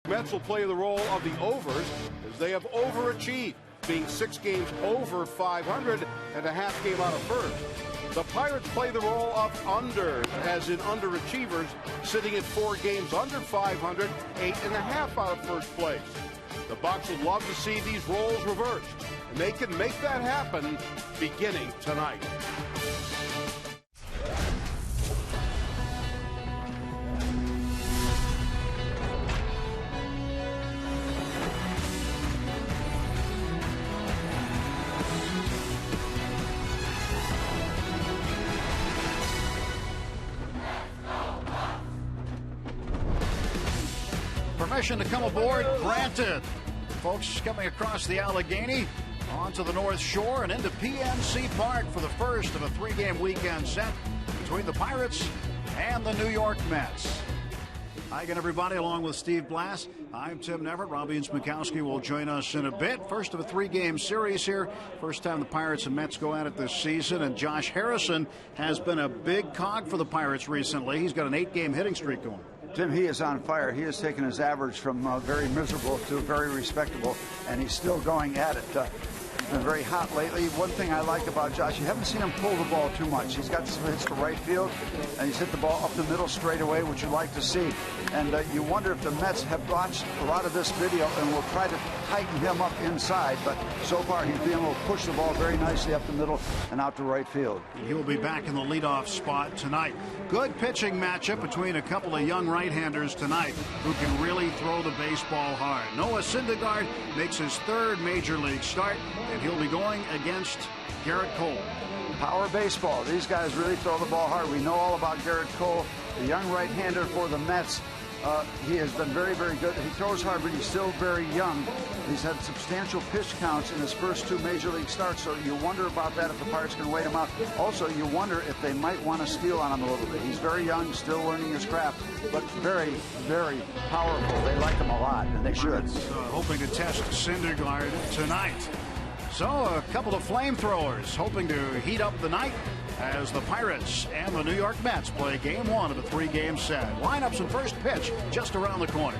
Mets will play the role of the overs as they have overachieved, being 6 games over 500 and a half game out of first. The Pirates play the role of unders, as in underachievers, sitting at 4 games under 500, 8.5 out of first place. The Bucs would love to see these roles reversed, and they can make that happen beginning tonight. Permission to come aboard granted. Folks coming across the Allegheny onto the North Shore and into PNC Park for the first of a 3-game weekend set between the Pirates and the New York Mets. Hi again, everybody, along with Steve Blass. I'm Tim Neverett. Robbie Smikowski will join us in a bit. First of a 3-game series here. First time the Pirates and Mets go at it this season. And Josh Harrison has been a big cog for the Pirates recently. He's got an 8-game hitting streak going. Jim, he is on fire. He has taken his average from very miserable to very respectable, and he's still going at it. He's been very hot lately. One thing I like about Josh, you haven't seen him pull the ball too much. He's got some hits to right field, and he's hit the ball up the middle straight away, which you like to see. And you wonder if the Mets have watched a lot of this video and will try to tighten him up inside. But so far, he's been able to push the ball very nicely up the middle and out to right field. He will be back in the leadoff spot tonight. Good pitching matchup between a couple of young right-handers tonight who can really throw the baseball hard. Noah Syndergaard makes his 3rd major league start, and he'll be going against Garrett Cole. Power baseball. These guys really throw the ball hard. We know all about Garrett Cole, the young right-hander for the Mets. He has been very, very good. He throws hard, but he's still very young. He's had substantial pitch counts in his first 2 major league starts, so you wonder about that if the Pirates can wait him out. Also, you wonder if they might want to steal on him a little bit. He's very young, still learning his craft, but very, very powerful. They like him a lot, and they should. Hoping to test Syndergaard tonight. So a couple of flamethrowers hoping to heat up the night as the Pirates and the New York Mets play game 1 of a 3-game set. Lineups and first pitch just around the corner.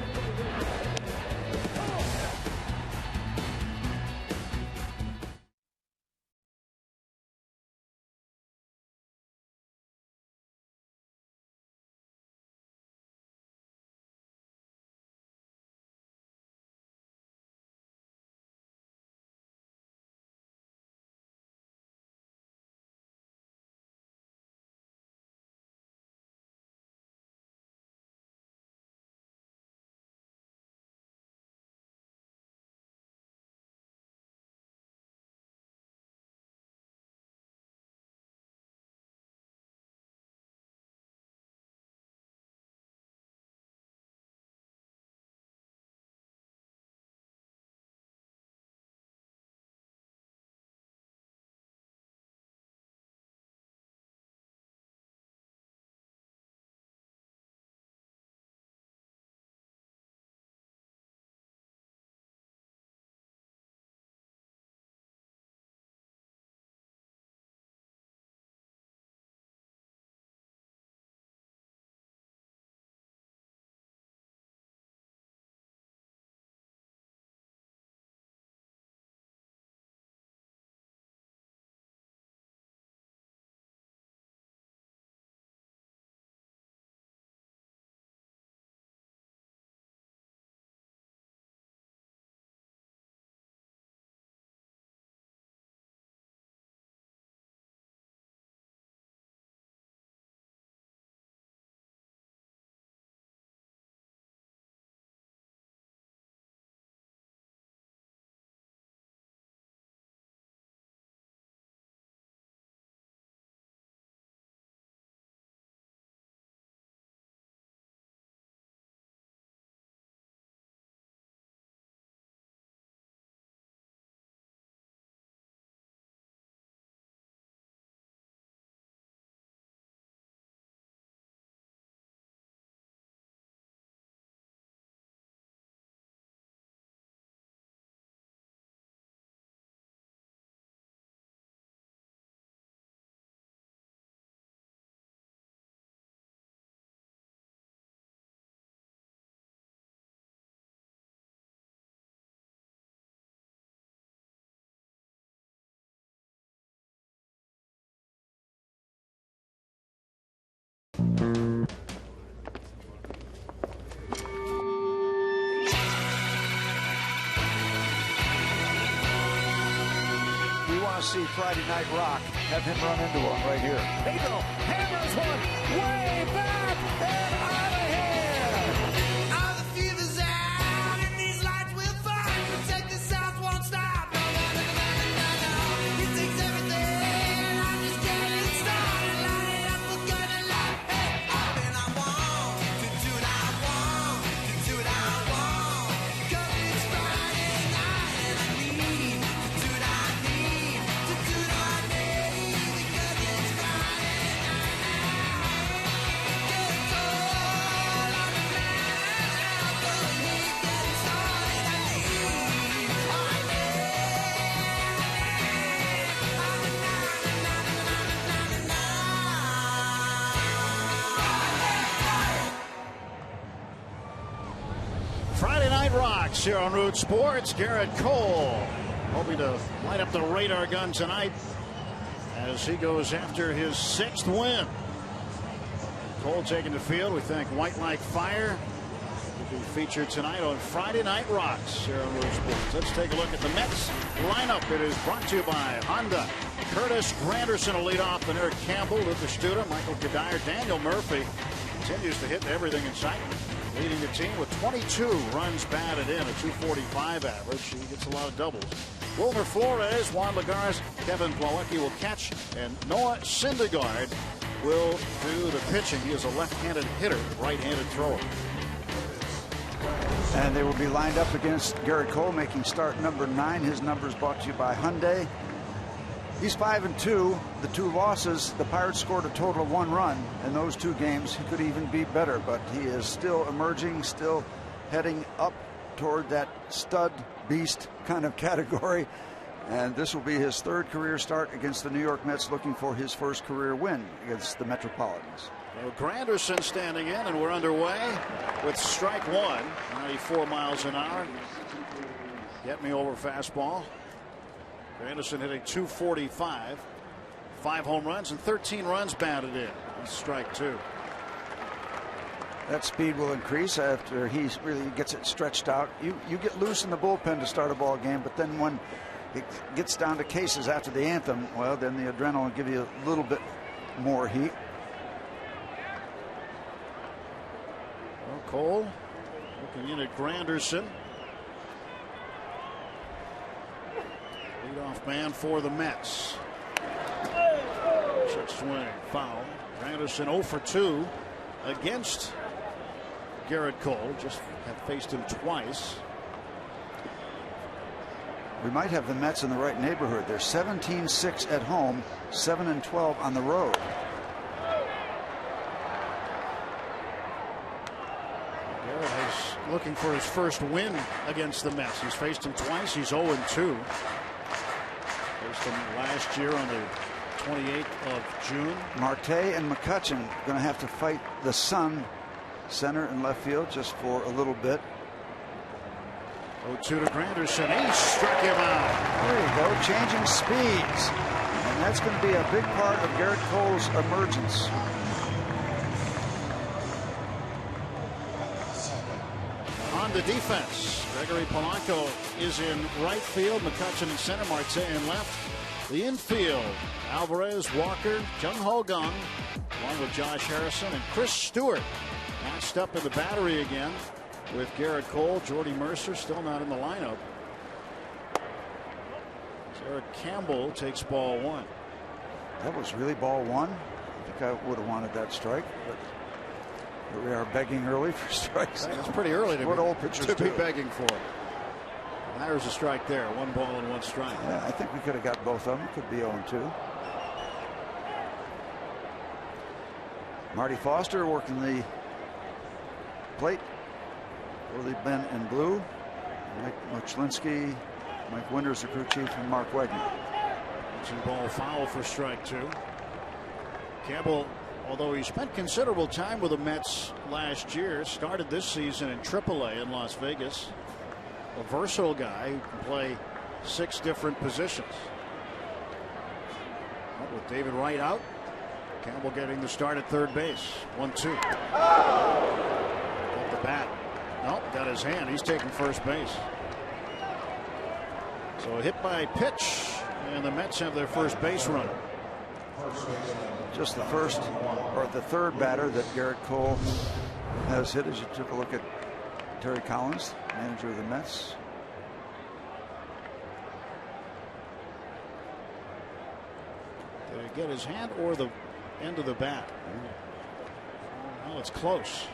to see Friday Night Rock. Have him run into him right here. Pedro hammers one way back and out of here. All the fever's out and these lights will find. Protect the sounds won't stop. No, no, no, no, no, no. It takes everything. I'm just getting started. Light it up, we're gonna light it up. And I want to do what I want, to do what I want. 'Cause it's Friday night and I need to do what I need, to do what I need. Because it's Friday night. Get all on the map. The weekend started. I Friday Night Rocks here on Root Sports. Garrett Cole hoping to light up the radar gun tonight as he goes after his 6th win. Cole taking the field. We thank White Like Fire. Will be featured tonight on Friday Night Rocks here on Root Sports. Let's take a look at the Mets lineup. It is brought to you by Honda. Curtis Granderson will lead off, and Eric Campbell, Luther Studer, Michael Kadire, Daniel Murphy continues to hit everything in sight, leading the team with 22 runs batted in, a .245 average. He gets a lot of doubles. Wilmer Flores, Juan Lagares, Kevin Plawecki will catch, and Noah Syndergaard will do the pitching. He is a left-handed hitter, right-handed thrower. And they will be lined up against Garrett Cole, making start number 9. His number is brought to you by Hyundai. He's 5-2. The 2 losses, the Pirates scored a total of 1 run in those 2 games. He could even be better, but he is still emerging, still heading up toward that stud beast kind of category. And this will be his 3rd career start against the New York Mets, looking for his 1st career win against the Metropolitans. Well, Granderson standing in, and we're underway with strike 1, 94 miles an hour. Get me over fastball. Granderson hitting .245, 5 home runs and 13 runs batted in. That's strike 2. That speed will increase after he really gets it stretched out. You get loose in the bullpen to start a ball game, but then when it gets down to cases after the anthem, well, then the adrenaline will give you a little bit more heat. Well, Cole looking in at Granderson. Leadoff man for the Mets. Check swing, foul. Granderson 0 for 2 against Garrett Cole. Just have faced him twice. We might have the Mets in the right neighborhood. They're 17-6 at home, 7-12 on the road. Garrett is looking for his 1st win against the Mets. He's faced him twice. He's 0-2. Faced him last year on the 28th of June. Marte and McCutchen going to have to fight the sun, center and left field, just for a little bit. 0-2 to Granderson. He struck him out. There you go, changing speeds. And that's going to be a big part of Garrett Cole's emergence. On the defense, Gregory Polanco is in right field, McCutchen in center, Marte in left. The infield, Alvarez, Walker, Jung Ho Kang, along with Josh Harrison and Chris Stewart, matched up in the battery again with Garrett Cole. Jordy Mercer still not in the lineup. Eric Campbell takes ball 1. That was really ball 1. I think I would have wanted that strike, but here we are begging early for strikes. It's pretty early to, what old pitchers be do. begging for. There's a strike there. 1 ball and 1 strike. Yeah, I think we could have got both of them. Could be 0-2. Marty Foster working the plate. Willie Bent in blue. Mike Muchlinski, Mike Winters, the crew chief, and Mark Wegner. 2-ball foul for strike 2. Campbell, although he spent considerable time with the Mets last year, started this season in AAA in Las Vegas. A versatile guy who can play 6 different positions. Well, with David Wright out, Campbell getting the start at third base. 1-2. Off the bat. Nope, got his hand. He's taking first base. So a hit by pitch And the Mets have their first base runner. Just the first or the third batter that Garrett Cole has hit. As you took a look at Terry Collins, manager of the Mets. Did he get his hand or the end of the bat? Well, it's close.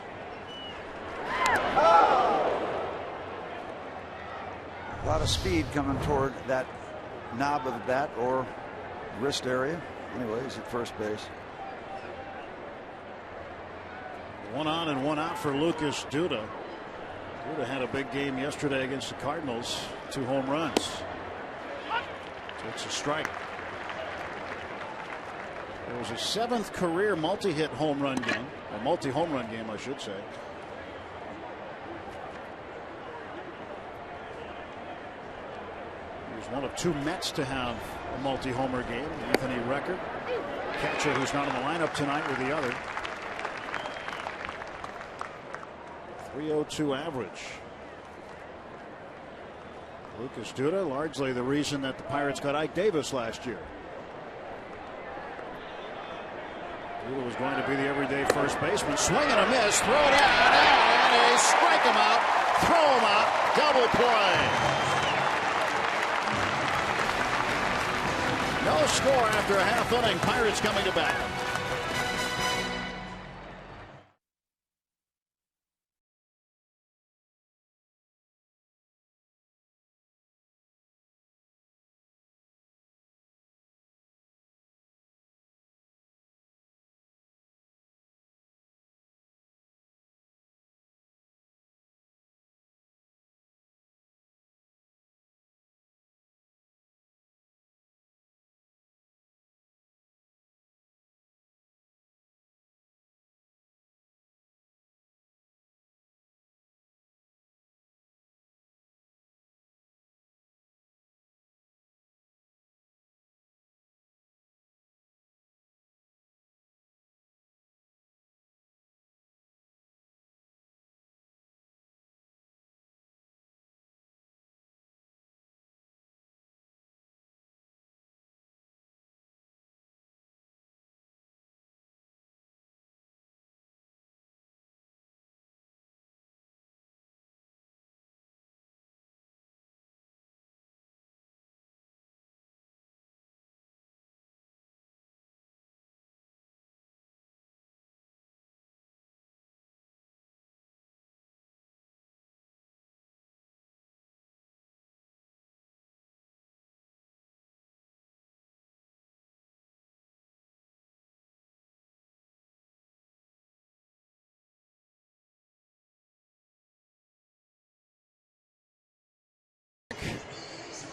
A lot of speed coming toward that knob of the bat or wrist area. Anyway, he's at first base. 1 on and 1 out for Lucas Duda. Duda had a big game yesterday against the Cardinals. 2 home runs. So it's a strike. It was his 7th career multi-hit home run game, or multi-home run game, I should say. He was one of 2 Mets to have a multi-homer game. Anthony Record, catcher who's not in the lineup tonight with the other. .302 average. Lucas Duda, largely the reason that the Pirates got Ike Davis last year. Duda was going to be the everyday first baseman. Swing and a miss. Throw it out. And they strike him out. Throw him out. Double play. No score after a half inning. Pirates coming to bat.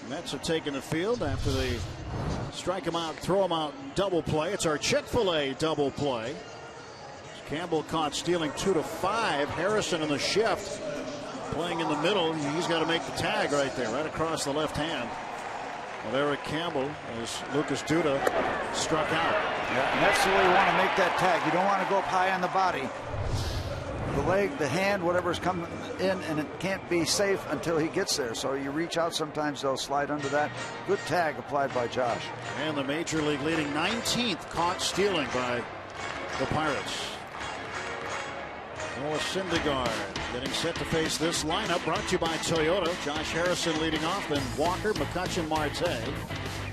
Mets are taking the field after they strike him out, throw him out, double play. It's our Chick-fil-A double play. Campbell caught stealing 2 to 5. Harrison in the shift, playing in the middle. He's got to make the tag right there, right across the left hand of Eric Campbell as Lucas Duda struck out. Yeah, and that's the way you want to make that tag. You don't want to go up high on the body. The leg, the hand, whatever's coming in, and it can't be safe until he gets there. So you reach out, sometimes they'll slide under that. Good tag applied by Josh. And the major league leading 19th caught stealing by the Pirates. Noah Syndergaard getting set to face this lineup, brought to you by Toyota. Josh Harrison leading off, then Walker, McCutchen, Marte.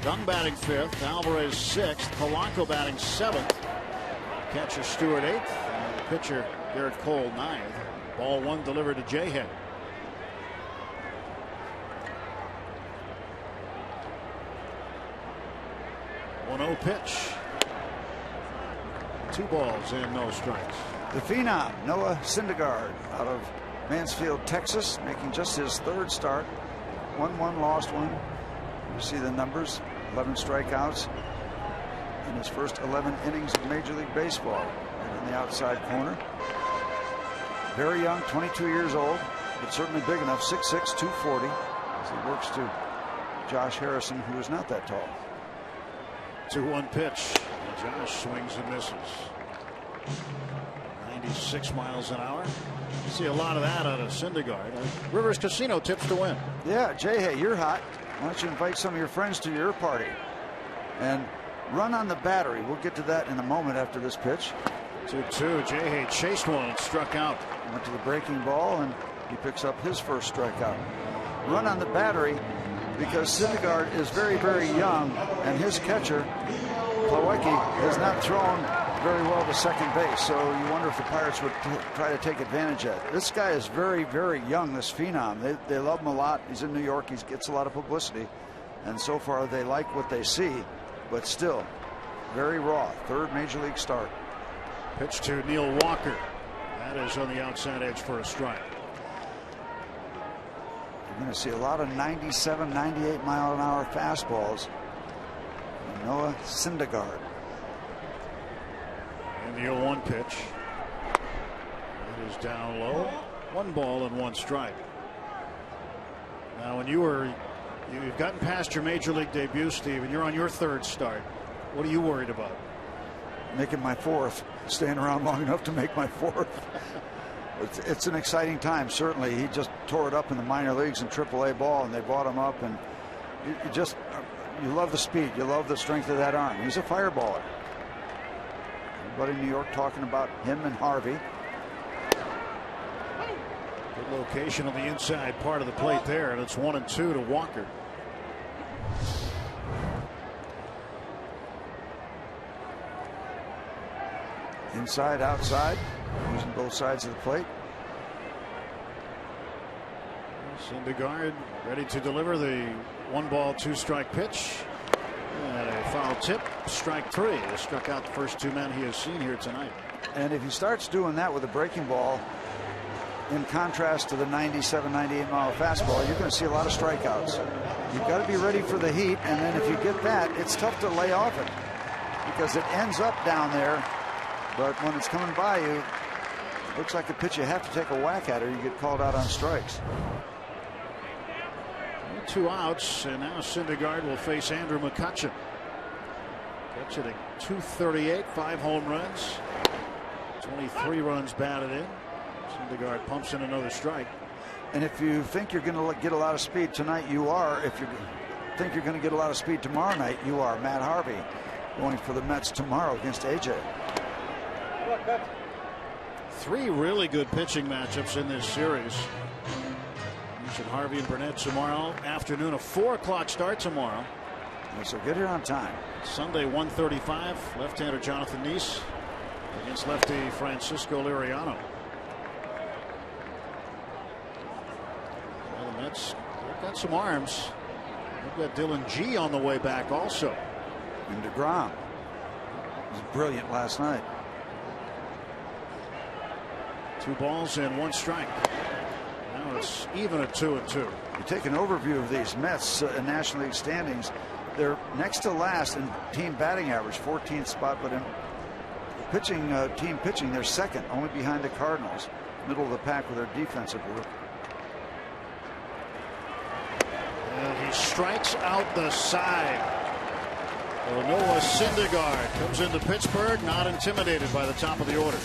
Young batting 5th, Alvarez 6th, Polanco batting 7th. Catcher Stewart 8th, and the pitcher Garrett Cole 9th. Ball 1 delivered to J-Head. One-0 pitch. 2 balls and no strikes. The phenom, Noah Syndergaard, out of Mansfield, Texas, making just his 3rd start. 1-1, lost 1. You see the numbers, 11 strikeouts in his first 11 innings of Major League Baseball. And in the outside corner. Very young, 22 years old, but certainly big enough, 6'6", 240, as he works to Josh Harrison, who is not that tall. 2-1 pitch. Josh swings and misses. 96 miles an hour. See a lot of that out of Syndergaard. Rivers Casino tips to win. Yeah, Jay, hey, you're hot. Why don't you invite some of your friends to your party and run on the battery? We'll get to that in a moment after this pitch. 2-2. Jay chased one and struck out. Went to the breaking ball, and he picks up his first strikeout. Run on the battery because Syndergaard is very, very young, and his catcher, Plawecki, has not thrown very well to second base. So you wonder if the Pirates would try to take advantage of it. This guy is very, very young, this phenom. They love him a lot. He's in New York. He gets a lot of publicity. And so far, they like what they see, but still very raw. Third major league start. Pitch to Neil Walker. That is on the outside edge for a strike. You're going to see a lot of 97, 98 mile an hour fastballs. Noah Syndergaard. And the 0-1 pitch. It is down low. 1 ball and 1 strike. Now, when you've gotten past your major league debut, Steve, and you're on your 3rd start, what are you worried about? Making my 4th. Staying around long enough to make my 4th. It's an exciting time, certainly. He just tore it up in the minor leagues in AAA ball, and they bought him up, and you love the speed. You love the strength of that arm. He's a fireballer. Everybody in New York talking about him and Harvey. Good location on the inside part of the plate there, and it's 1-2 to Walker. Inside, outside, using both sides of the plate. Syndergaard ready to deliver the 1 ball 2 strike pitch. And a foul tip. Strike 3. He struck out the first 2 men he has seen here tonight. And if he starts doing that with a breaking ball, in contrast to the 97, 98 mile fastball, you're going to see a lot of strikeouts. You've got to be ready for the heat, and then if you get that, it's tough to lay off it because it ends up down there. But when it's coming by you, it looks like a pitch you have to take a whack at, or you get called out on strikes. 2 outs, and now Syndergaard will face Andrew McCutchen. Gets it at 238, 5 home runs, 23 runs batted in. Syndergaard pumps in another strike. And if you think you're going to get a lot of speed tonight, you are. If you think you're going to get a lot of speed tomorrow night, you are. Matt Harvey going for the Mets tomorrow against AJ. 3 really good pitching matchups in this series. Mentioned Harvey and Burnett tomorrow afternoon. A 4 o'clock start tomorrow. So get here on time. Sunday 1:35. Left-hander Jonathan Neese against lefty Francisco Liriano. Well, the Mets, they've got some arms. They've got Dylan G on the way back also. And DeGrom was brilliant last night. 2 balls and 1 strike. Now it's even at 2-2. You take an overview of these Mets National League standings. They're next to last in team batting average, 14th spot, but in pitching, team pitching, they're second, only behind the Cardinals, middle of the pack with their defensive group. And he strikes out the side. Noah Syndergaard comes into Pittsburgh, not intimidated by the top of the order.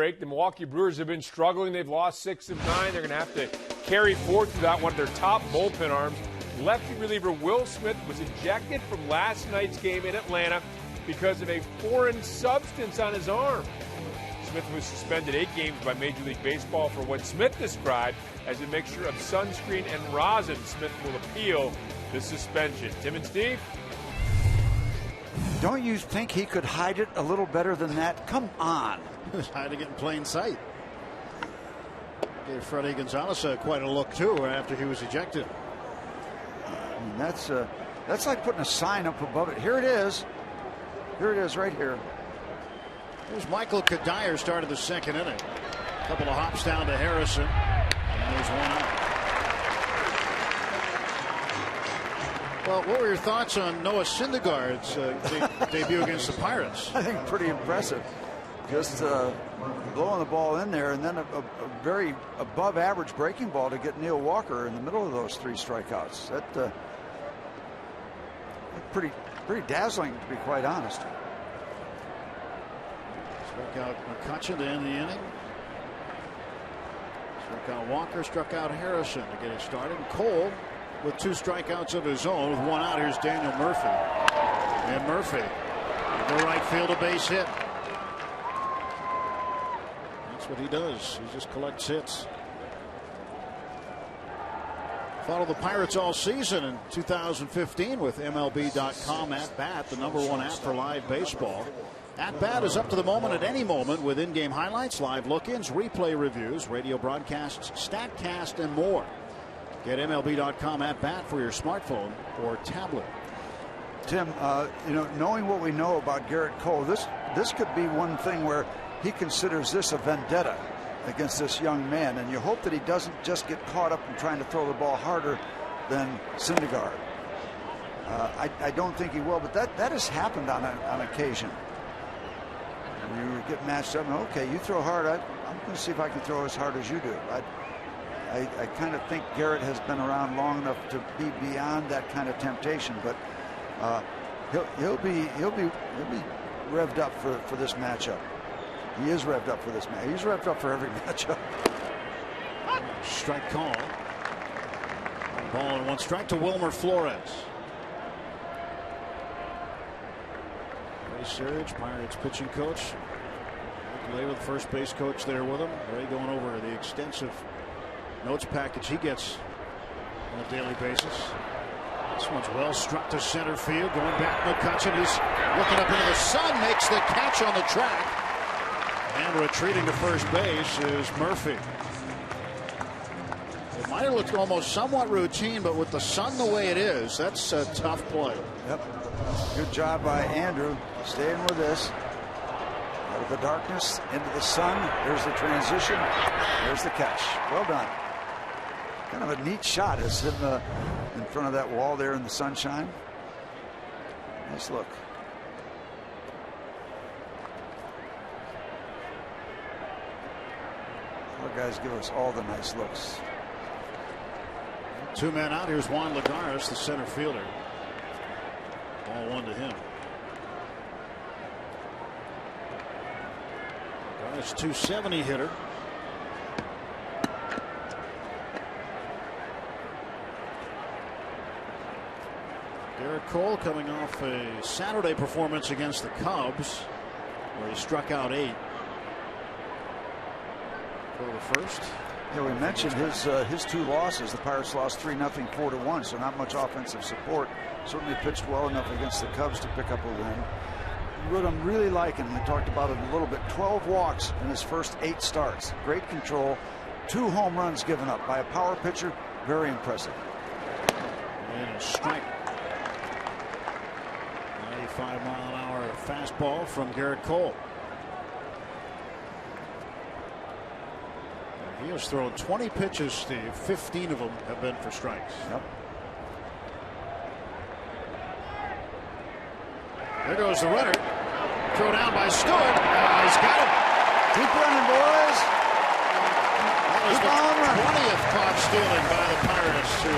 The Milwaukee Brewers have been struggling. They've lost 6 of 9. They're going to have to carry forward without one of their top bullpen arms. Lefty reliever Will Smith was ejected from last night's game in Atlanta because of a foreign substance on his arm. Smith was suspended 8 games by Major League Baseball for what Smith described as a mixture of sunscreen and rosin. Smith will appeal the suspension. Tim and Steve? Don't you think he could hide it a little better than that? Come on. Hiding it in plain sight. Gave Freddie Gonzalez quite a look too after he was ejected. I mean, that's like putting a sign up above it. Here it is. Here it is right here. Here's Michael Kadire, started the second inning. A couple of hops down to Harrison. And there's one out. Well, what were your thoughts on Noah Syndergaard's debut against the Pirates? I think pretty impressive. Just blowing the ball in there, and then a very above average breaking ball to get Neil Walker in the middle of those 3 strikeouts. That pretty dazzling, to be quite honest. Struck out McCutchen to end the inning. Struck out Walker, struck out Harrison to get it started. Cole with 2 strikeouts of his own. With 1 out, here's Daniel Murphy. And Murphy, the right field, a base hit. That's what he does. He just collects hits. Follow the Pirates all season in 2015 with MLB.com At Bat, the #1 app for live baseball. At Bat is up to the moment at any moment with in-game highlights, live look-ins, replay reviews, radio broadcasts, StatCast, and more. Get MLB.com At Bat for your smartphone or tablet. Tim, you know, knowing what we know about Garrett Cole, this could be one thing where he considers this a vendetta against this young man, and you hope that he doesn't just get caught up in trying to throw the ball harder than Syndergaard. I don't think he will, but that has happened on occasion. You get matched up, and okay, you throw hard. I'm going to see if I can throw as hard as you do. I kind of think Garrett has been around long enough to be beyond that kind of temptation, but he'll be revved up for this matchup. He is revved up for this match. He's revved up for every matchup. Strike call. Ball and 1 strike to Wilmer Flores. Ray Surge, Pirates pitching coach. Lay with the first base coach there with him. Ray going over the extensive notes package he gets on a daily basis. This one's well struck to center field. Going back, McCutchen. He's looking up into the sun. Makes the catch on the track. And retreating to first base is Murphy. It might have looked almost somewhat routine, but with the sun the way it is, that's a tough play. Yep. Good job by Andrew staying with this. Out of the darkness into the sun. There's the transition. There's the catch. Well done. Kind of a neat shot. It's in front of that wall there in the sunshine. Nice look. Our guys give us all the nice looks. 2 men out. Here's Juan Lagares, the center fielder. Ball 1 to him. Lagares, 270 hitter. Garrett Cole coming off a Saturday performance against the Cubs, where he struck out 8. The first. Yeah, we mentioned his 2 losses. The Pirates lost 3-0, 4-1, so not much offensive support. Certainly pitched well enough against the Cubs to pick up a win. What I'm really liking, we talked about it a little bit, 12 walks in his first 8 starts. Great control. 2 home runs given up by a power pitcher. Very impressive. And a strike. 95-mile-an-hour fastball from Garrett Cole. He has thrown 20 pitches, Steve. 15 of them have been for strikes. Yep. There goes the runner. Throw down by Stewart. He's got him. Keep running, boys. That was the 20th caught stealing by the Pirates to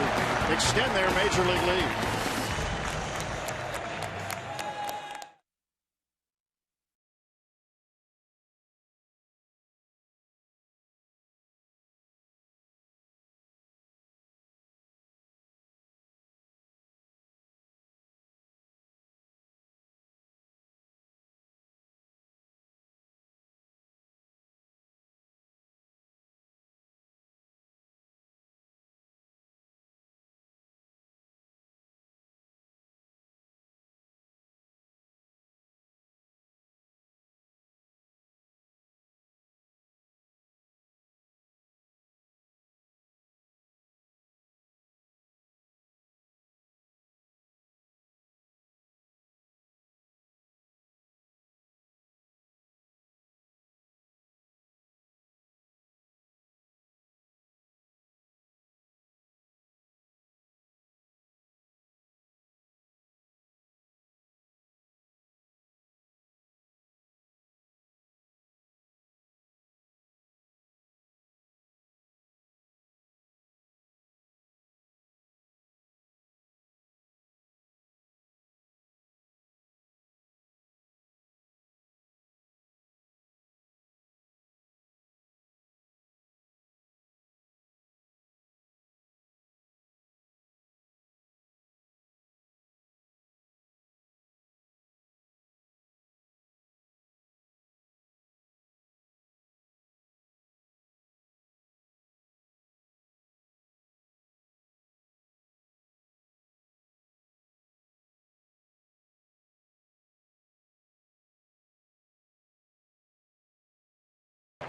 extend their major league lead.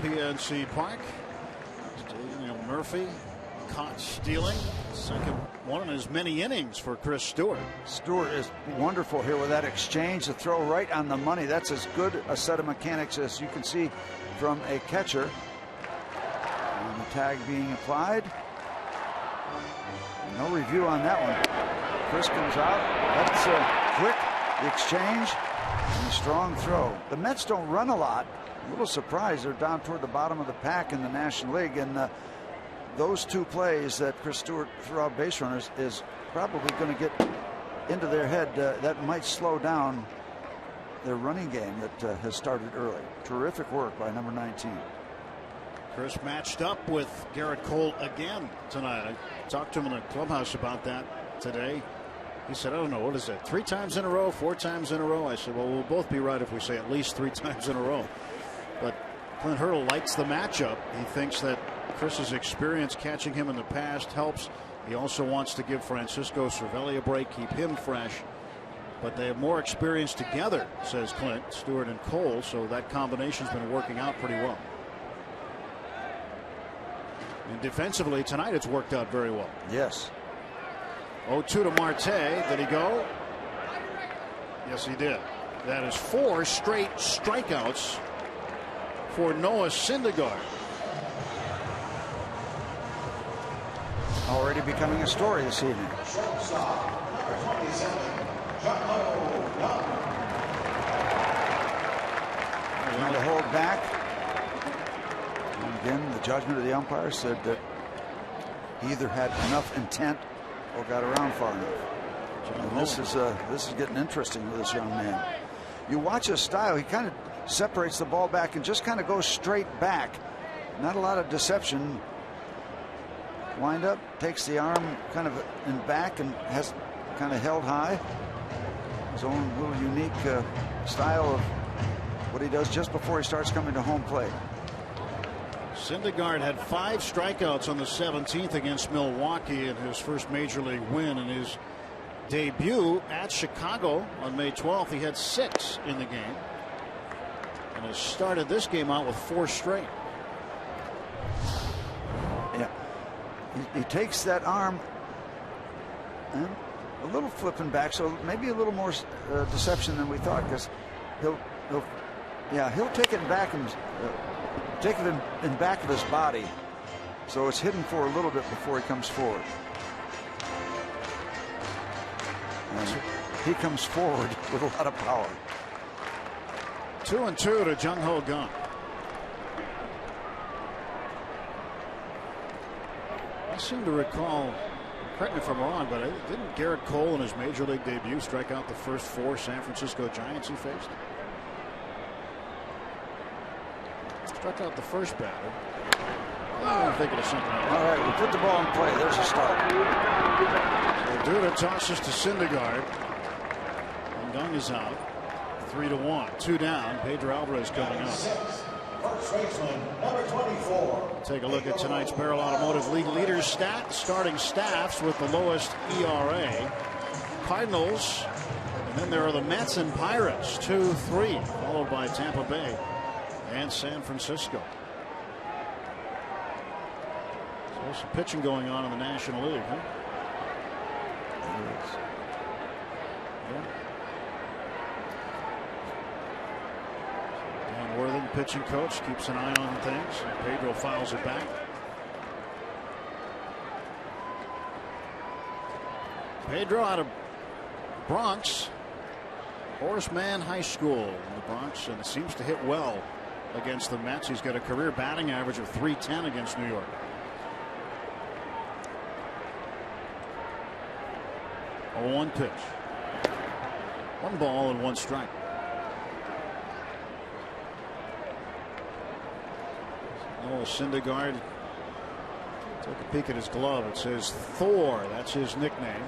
PNC Park. Daniel Murphy caught stealing. Second one in as many innings for Chris Stewart. Stewart is wonderful here with that exchange. The throw right on the money. That's as good a set of mechanics as you can see from a catcher. And the tag being applied. No review on that one. Chris comes out. That's quick. The exchange and a strong throw. The Mets don't run a lot. A little surprised. They're down toward the bottom of the pack in the National League. And those two plays that Chris Stewart threw out base runners is probably going to get into their head. That might slow down their running game that has started early. Terrific work by number 19. Chris matched up with Garrett Cole again tonight. I talked to him in the clubhouse about that today. He said, I don't know, what is that, 3 times in a row, 4 times in a row? I said, well, we'll both be right if we say at least 3 times in a row. But Clint Hurdle likes the matchup. He thinks that Chris's experience catching him in the past helps. He also wants to give Francisco Cervelli a break, keep him fresh. But they have more experience together, says Clint, Stewart and Cole, so that combination's been working out pretty well. And defensively tonight it's worked out very well. Yes. 0-2 to Marte. Did he go? Yes, he did. That is 4 straight strikeouts for Noah Syndergaard. Already becoming a story this evening. Trying to hold back. And again, the judgment of the umpire said that he either had enough intent or got around far enough. And this is getting interesting with this young man. You watch his style. He kind of separates the ball back and just kind of goes straight back. Not a lot of deception. Wind up, takes the arm kind of in back and has kind of held high. His own little unique style of what he does just before he starts coming to home plate. Syndergaard had 5 strikeouts on the 17th against Milwaukee in his first major league win. In his debut at Chicago on May 12th, he had 6 in the game and has started this game out with 4 straight. Yeah, he takes that arm and a little flipping back, so maybe a little more deception than we thought, because he'll take it back and take it in back of his body, so it's hidden for a little bit before he comes forward. And he comes forward with a lot of power. 2-2 to Jung Ho Kang. I seem to recall, correct me if I'm wrong, but didn't Garrett Cole in his major league debut strike out the first 4 San Francisco Giants he faced? Struck out the first batter. I'm thinking of something else. All right, we put the ball in play. There's a start. So Duda tosses to Syndergaard. And Kang is out. 3-1. 2 down. Pedro Alvarez coming up. Take a look at tonight's Barrel Automotive League leaders starting staffs with the lowest ERA. Cardinals, and then there are the Mets and Pirates, 2-3, followed by Tampa Bay and San Francisco. So there's some pitching going on in the National League, huh? Yeah. Dan Worthing, pitching coach, keeps an eye on things. Pedro fouls it back. Pedro out of Bronx, Horace Mann High School in the Bronx, and seems to hit well against the Mets. He's got a career batting average of .310 against New York. 0-1 pitch. 1 ball and 1 strike. Noah Syndergaard. Take a peek at his glove. It says Thor. That's his nickname.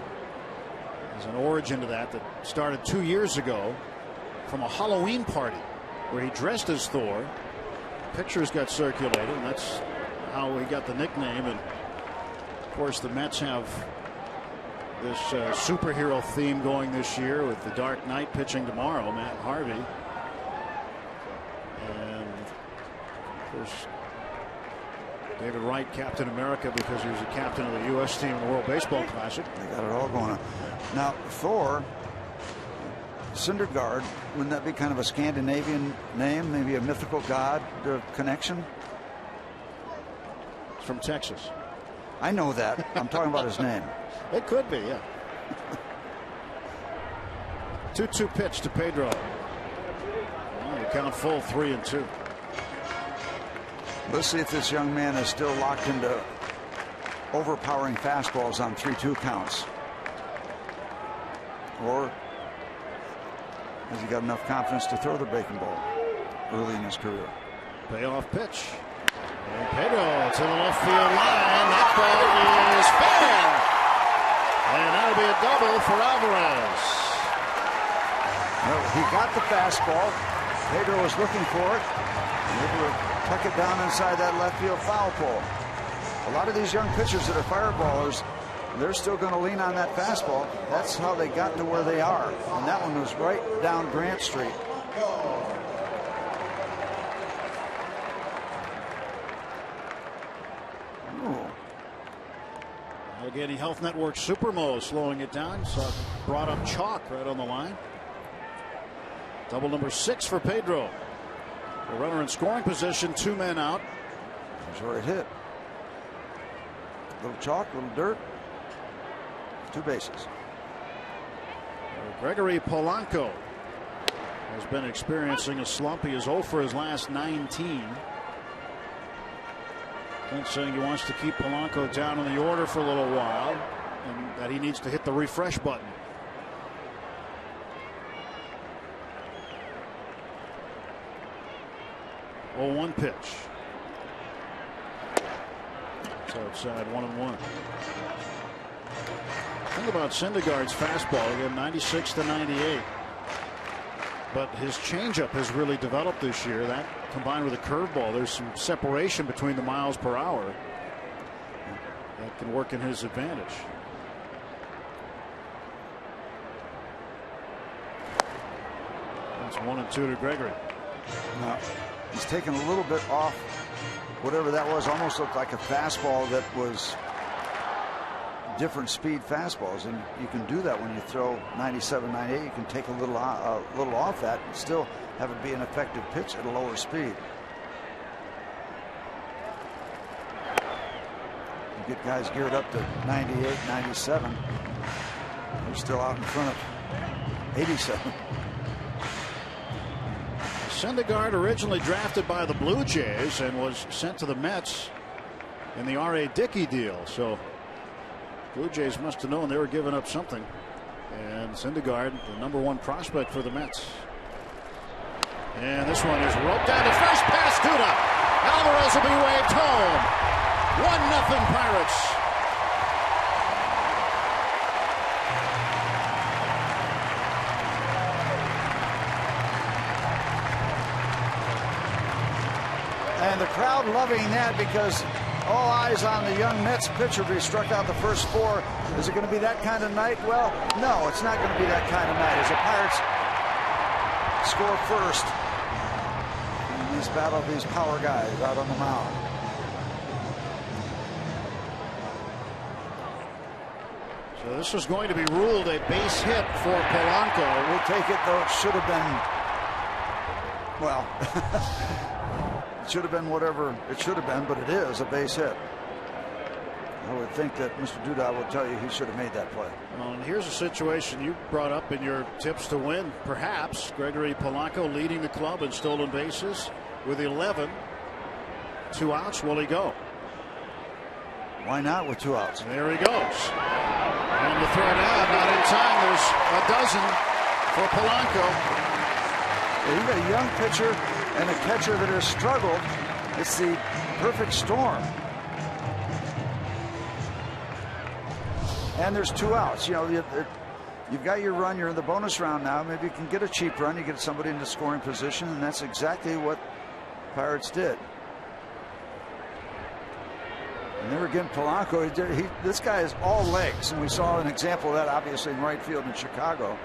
There's an origin to that started 2 years ago from a Halloween party where he dressed as Thor. Pictures got circulated, and that's how he got the nickname. And of course, the Mets have this superhero theme going this year with the Dark Knight pitching tomorrow, Matt Harvey. And of course, David Wright, Captain America, because he was a captain of the U.S. team in the World Baseball Classic. They got it all going on. Now, Thor, Syndergaard, wouldn't that be kind of a Scandinavian name? Maybe a mythical god connection? It's from Texas. I know that. I'm talking about his name. It could be, yeah. 2-2 pitch to Pedro. Well, you count full 3-2. Let's see if this young man is still locked into overpowering fastballs on 3-2 counts. Or has he got enough confidence to throw the breaking ball early in his career? Payoff pitch. And Pedro to the left field line. That ball is fair. And that'll be a double for Alvarez. Well, he got the fastball. Pedro was looking for it. Able to tuck it down inside that left field foul pole. A lot of these young pitchers that are fireballers, they're still going to lean on that fastball. That's how they got to where they are. And that one was right down Grant Street. Allegheny Health Network Supermo slowing it down. So brought up chalk right on the line. Double number 6 for Pedro. The runner in scoring position, 2 men out. He's where it hit. Little chalk, little dirt. 2 bases. Gregory Polanco has been experiencing a slump. He is 0 for his last 19. Clint saying he wants to keep Polanco down in the order for a little while and that he needs to hit the refresh button. Oh, 1 pitch. It's outside 1-1. Think about Syndergaard's fastball again, 96 to 98. But his changeup has really developed this year. That combined with a curveball, there's some separation between the miles per hour that can work in his advantage. That's 1-2 to Gregory. Now, he's taken a little bit off whatever that was. Almost looked like a fastball that was different speed fastballs, and you can do that when you throw 97, 98. You can take a little off that and still have it be an effective pitch at a lower speed. You get guys geared up to 98, 97. They're still out in front of 87. Syndergaard originally drafted by the Blue Jays and was sent to the Mets in the R.A. Dickey deal. So Blue Jays must have known they were giving up something. And Syndergaard, the #1 prospect for the Mets. And this one is roped down to first, past Duda. Alvarez will be waved home. 1-0 Pirates. And the crowd loving that because all eyes on the young Mets pitcher who struck out the first 4. Is it going to be that kind of night? Well, no, it's not going to be that kind of night as the Pirates score first in this battle of these power guys out on the mound. So this is going to be ruled a base hit for Polanco. We'll take it, though it should have been, well, it should have been whatever it should have been, but it is a base hit. I would think that Mr. Duda will tell you he should have made that play. Well, and here's a situation you brought up in your tips to win. Perhaps Gregory Polanco leading the club in stolen bases with 11. 2 outs. Will he go? Why not with 2 outs? And there he goes. And the throw down, not in time. There's a dozen for Polanco. Well, you've got a young pitcher and a catcher that has struggled. It's the perfect storm. And there's 2 outs. You know, you've got your run. You're in the bonus round now. Maybe you can get a cheap run. You get somebody into scoring position, and that's exactly what Pirates did. And there again, Polanco. This guy is all legs, and we saw an example of that obviously in right field in Chicago.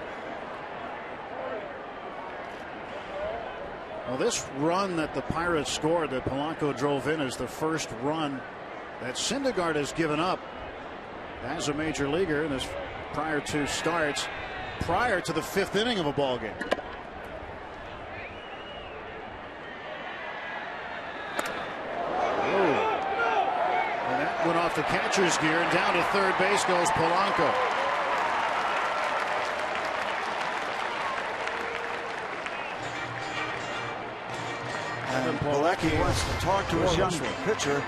Well, this run that the Pirates scored that Polanco drove in is the first run that Syndergaard has given up as a major leaguer in his prior 2 starts, prior to the 5th inning of a ball game. And that went off the catcher's gear, and down to third base goes Polanco. And Pilecki wants to talk to his young pitcher.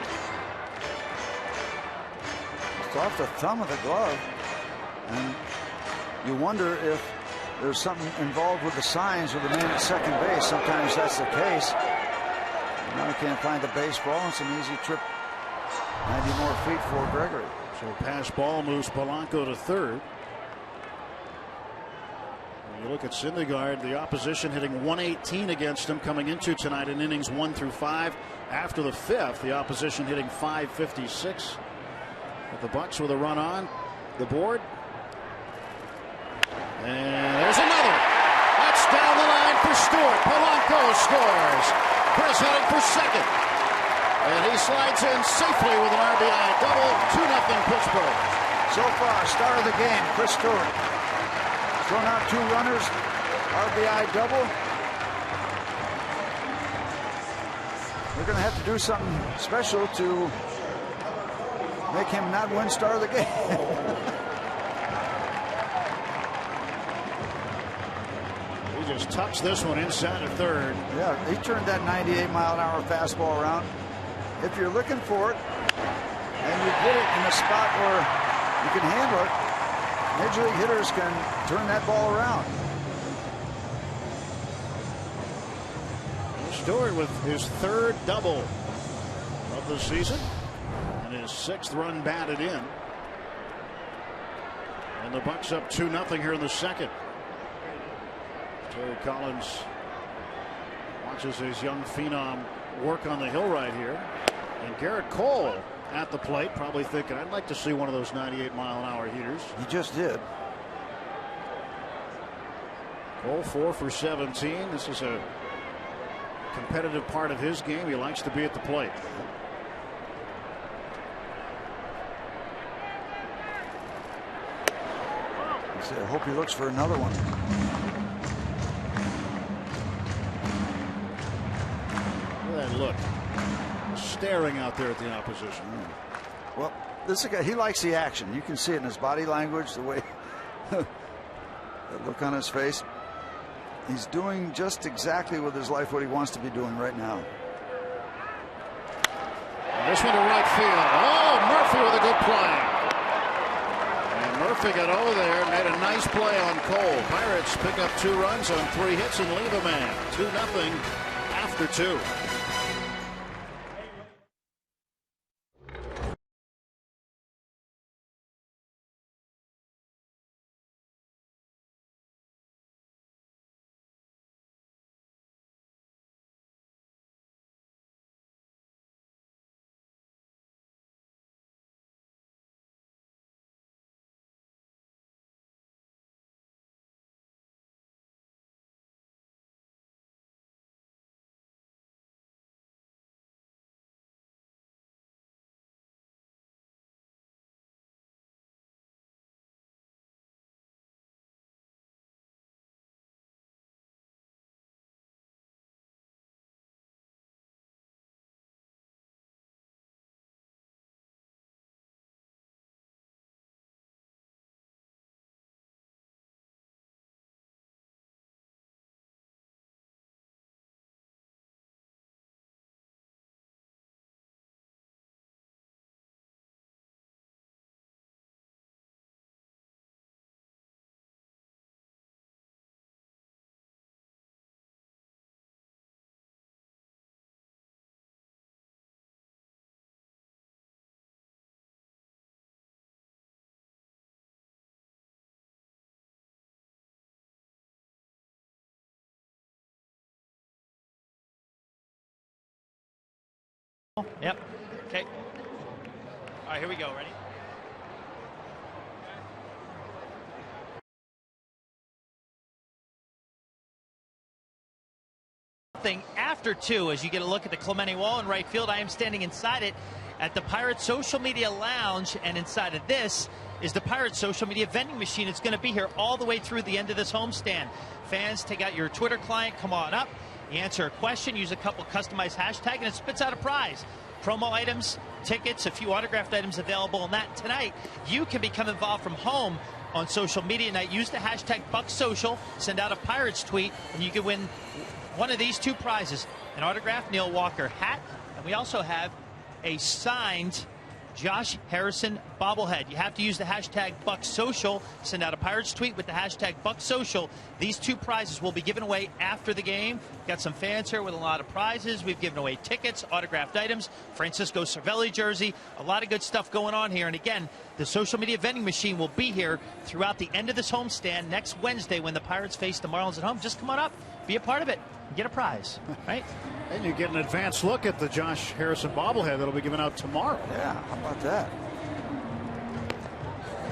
It's off the thumb of the glove. And you wonder if there's something involved with the signs with the man at second base. Sometimes that's the case. Now he can't find the baseball. It's an easy trip. 90 more feet for Gregory. So pass ball moves Polanco to third. You look at Syndergaard, the opposition hitting 118 against him coming into tonight in innings 1 through 5. After the 5th, the opposition hitting 556. But the Bucks with a run on the board. And there's another. That's down the line for Stewart. Polanco scores. Chris heading for second. And he slides in safely with an RBI double. 2-0 Pittsburgh. So far, star of the game, Chris Stewart. Thrown out 2 runners, RBI double. They're going to have to do something special to make him not win star of the game. He just tucks this one inside of third. Yeah, he turned that 98-mile-an-hour fastball around. If you're looking for it and you get it in a spot where you can handle it, Major League hitters can turn that ball around. Stewart with his 3rd double of the season and his 6th run batted in. And the Bucks up 2-0 here in the 2nd. Terry Collins watches his young phenom work on the hill right here. And Garrett Cole at the plate, probably thinking, I'd like to see one of those 98-mile-an-hour heaters. He just did. Cole 4 for 17. This is a competitive part of his game. He likes to be at the plate. I hope he looks for another one. Look at that look. Staring out there at the opposition. Well, this guy, he likes the action. You can see it in his body language, the way the look on his face. He's doing just exactly with his life what he wants to be doing right now. And this one to right field. Oh, Murphy with a good play. And Murphy got over there and made a nice play on Cole. Pirates pick up 2 runs on 3 hits and leave a man. 2-0 after 2. Yep. Okay. All right, here we go. Ready? Thing after 2 as you get a look at the Clemente wall in right field. I am standing inside it at the Pirates social media lounge, and inside of this is the Pirates social media vending machine. It's going to be here all the way through the end of this homestand. Fans, take out your Twitter client, come on up, you answer a question, use a couple customized hashtags, and it spits out a prize. Promo items, tickets, a few autographed items available. And that tonight, you can become involved from home on social media night. Use the hashtag BuckSocial, send out a Pirates tweet, and you can win one of these 2 prizes: an autographed Neil Walker hat, and we also have a signed Josh Harrison bobblehead. You have to use the hashtag BuckSocial. Send out a Pirates tweet with the hashtag BuckSocial. These 2 prizes will be given away after the game. Got some fans here with a lot of prizes. We've given away tickets, autographed items, Francisco Cervelli jersey, a lot of good stuff going on here. And again, the social media vending machine will be here throughout the end of this homestand next Wednesday when the Pirates face the Marlins at home. Just come on up, be a part of it, get a prize, right? And you get an advanced look at the Josh Harrison bobblehead that'll be given out tomorrow. Yeah, how about that?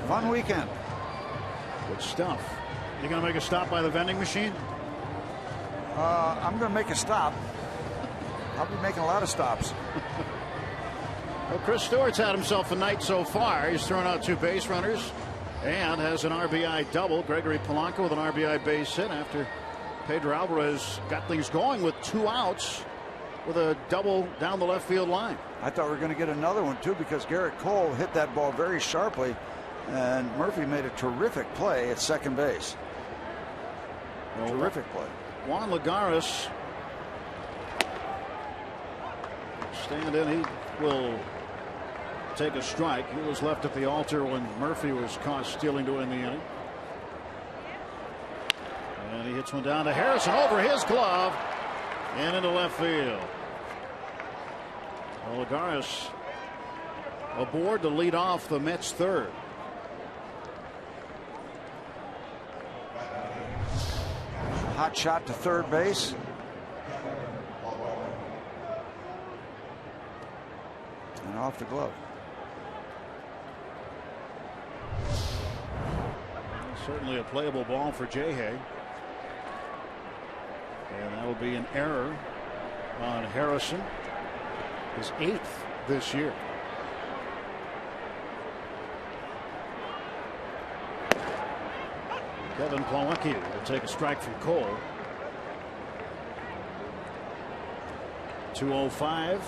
Fun weekend. Good stuff. You going to make a stop by the vending machine? I'm going to make a stop. I'll be making a lot of stops. Well, Chris Stewart's had himself a night so far. He's thrown out 2 base runners and has an RBI double. Gregory Polanco with an RBI base hit after Pedro Alvarez got things going with 2 outs with a double down the left field line. I thought we were going to get another one too, because Garrett Cole hit that ball very sharply, and Murphy made a terrific play at second base. Terrific play. Juan Lagares stand in. He will take a strike. He was left at the altar when Murphy was caught stealing to win the inning. And he hits one down to Harrison over his glove and into left field. Well, Lagares aboard to lead off the Mets' third. Hot shot to third base. And off the glove. Certainly a playable ball for J-Hay. And that will be an error on Harrison, his 8th this year. Kevin Plawecki will take a strike from Cole. 205,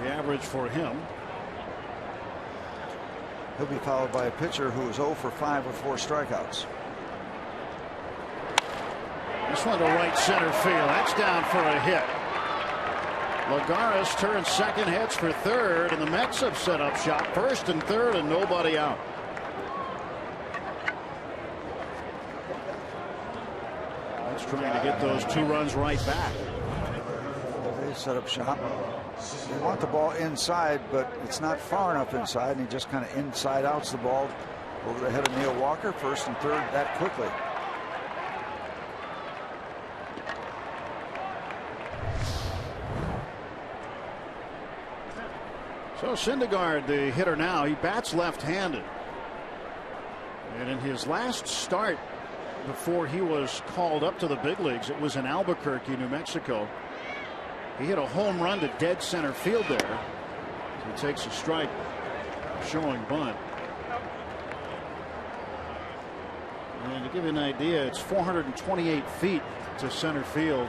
the average for him. He'll be followed by a pitcher who is 0 for 5 with 4 strikeouts. This one to right center field. That's down for a hit. Lagares turns second, heads for third, and the Mets have set up shop first and third and nobody out. That's trying to get those 2 runs right back. They set up shop. They want the ball inside, but it's not far enough inside, and he just kind of inside outs the ball over the head of Neil Walker, first and third that quickly. So Syndergaard, the hitter now, he bats left-handed. And in his last start before he was called up to the big leagues, it was in Albuquerque, New Mexico. He hit a home run to dead center field there. So he takes a strike, showing bunt. And to give you an idea, it's 428 feet to center field.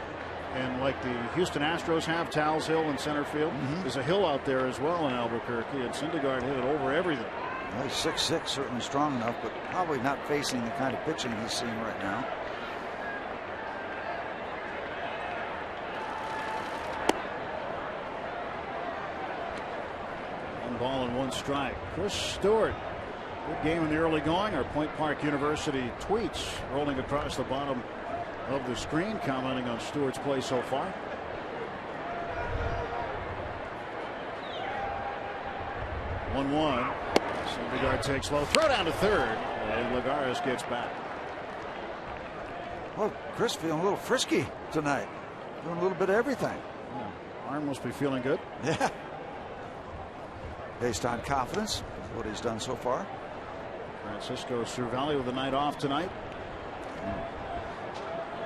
And like the Houston Astros have, Towles Hill in center field. There's a hill out there as well in Albuquerque, and Syndergaard hit it over everything. Well, he's 6'6", certainly strong enough, but probably not facing the kind of pitching he's seeing right now. One ball and 1 strike. Chris Stewart. Good game in the early going. Our Point Park University tweets rolling across the bottom of the screen, commenting on Stewart's play so far. One. Syndergaard takes low, throw down to third, and Lagares gets back. Well, Chris feeling a little frisky tonight, doing a little bit of everything. Yeah. Arm must be feeling good. Yeah. Based on confidence, what he's done so far. Francisco Cervelli with a night off tonight.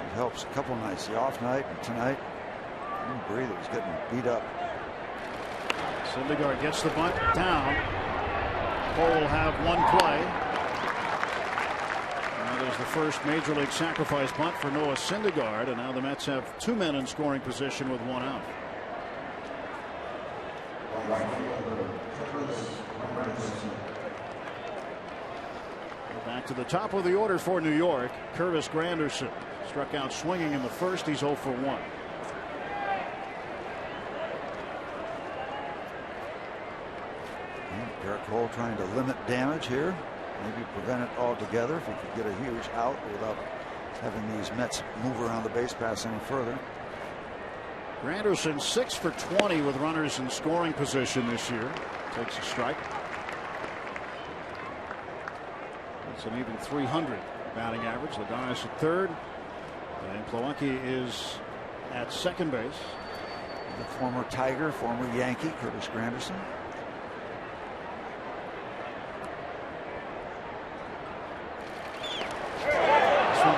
It helps a couple nights, the off night and tonight. Didn't breathe. He was getting beat up. Syndergaard gets the bunt down. Cole will have one play. That is the first major league sacrifice bunt for Noah Syndergaard, and now the Mets have 2 men in scoring position with 1 out. Back to the top of the order for New York. Curtis Granderson struck out swinging in the first. He's 0 for 1. Garrett Cole trying to limit damage here. Maybe prevent it altogether if he could get a huge out without having these Mets move around the base paths any further. Granderson 6 for 20 with runners in scoring position this year. Takes a strike. That's an even 300 batting average. Lagares at third. And Milwaukee is at second base. The former Tiger, former Yankee, Curtis Granderson.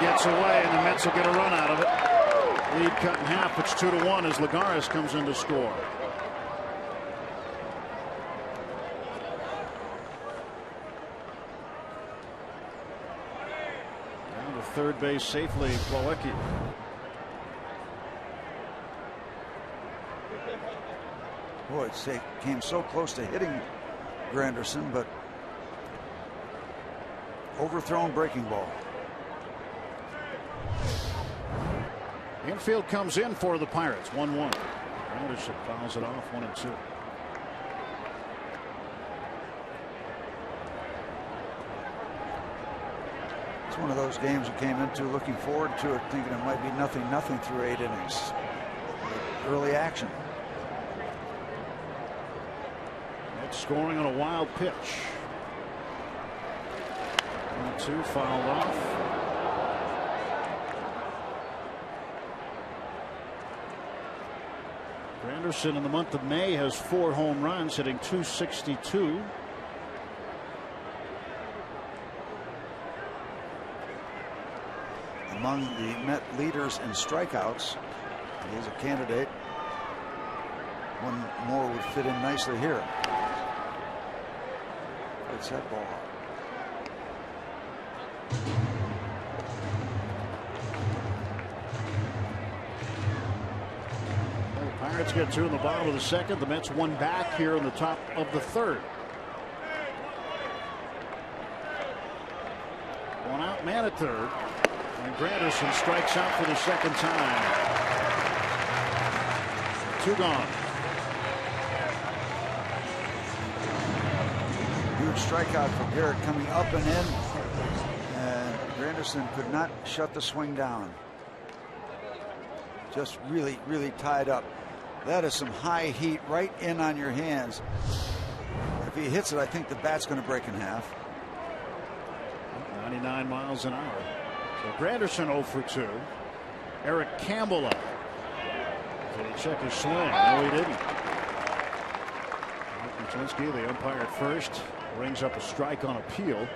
Gets away, and the Mets will get a run out of it. Lead cut in half. It's 2-1 as Lagares comes in to score. Down to third base safely, Plawecki. Boy, it came so close to hitting Granderson, but overthrown breaking ball. Infield comes in for the Pirates. 1-1. Anderson fouls it off. 1-2. It's one of those games you came into looking forward to it, thinking it might be 0-0 through 8 innings. Early action. It's scoring on a wild pitch. 1-2 fouled off. Granderson in the month of May has 4 home runs, hitting .262. Among the Met leaders in strikeouts, he is a candidate. One more would fit in nicely here. Gets that ball out. Pirates get 2 in the bottom of the second. The Mets 1 back here in the top of the third. 1 out, man at third. And Granderson strikes out for the second time. 2 gone. Huge strikeout for Garrett coming up and in. And Granderson could not shut the swing down. Just really, really tied up. That is some high heat right in on your hands. If he hits it, I think the bat's going to break in half. 99 miles an hour. So Granderson 0 for 2. Eric Campbell up. Did he check his swing? No, he didn't. Matuszewski, the umpire at first, rings up a strike on appeal.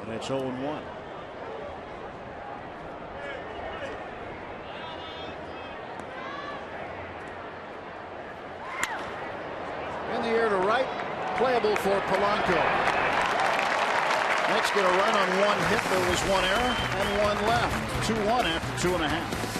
And it's 0-1. In the air to right, playable for Polanco. Mets get a run on 1 hit. There was 1 error and 1 left. 2-1 after 2.5.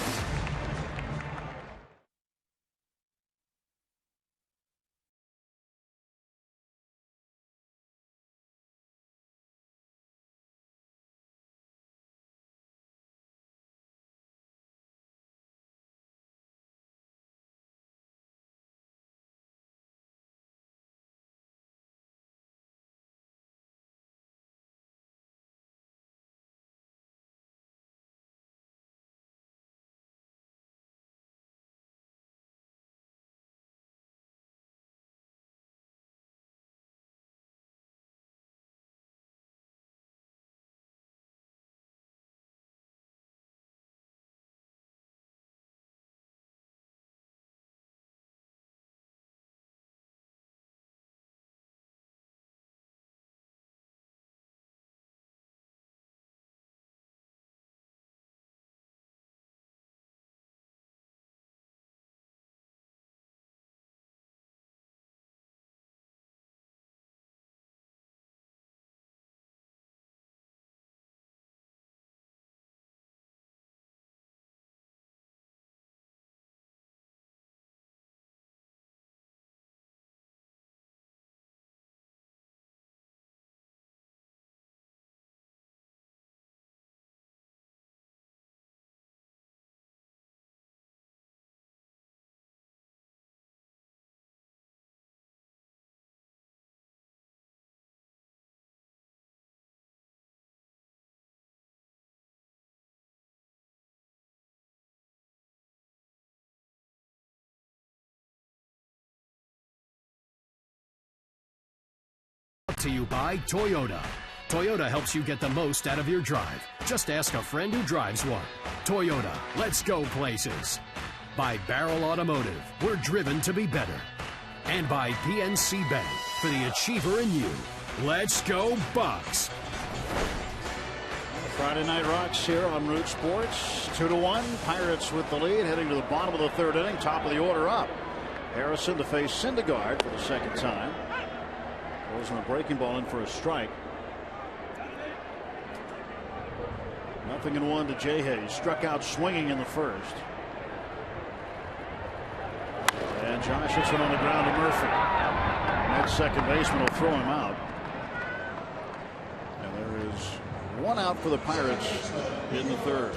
to you by Toyota. Toyota helps you get the most out of your drive. Just ask a friend who drives one. Toyota, let's go places. By Barrel Automotive, we're driven to be better. And by PNC Bank, for the achiever in you. Let's go Bucks. Friday Night Rocks here on Root Sports. 2-1. Pirates with the lead, heading to the bottom of the third inning. Top of the order up. Harrison to face Syndergaard for the second time. Throws him a breaking ball in for a strike. 0-1 to Jay Hayes. Struck out swinging in the first. And Josh hits it on the ground to Murphy. That second baseman will throw him out. And there is one out for the Pirates in the third.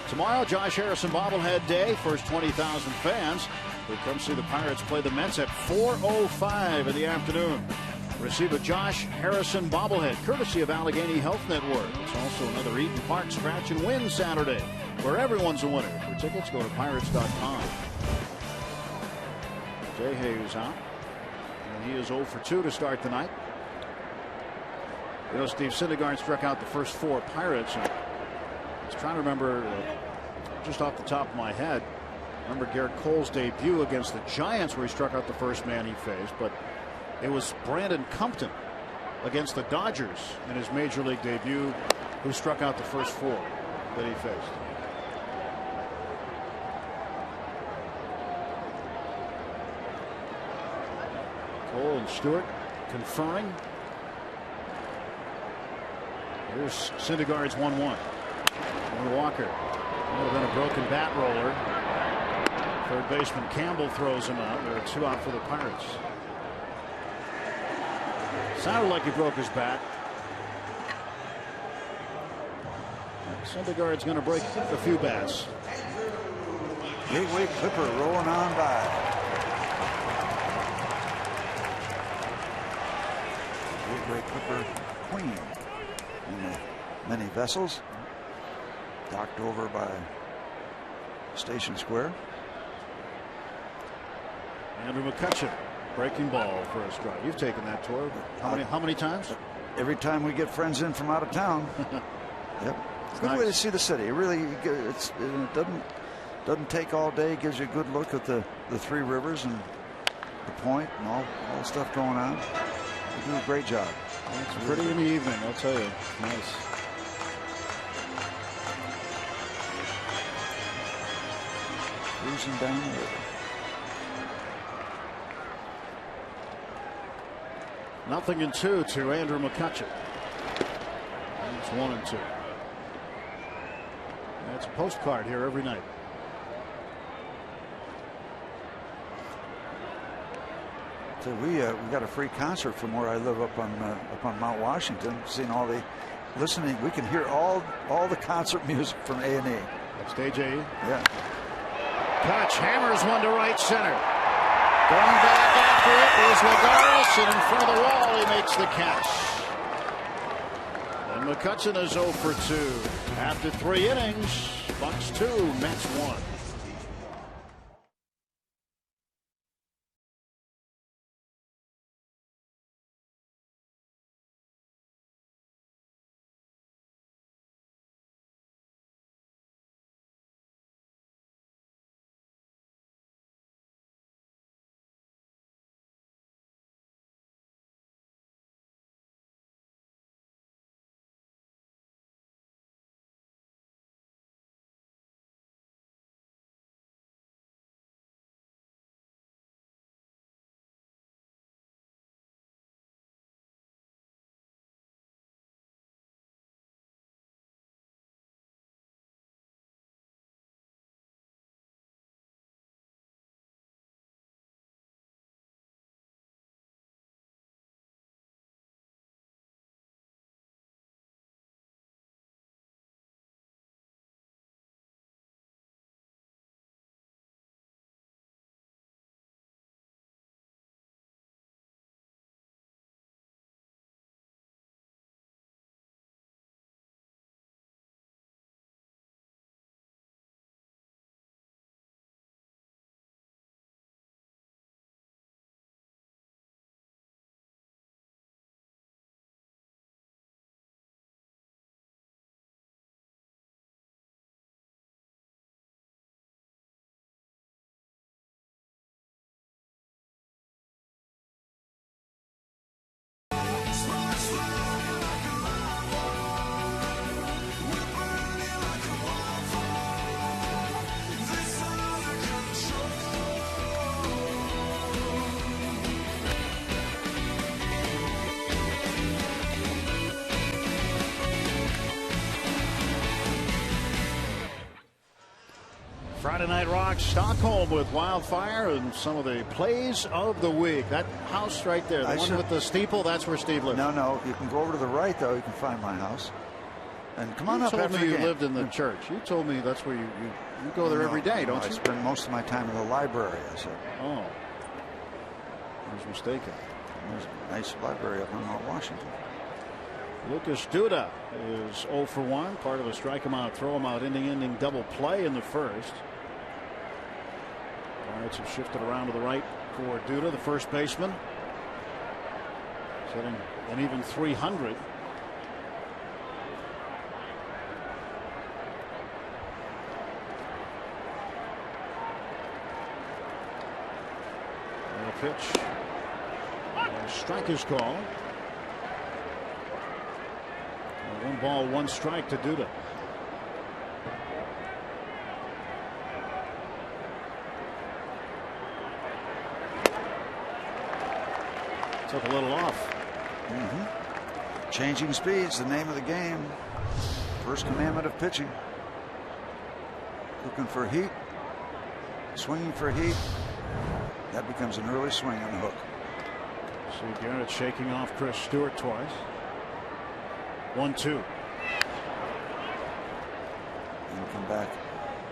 Tomorrow, Josh Harrison bobblehead day. First 20,000 fans who come see the Pirates play the Mets at 4:05 in the afternoon. Receive a Josh Harrison bobblehead courtesy of Allegheny Health Network. It's also another Eaton Park Scratch and Win Saturday where everyone's a winner. For tickets, go to Pirates.com. Jay Hayes out. And he is 0 for 2 to start the night. You know, Steve, Syndergaard struck out the first 4 Pirates. And I was trying to remember just off the top of my head. I remember Garrett Cole's debut against the Giants where he struck out the first man he faced. But it was Brandon Compton against the Dodgers in his major league debut who struck out the first 4 that he faced. Cole and Stewart conferring. Here's Syndergaard's 1-1. Walker. Would have been a broken bat roller. Third baseman Campbell throws him out. There are 2 out for the Pirates. Sounded like he broke his bat. Syndergaard's going to break a few bats. Gateway Clipper rolling on by. Gateway Clipper Queen in the many vessels docked over by Station Square. Andrew McCutchen, breaking ball for a strike. You've taken that tour. How many times? Every time we get friends in from out of town. Yep. Good way to see the city. It really, it doesn't take all day. It gives you a good look at the 3 rivers and the point and all the stuff going on. You do a great job. It's pretty in the evening, I'll tell you. Nice. Cruising down the river. 0-2 to Andrew McCutchen. It's 1-2. That's a postcard here every night. So we got a free concert from where I live up on Mount Washington. Seeing all the listening, we can hear all the concert music from A&E. At stage A. Yeah. Catch, hammers one to right center. Going back after it is Lagares, and in front of the wall he makes the catch. And McCutchen is 0 for 2. After 3 innings, Bucks 2, Mets 1. Friday Night Rock, Stockholm with Wildfire and some of the plays of the week. That house right there, the one with the steeple, that's where Steve lives. No, you can go over to the right, though. You can find my house. And come on up. You told me you lived in the church. You told me that's where you go there every day, don't you? I spend most of my time in the library. I said. Oh. I was mistaken. There's a nice library up in Mount Washington. Lucas Duda is 0 for 1, part of a strike him out, throw him out, ending double play in the first. Pirates have shifted around to the right for Duda, the first baseman. Setting an even 300. And a pitch. And a strike is called. 1 ball, 1 strike to Duda. Took a little off. Changing speeds, the name of the game. First commandment of pitching. Looking for heat. Swinging for heat. That becomes an early swing on the hook. See Garrett shaking off Chris Stewart twice. 1-2. And come back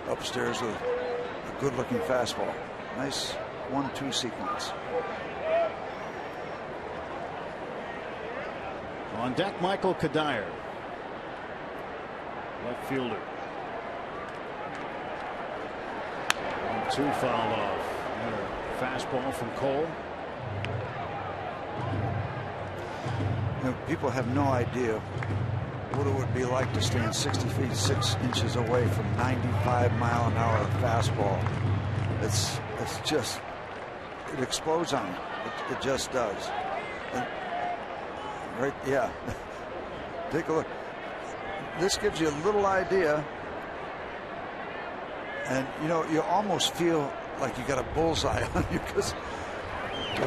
upstairs with a good-looking fastball. Nice 1-2 sequence. On deck, Michael Kadire, left fielder. 1-2 fouled off. And a fastball from Cole. You know, people have no idea what it would be like to stand 60 feet 6 inches away from 95-mile-an-hour fastball. It's just, it explodes on you. It just does. And right, yeah. Take a look. This gives you a little idea, and you know, you almost feel like you got a bullseye on you because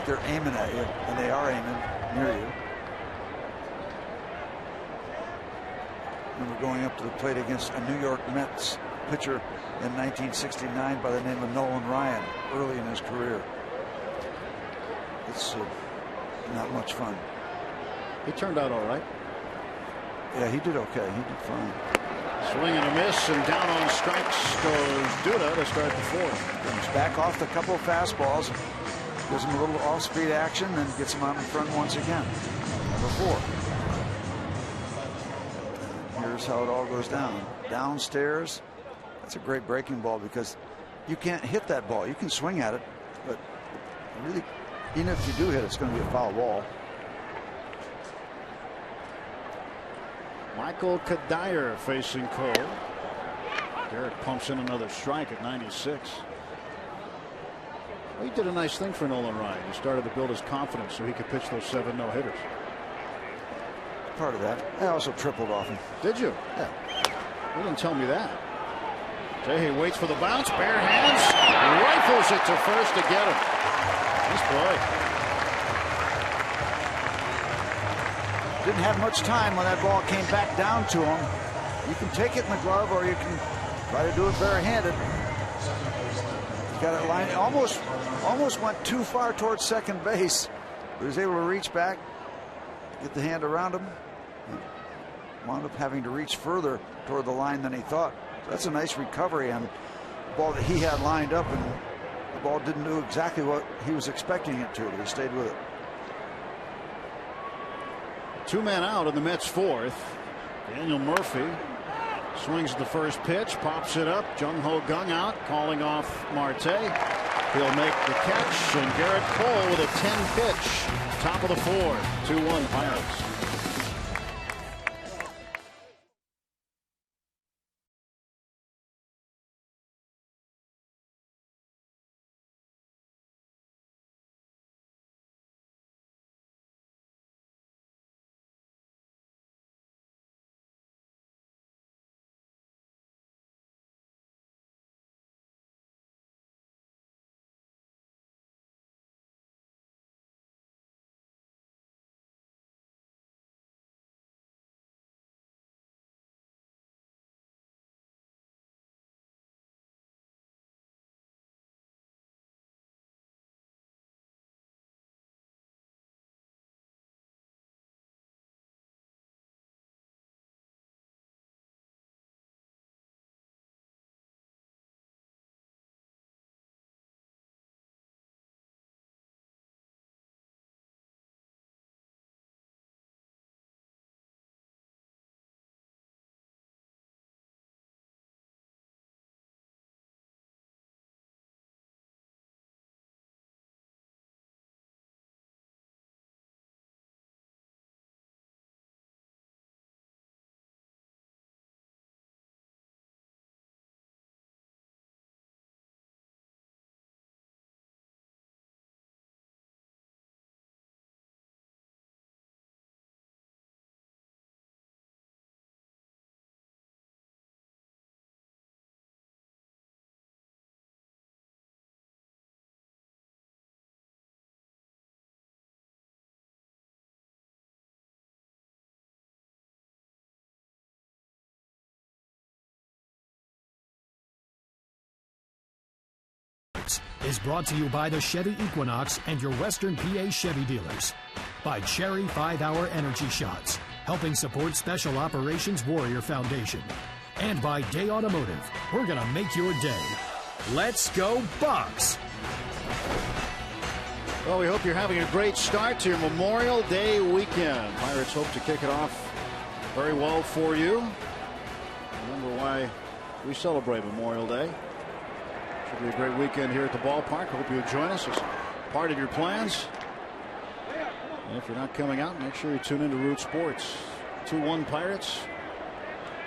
they're aiming at you, and they are aiming near you. Remember going up to the plate against a New York Mets pitcher in 1969 by the name of Nolan Ryan early in his career. It's not much fun. He turned out all right. Yeah, he did okay. He did fine. Swing and a miss, and down on strikes goes Duda to start the fourth. Comes back off the couple of fastballs, gives him a little off-speed action, and gets him out in front once again. Number 4. Here's how it all goes down. Downstairs. That's a great breaking ball because you can't hit that ball. You can swing at it, but really, even if you do hit it, it's going to be a foul ball. Michael Kadire facing Cole. Garrett pumps in another strike at 96. Well, he did a nice thing for Nolan Ryan. He started to build his confidence so he could pitch those 7 no-hitters. Part of that. I also tripled off him. Did you? Yeah. You didn't tell me that. He waits for the bounce. Bare hands. Rifles it to first to get him. Nice play. Didn't have much time when that ball came back down to him. You can take it in the glove, or you can try to do it barehanded. He got it lined. Almost went too far towards second base. He was able to reach back, get the hand around him. Wound up having to reach further toward the line than he thought. So that's a nice recovery on the ball that he had lined up, and the ball didn't do exactly what he was expecting it to, but he stayed with it. 2 men out in the Mets' fourth. Daniel Murphy swings at the first pitch, pops it up. Jung Ho Gung out, calling off Marte. He'll make the catch, and Garrett Cole with a 10 pitch. Top of the 4th. 2-1 Pirates. is brought to you by the Chevy Equinox and your Western PA Chevy dealers. By Cherry 5-Hour Energy Shots, helping support Special Operations Warrior Foundation. And by Day Automotive, we're going to make your day. Let's go Bucks! Well, we hope you're having a great start to your Memorial Day weekend. Pirates hope to kick it off very well for you. Remember why we celebrate Memorial Day. Should be a great weekend here at the ballpark. Hope you'll join us as part of your plans. And if you're not coming out, make sure you tune into Root Sports. 2-1 Pirates.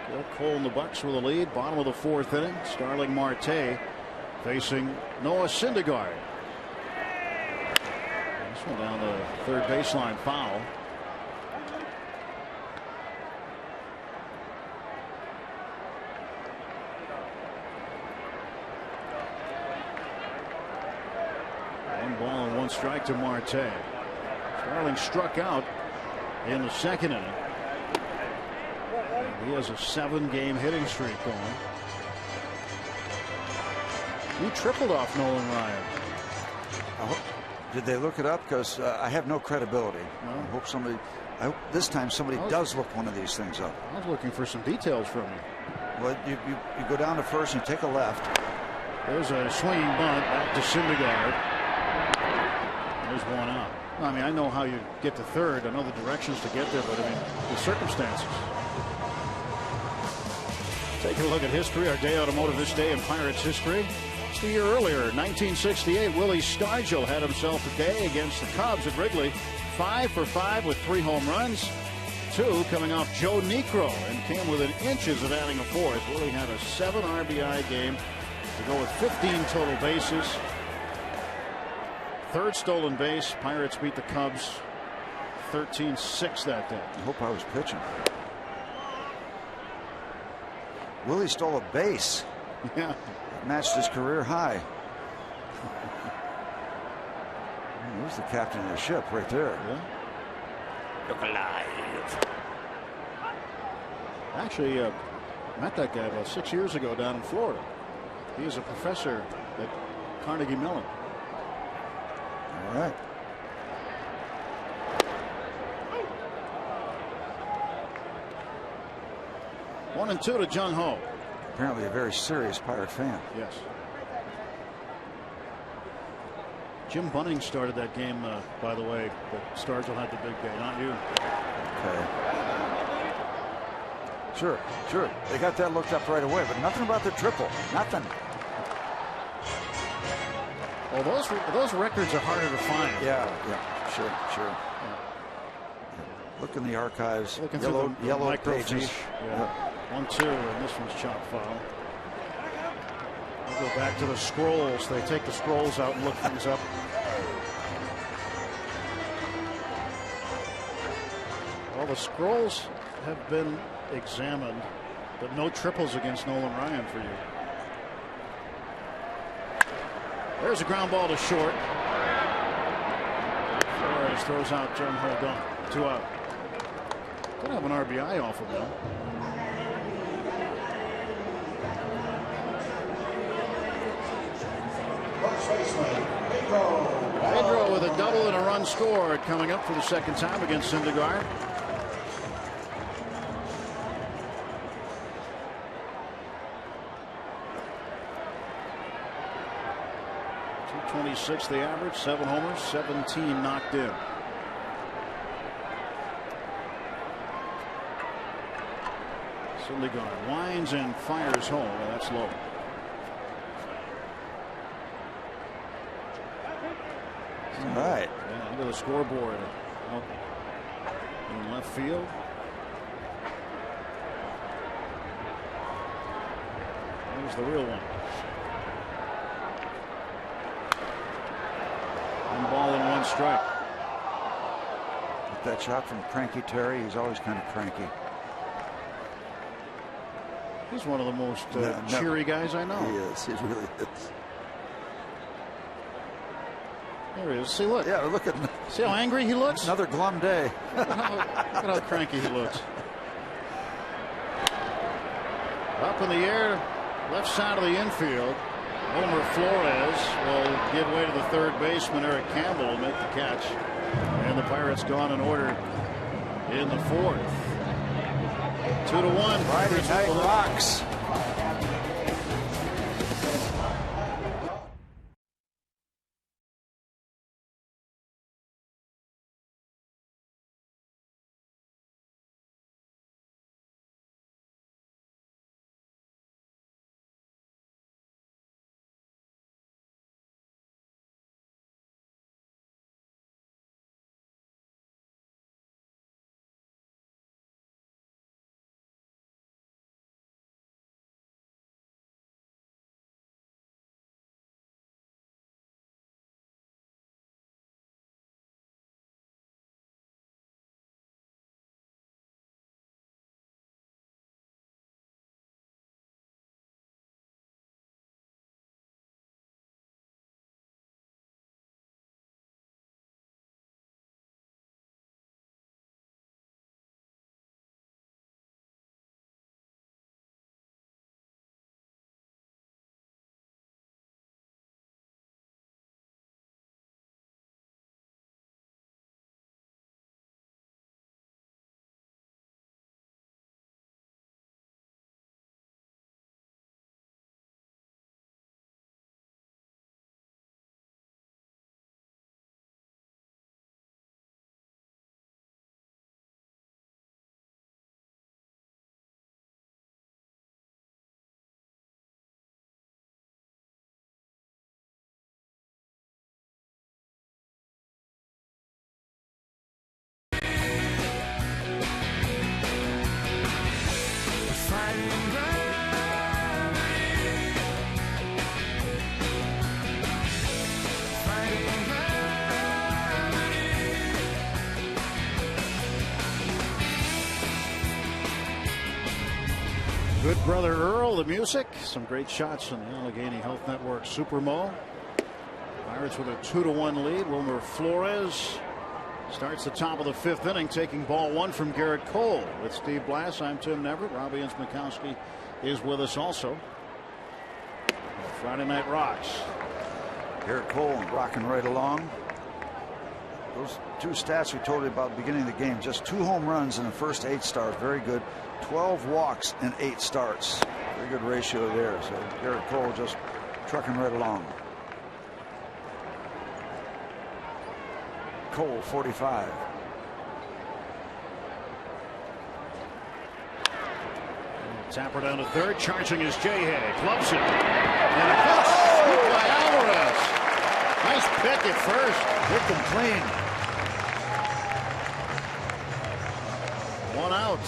Gil Cole and the Bucks with a lead. Bottom of the 4th inning. Starling Marte facing Noah Syndergaard. This one down the third baseline foul. One ball and 1 strike to Marte. Starling struck out in the 2nd inning. He has a 7-game hitting streak going. He tripled off Nolan Ryan. Did they look it up? Because I have no credibility. No. I hope this time somebody does look one of these things up. I was looking for some details from you. Well, you go down to first and you take a left. There's a swinging bunt back to Syndergaard. There's one out. I mean, I know how you get to third. I know the directions to get there, but I mean, the circumstances. Taking a look at history, our Day Automotive this day in Pirates history. Just a year earlier, 1968, Willie Stargell had himself a day against the Cubs at Wrigley. 5 for 5 with 3 home runs. 2 coming off Joe Niekro and came within inches of adding a 4th. Willie had a 7 RBI game to go with 15 total bases. 3rd stolen base. Pirates beat the Cubs 13-6 that day. I hope I was pitching. Willie stole a base. Yeah. Matched his career high. There's the captain of the ship right there. Yeah. Look alive. Actually, met that guy about 6 years ago down in Florida. He is a professor at Carnegie Mellon. All right. One and 2 to Jung Ho. Apparently a very serious Pirate fan. Yes. Jim Bunning started that game, by the way. The Stars will have the big day, not you. Okay. Sure. They got that looked up right away, but nothing about the triple. Nothing. Well, those records are harder to find. Yeah. Sure. Yeah. Look in the archives. Looking yellow pages. Microfiche. Yeah. 1-2, and this one's chopped foul. We'll go back to the scrolls. They take the scrolls out and look things up. Well, the scrolls have been examined, but no triples against Nolan Ryan for you. There's a ground ball to short. Flores throws out Jung Ho Kang. 2 out. Could have an RBI off of them. Pedro with a double and a run scored coming up for the 2nd time against Syndergaard. .226 the average, 7 homers, 17 knocked in. Syndergaard winds and fires home. Well, that's low. All right. Yeah, under the scoreboard. Out in left field. There's the real one. 1 ball and 1 strike. That shot from Cranky Terry. He's always kind of cranky. He's one of the most cheery guys I know. He is. He really is. There he is. See, look. Yeah, look at. See how angry he looks? Another glum day. Look at how cranky he looks. Up in the air, left side of the infield. Wilmer Flores will give way to the third baseman Eric Campbell to make the catch, and the Pirates gone in order in the fourth. 2-1. Friday Night Rocks. Good Brother Earl, the music. Some great shots on the Allegheny Health Network Super Mo. Pirates with a 2-1 lead. Wilmer Flores starts the top of the fifth inning, taking ball one from Garrett Cole. With Steve Blass, I'm Tim Neverett. Robbie Innsmikowski is with us also. Friday Night Rocks. Garrett Cole rocking right along. Those two stats we told you about at the beginning of the game. Just 2 home runs in the first 8 starts. Very good. 12 walks in 8 starts. Very good ratio there. So Garrett Cole just trucking right along. Cole 45. Tapper down to third. Charging is Jay Hay. Gloves it. And a good scoop by Alvarez. Nice pick at first. Hit them clean. 1 out.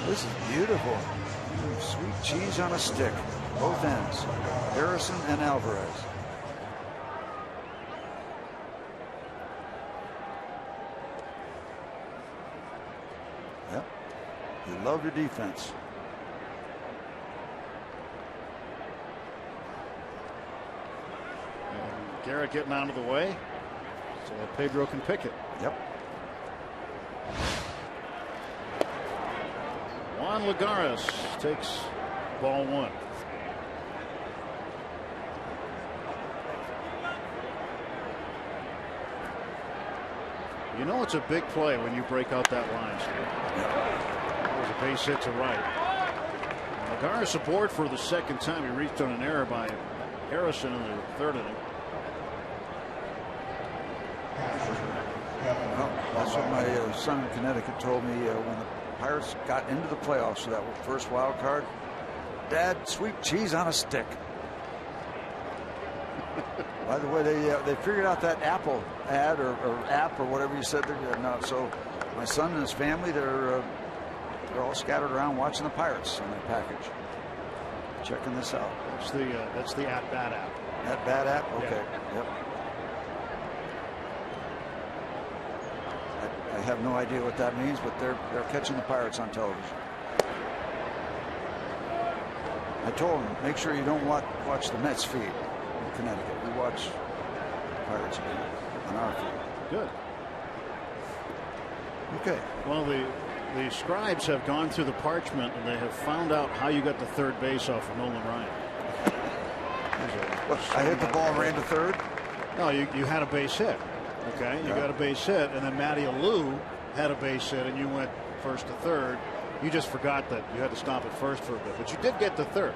This is beautiful. Sweet cheese on a stick. Both ends. Harrison and Alvarez. Yep. You love your defense. And Garrett getting out of the way so that Pedro can pick it. Yep. Juan Lagares takes ball one. You know it's a big play when you break out that line, Steve. There's a base hit to right. Lagares aboard for the second time. He reached on an error by Harrison in the third inning. Well, that's what my son in Connecticut told me when the Pirates got into the playoffs for that first wild card. Dad, sweet cheese on a stick. By the way, they figured out that Apple ad or app or whatever you said. No, so my son and his family, they're all scattered around watching the Pirates on their package. Checking this out. That's the At Bat app. At Bat app. Okay. Yeah. Yep. I have no idea what that means, but they're catching the Pirates on television. I told them, make sure you don't watch the Mets feed in Connecticut. We watch Pirates on our feed. Good. Okay. One of the The scribes have gone through the parchment and they have found out how you got to third base off of Nolan Ryan. I hit the ball, ran to third. No, you had a base hit. Okay, you got a base hit, and then Matty Alou had a base hit, and you went first to third. You just forgot that you had to stop at first for a bit, but you did get to third.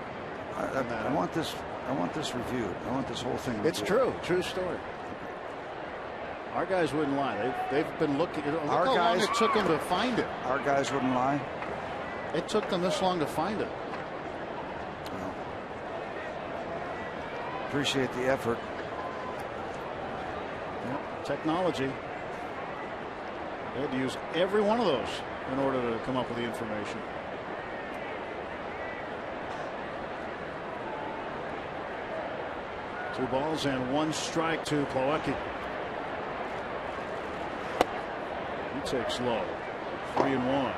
I want this reviewed. I want this whole thing reviewed. It's true story. Our guys wouldn't lie. They've been looking. Look how long it took them to find it. Our guys wouldn't lie. It took them this long to find it. Well, appreciate the effort. Yep, technology. They had to use every one of those in order to come up with the information. Two balls and one strike to Milwaukee. He takes low. 3-1.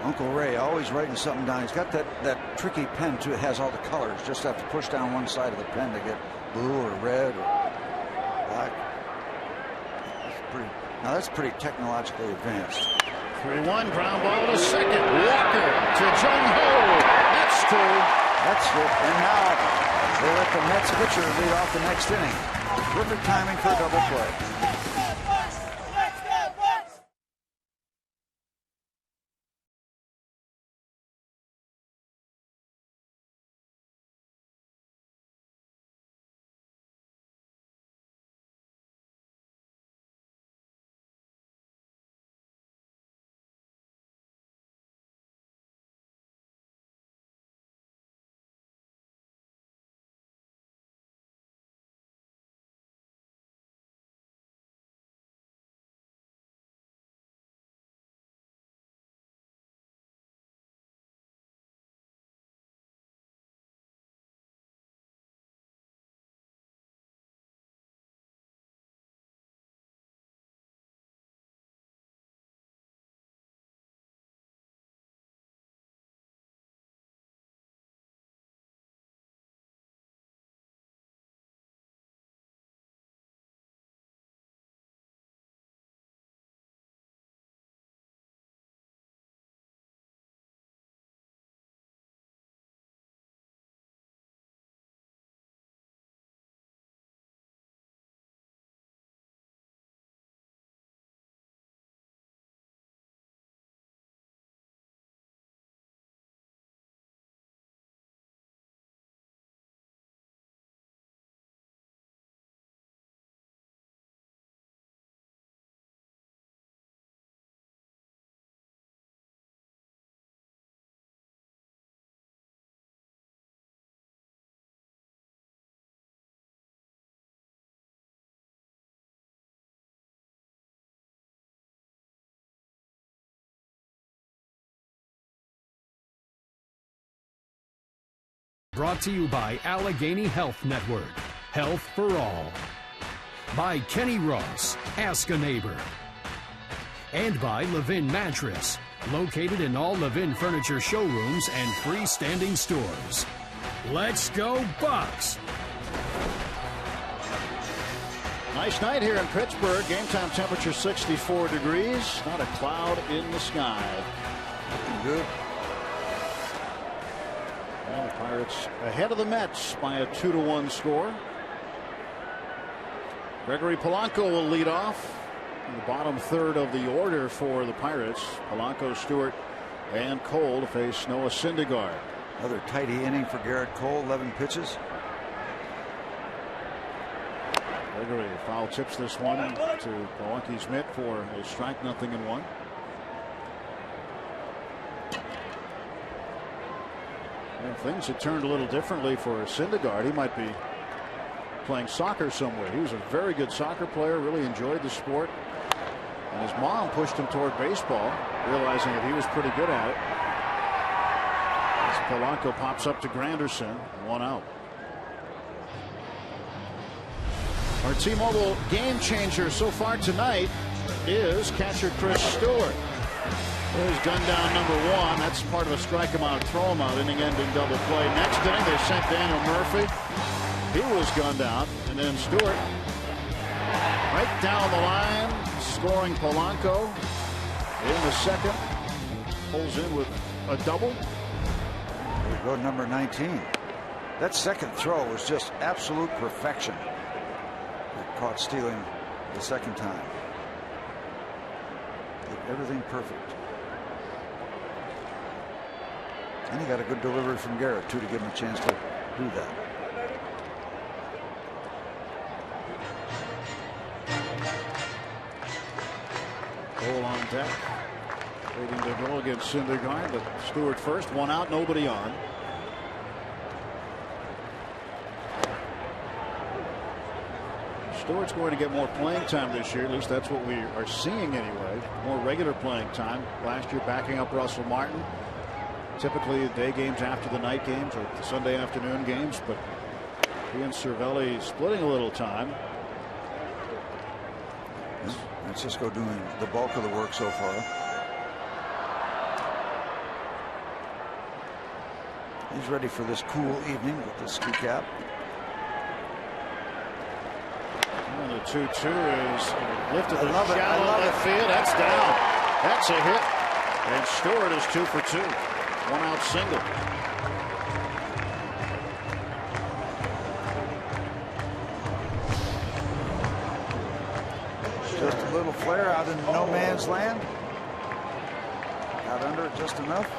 Uncle Ray always writing something down. He's got that tricky pen too. It has all the colors. Just have to push down one side of the pen to get blue or red or black. That's pretty technologically advanced. 3-1 ground ball to second. Walker to Jung Ho. That's two. That's it. And now they let the Mets pitcher lead off the next inning. Perfect timing for a double play. Brought to you by Allegheny Health Network. Health for all. By Kenny Ross. Ask a neighbor. And by Levin Mattress. Located in all Levin Furniture showrooms and freestanding stores. Let's go Bucks! Nice night here in Pittsburgh. Game time temperature 64 degrees. Not a cloud in the sky. Looking good. And the Pirates ahead of the Mets by a 2-1 score. Gregory Polanco will lead off in the bottom third of the order for the Pirates. Polanco, Stewart, and Cole to face Noah Syndergaard. Another tidy inning for Garrett Cole. 11 pitches. Gregory foul tips this one to Milwaukee's mitt for a strike, 0-1. And things had turned a little differently for Syndergaard. He might be playing soccer somewhere. He was a very good soccer player, really enjoyed the sport. And his mom pushed him toward baseball, realizing that he was pretty good at it. As Polanco pops up to Granderson, 1 out. Our T-Mobile game changer so far tonight is catcher Chris Stewart. There's gun down number 1. That's part of a strike him out, throw him out, inning ending double play. Next inning, they sent Daniel Murphy. He was gunned out. And then Stewart right down the line, scoring Polanco in the second. Pulls in with a double. There we go, number 19. That second throw was just absolute perfection. Caught stealing the second time. Did everything perfect. And he got a good delivery from Garrett, too, to give him a chance to do that. Cole on deck. Waiting to go against Syndergaard, but Stewart first. One out, nobody on. Stewart's going to get more playing time this year. At least that's what we are seeing anyway. More regular playing time. Last year backing up Russell Martin. Typically day games after the night games or the Sunday afternoon games, but he and Cervelli splitting a little time. Francisco doing the bulk of the work so far. He's ready for this cool evening with the ski cap. And the 2-2 is lifted to the shallow left field. That's down. That's a hit. And Stewart is 2 for 2. One out single. Just a little flare out in no man's land. Got under it just enough.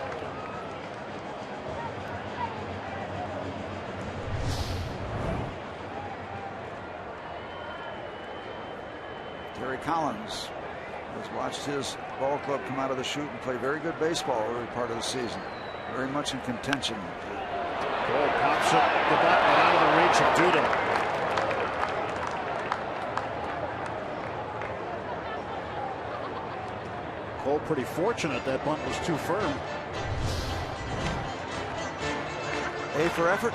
Terry Collins has watched his ball club come out of the chute and play very good baseball early part of the season. Very much in contention. Cole pops up the bat out of the reach of Duda. Cole pretty fortunate that bunt was too firm. A for effort.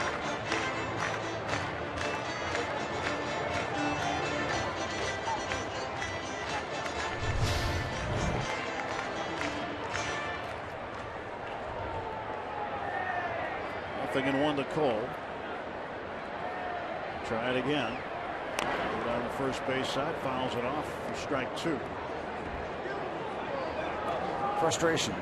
And 1 to Cole. Try it again. Go down the first base side, fouls it off for strike 2. Frustration.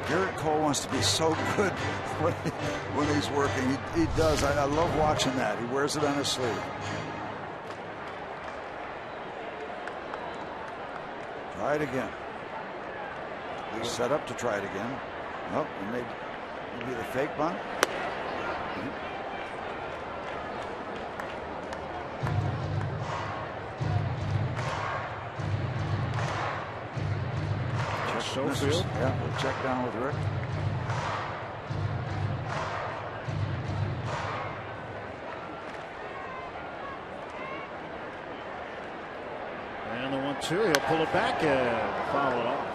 Garrett Cole wants to be so good when he's working. He does. I love watching that. He wears it on his sleeve. Try it again. He's set up to try it again. Oh, maybe the fake bunt. Sofield. Yeah, we'll check down with Rick. And the 1-2, he'll pull it back and foul it off.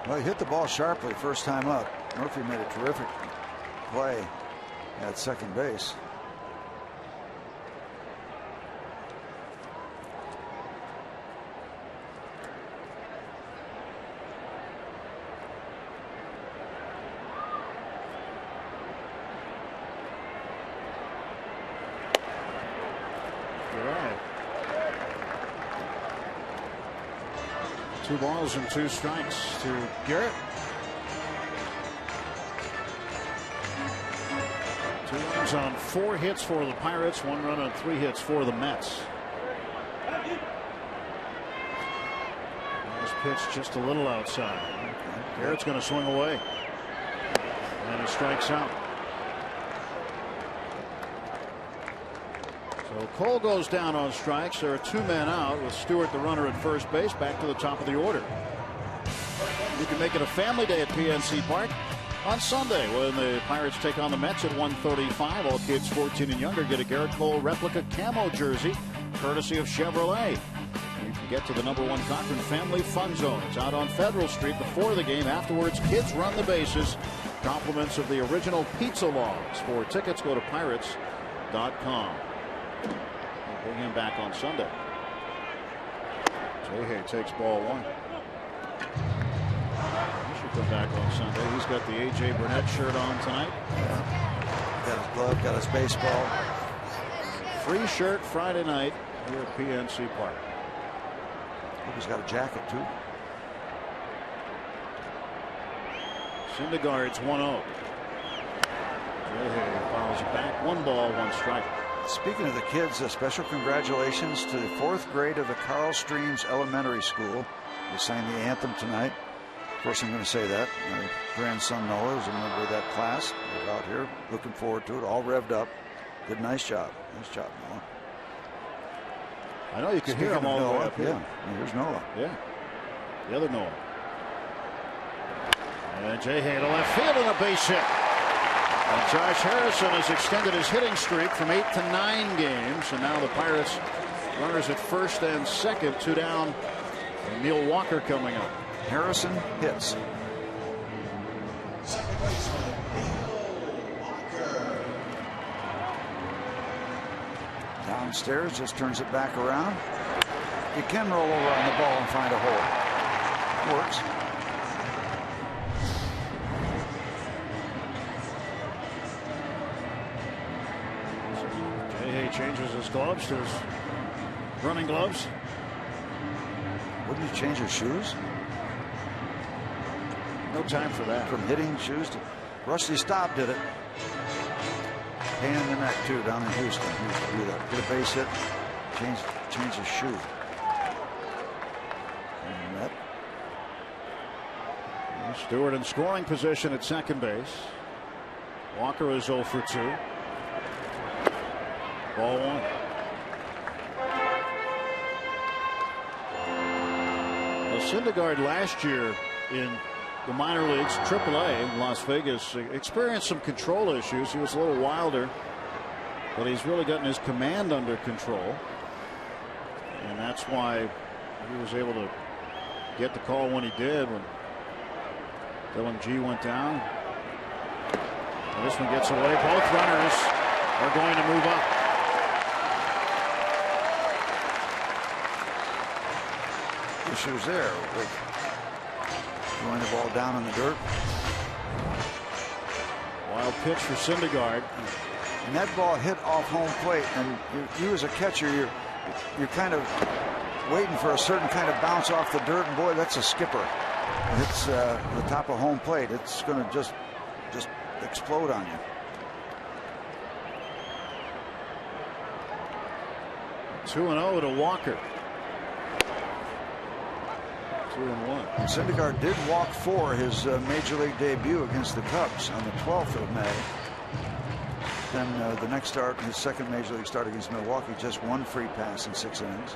Well, he hit the ball sharply first time up. Murphy made a terrific play at second base. You're right. 2 balls and 2 strikes to Garrett. 2 runs on 4 hits for the Pirates, 1 run on 3 hits for the Mets. This pitch just a little outside. Garrett's going to swing away. And he strikes out. So Cole goes down on strikes. There are 2 men out with Stewart, the runner, at first base. Back to the top of the order. You can make it a family day at PNC Park on Sunday when the Pirates take on the Mets at 1:35. All kids 14 and younger get a Garrett Cole replica camo jersey courtesy of Chevrolet. You can get to the #1 Cochran Family Fun Zone. It's out on Federal Street before the game. Afterwards, kids run the bases. Compliments of the original pizza logs. For tickets, go to pirates.com. him back on Sunday. J-Hay takes ball 1. He should come back on Sunday. He's got the A.J. Burnett shirt on tonight. Yeah. Got his glove, got his baseball. Free shirt Friday night here at PNC Park. Hope he's got a jacket too. Syndergaard's 1-0. J-Hay fouls it back. 1 ball, 1 strike. Speaking of the kids, a special congratulations to the 4th grade of the Carl Streams Elementary School. They sang the anthem tonight. Of course, I'm going to say that. My grandson Noah is a member of that class. They're out here looking forward to it, all revved up. Did a nice job. Nice job, Noah. I know you can hear him all the way up here. Yeah, and here's Noah. Yeah, the other Noah. And J-Hay to left field and a base hit. And Josh Harrison has extended his hitting streak from 8 to 9 games. And now the Pirates runners at first and second, 2 down. And Neil Walker coming up. Harrison hits. Downstairs, just turns it back around. You can roll over on the ball and find a hole. Works. J-Hay changes his gloves to his running gloves. Wouldn't you change your shoes? No time for that. From hitting shoes to Rusty Staub did it. Pain in the neck too down in Houston. He used to do that. Get a base hit, change his shoe. And that. Stewart in scoring position at second base. Walker is 0 for 2. Ball 1. Syndergaard last year in the minor leagues, AAA in Las Vegas, experienced some control issues. He was a little wilder, but he's really gotten his command under control. And that's why he was able to get the call when he did when Dylan G went down. And this one gets away. Both runners are going to move up. Issues there with throwing the ball down in the dirt. Wild pitch for Syndergaard. And that ball hit off home plate, and you as a catcher, you're kind of waiting for a certain kind of bounce off the dirt, and boy, that's a skipper. It's the top of home plate. It's going to just explode on you. 2-0 to Walker. 2-1. Syndergaard did walk 4 his major league debut against the Cubs on the 12th of May. Then the next start, his second major league start against Milwaukee, just 1 free pass in 6 innings.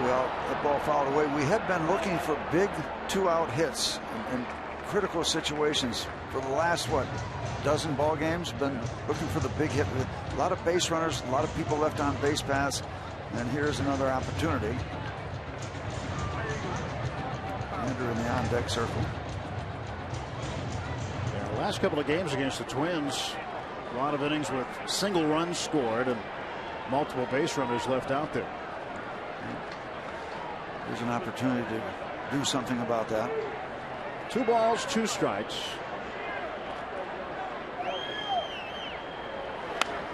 Well, the ball fouled away. We had been looking for big 2-out hits and critical situations for the last dozen ball games. Been looking for the big hit. A lot of base runners, a lot of people left on base paths, and here's another opportunity. Andrew in the on deck circle. Yeah, the last couple of games against the Twins, a lot of innings with single runs scored and multiple base runners left out there. There's an opportunity to do something about that. 2 balls, 2 strikes.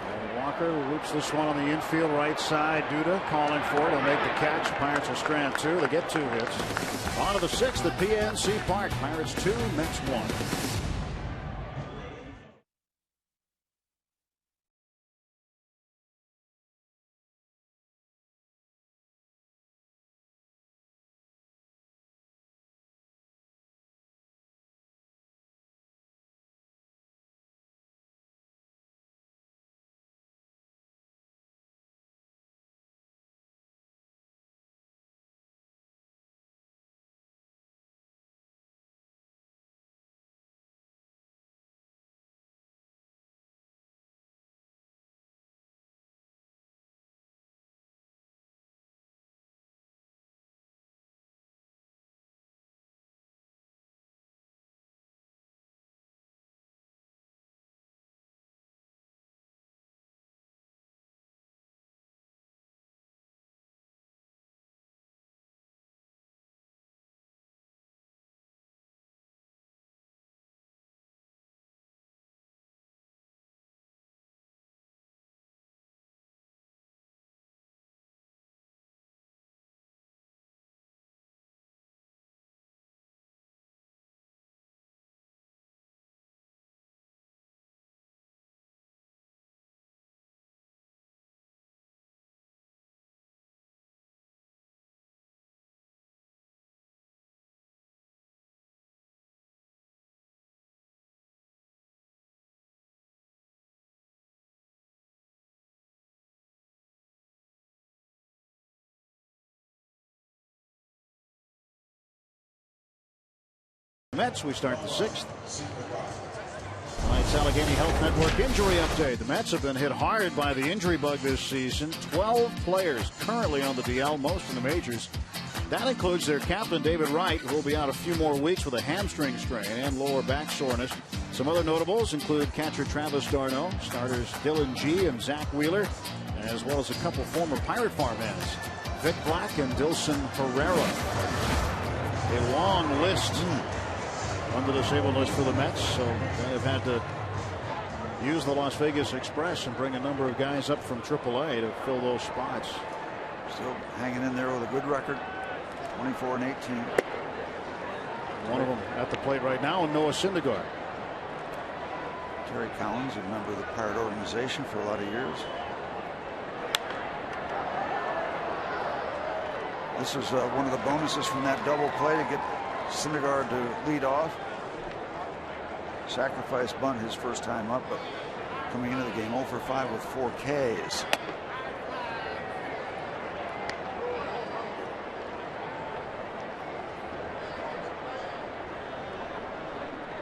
And Walker loops this one on the infield right side. Duda calling for it. He'll make the catch. Pirates will strand 2. They get 2 hits. On to the 6th at PNC Park. Pirates 2, Mets 1. Mets. We start the 6th. Tonight's Allegheny Health Network injury update. The Mets have been hit hard by the injury bug this season. 12 players currently on the DL, most in the majors. That includes their captain, David Wright, who will be out a few more weeks with a hamstring strain and lower back soreness. Some other notables include catcher Travis d'Arnaud, starters Dylan G. and Zach Wheeler, as well as a couple former Pirate farm ends, Vic Black and Dilson Herrera. A long list on the disabled list for the Mets, so they have had to use the Las Vegas Express and bring a number of guys up from AAA to fill those spots. Still hanging in there with a good record, 24 and 18. One of them at the plate right now, and Noah Syndergaard. Terry Collins, a member of the Pirate organization for a lot of years. This was one of the bonuses from that double play to get Syndergaard to lead off. Sacrifice bunt his first time up, but coming into the game 0 for 5 with 4 Ks.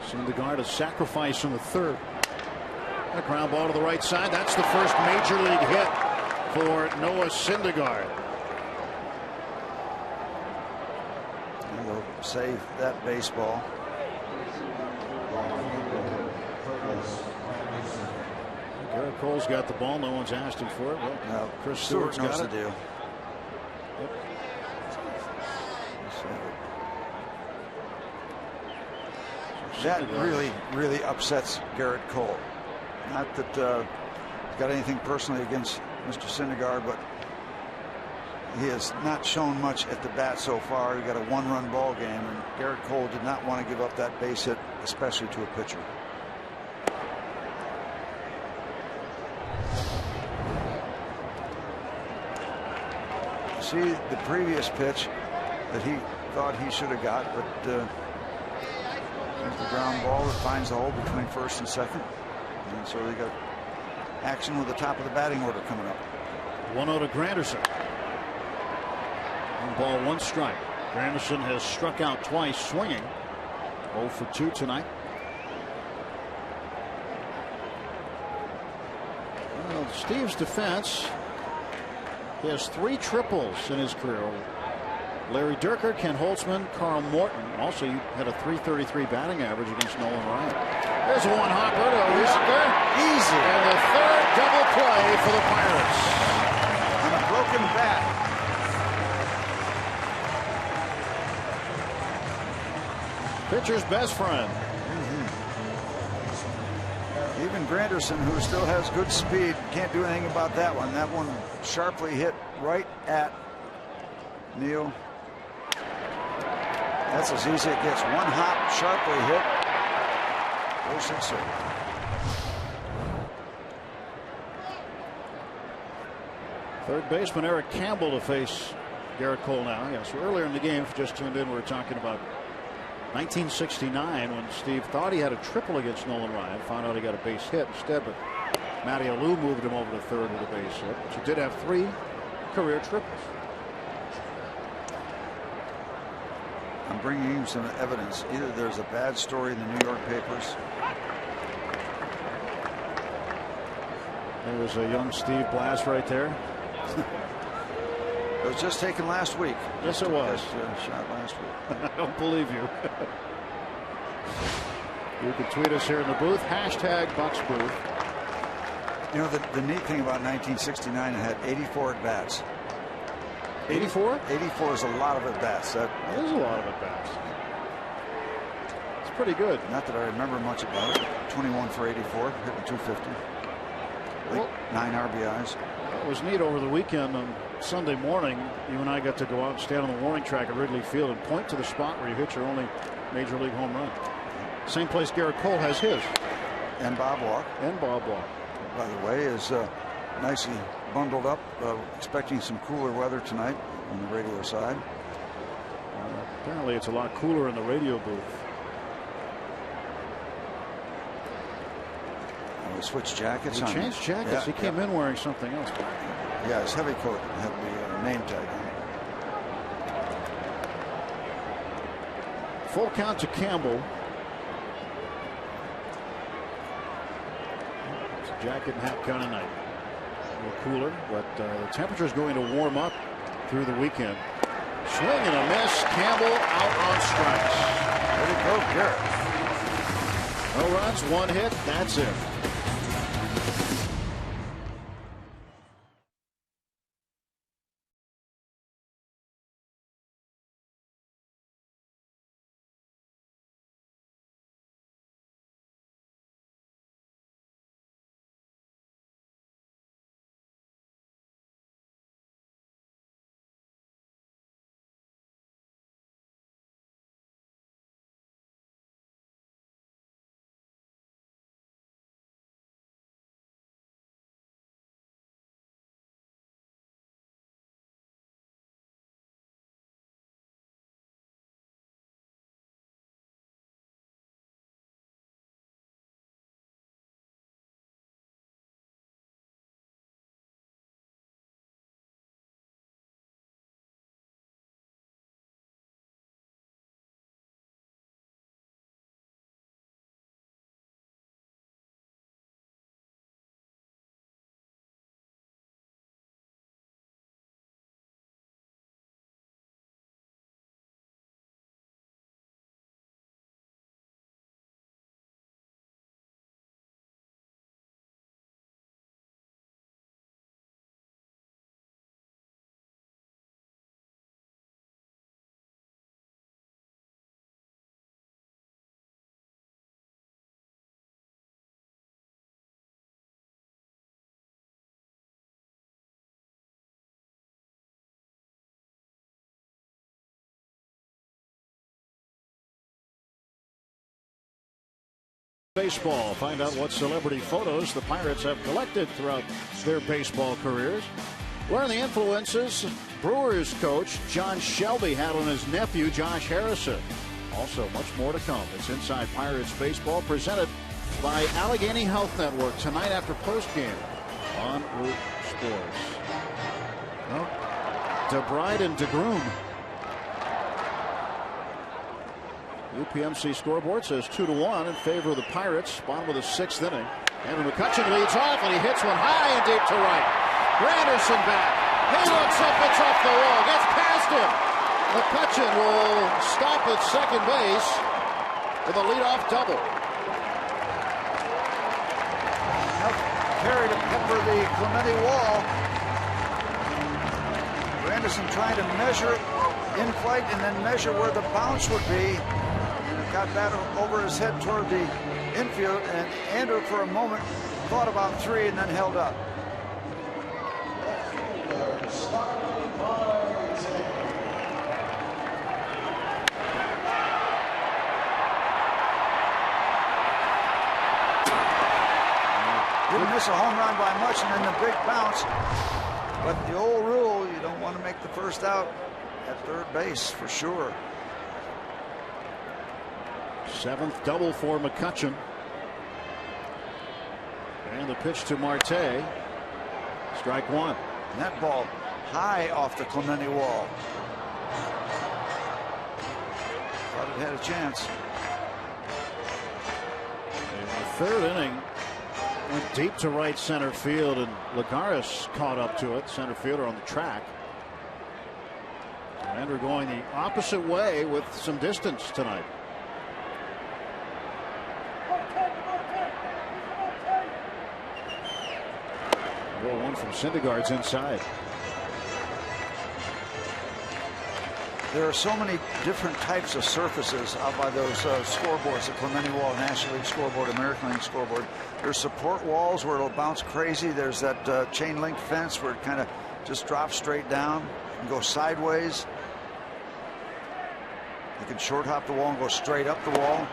Syndergaard a sacrifice in the 3rd. A ground ball to the right side. That's the first major league hit for Noah Syndergaard. And they'll save that baseball. Garrett Cole's got the ball. No one's asked him for it. Well, no, Chris Stewart's knows got the it. deal. Yep. That really upsets Garrett Cole. Not that he's got anything personally against Mr. Syndergaard, but he has not shown much at the bat so far. He got a 1-run ball game, and Garrett Cole did not want to give up that base hit, especially to a pitcher. See the previous pitch that he thought he should have got, but the ground ball that finds the hole between first and second, and so they got action with the top of the batting order coming up. 1-0 to Granderson. 1 ball, 1 strike. Granderson has struck out twice swinging. 0 for 2 tonight. Well, Steve's defense. He has 3 triples in his career. Larry Dierker, Ken Holtzman, Carl Morton. Also, he had a .333 batting average against Nolan Ryan. There's a one-hopper to Walker. Easy. And the 3rd double play for the Pirates. On a broken bat. Pitcher's best friend. Even Granderson, who still has good speed, can't do anything about that one. That one sharply hit right at Neal. That's as easy as it gets. 1 hop, sharply hit. Goes to third. Third baseman Eric Campbell to face Garrett Cole now. Yes, earlier in the game, if you just tuned in, we were talking about 1969 when Steve thought he had a triple against Nolan Ryan. Found out he got a base hit instead, but Matty Alou moved him over to third with a base hit. But you did have 3 career triples. I'm bringing you some evidence. Either there's a bad story in the New York papers. There was a young Steve Blass right there. It was just taken last week. Yes, it was. Shot last week. I don't believe you. You can tweet us here in the booth. #BucksBooth. You know, the neat thing about 1969, it had 84 at bats. 84? 84 is a lot of at bats. That is a lot of at bats. It's pretty good. Not that I remember much about it. 21 for 84, hitting 250. Well, 9 RBIs. It was neat over the weekend. On Sunday morning, you and I got to go out and stand on the warning track at Wrigley Field and point to the spot where you hit your only major league home run. Same place Garrett Cole has his. And Bob Walk. And Bob Walk. By the way, is nicely bundled up, expecting some cooler weather tonight on the radio side. Apparently it's a lot cooler in the radio booth. We switched jackets. He changed jackets. Yeah, he came in wearing something else. Yeah, his heavy coat had the name tag on full count to Campbell. It's a jacket and hat kind of night. A little cooler, but the temperature is going to warm up through the weekend. Swing and a miss. Campbell out on strikes. Way to go, Garrett. No runs, 1 hit. That's it. Baseball. Find out what celebrity photos the Pirates have collected throughout their baseball careers. Learn the influences Brewers coach John Shelby had on his nephew Josh Harrison. Also, much more to come. It's Inside Pirates Baseball, presented by Allegheny Health Network, tonight after postgame on Root Sports. Well, DeBride and DeGroom. UPMC scoreboard says 2-1 in favor of the Pirates. Bottom of the 6th inning. Andrew McCutchen leads off, and he hits one high and deep to right. Granderson back. He looks up, it's off the wall. Gets past him. McCutchen will stop at second base with a leadoff double. Carry to pepper the Clemente wall. Granderson trying to measure in flight and then measure where the bounce would be. Got that over his head toward the infield, and Andrew for a moment thought about 3 and then held up. Didn't miss a home run by much, and then the big bounce. But the old rule, you don't want to make the first out at third base for sure. 7th double for McCutchen. And the pitch to Marte. Strike 1. And that ball high off the Clemente wall. Thought it had a chance. In the 3rd inning, went deep to right center field, and Lagares caught up to it. Center fielder on the track. Andrew going the opposite way with some distance tonight. Ball 1 from Syndergaard's inside. There are so many different types of surfaces out by those scoreboards, the Clemente wall, National League scoreboard, American League scoreboard. There's support walls where it'll bounce crazy. There's that chain link fence where it kind of just drops straight down and go sideways. You can short hop the wall and go straight up the wall.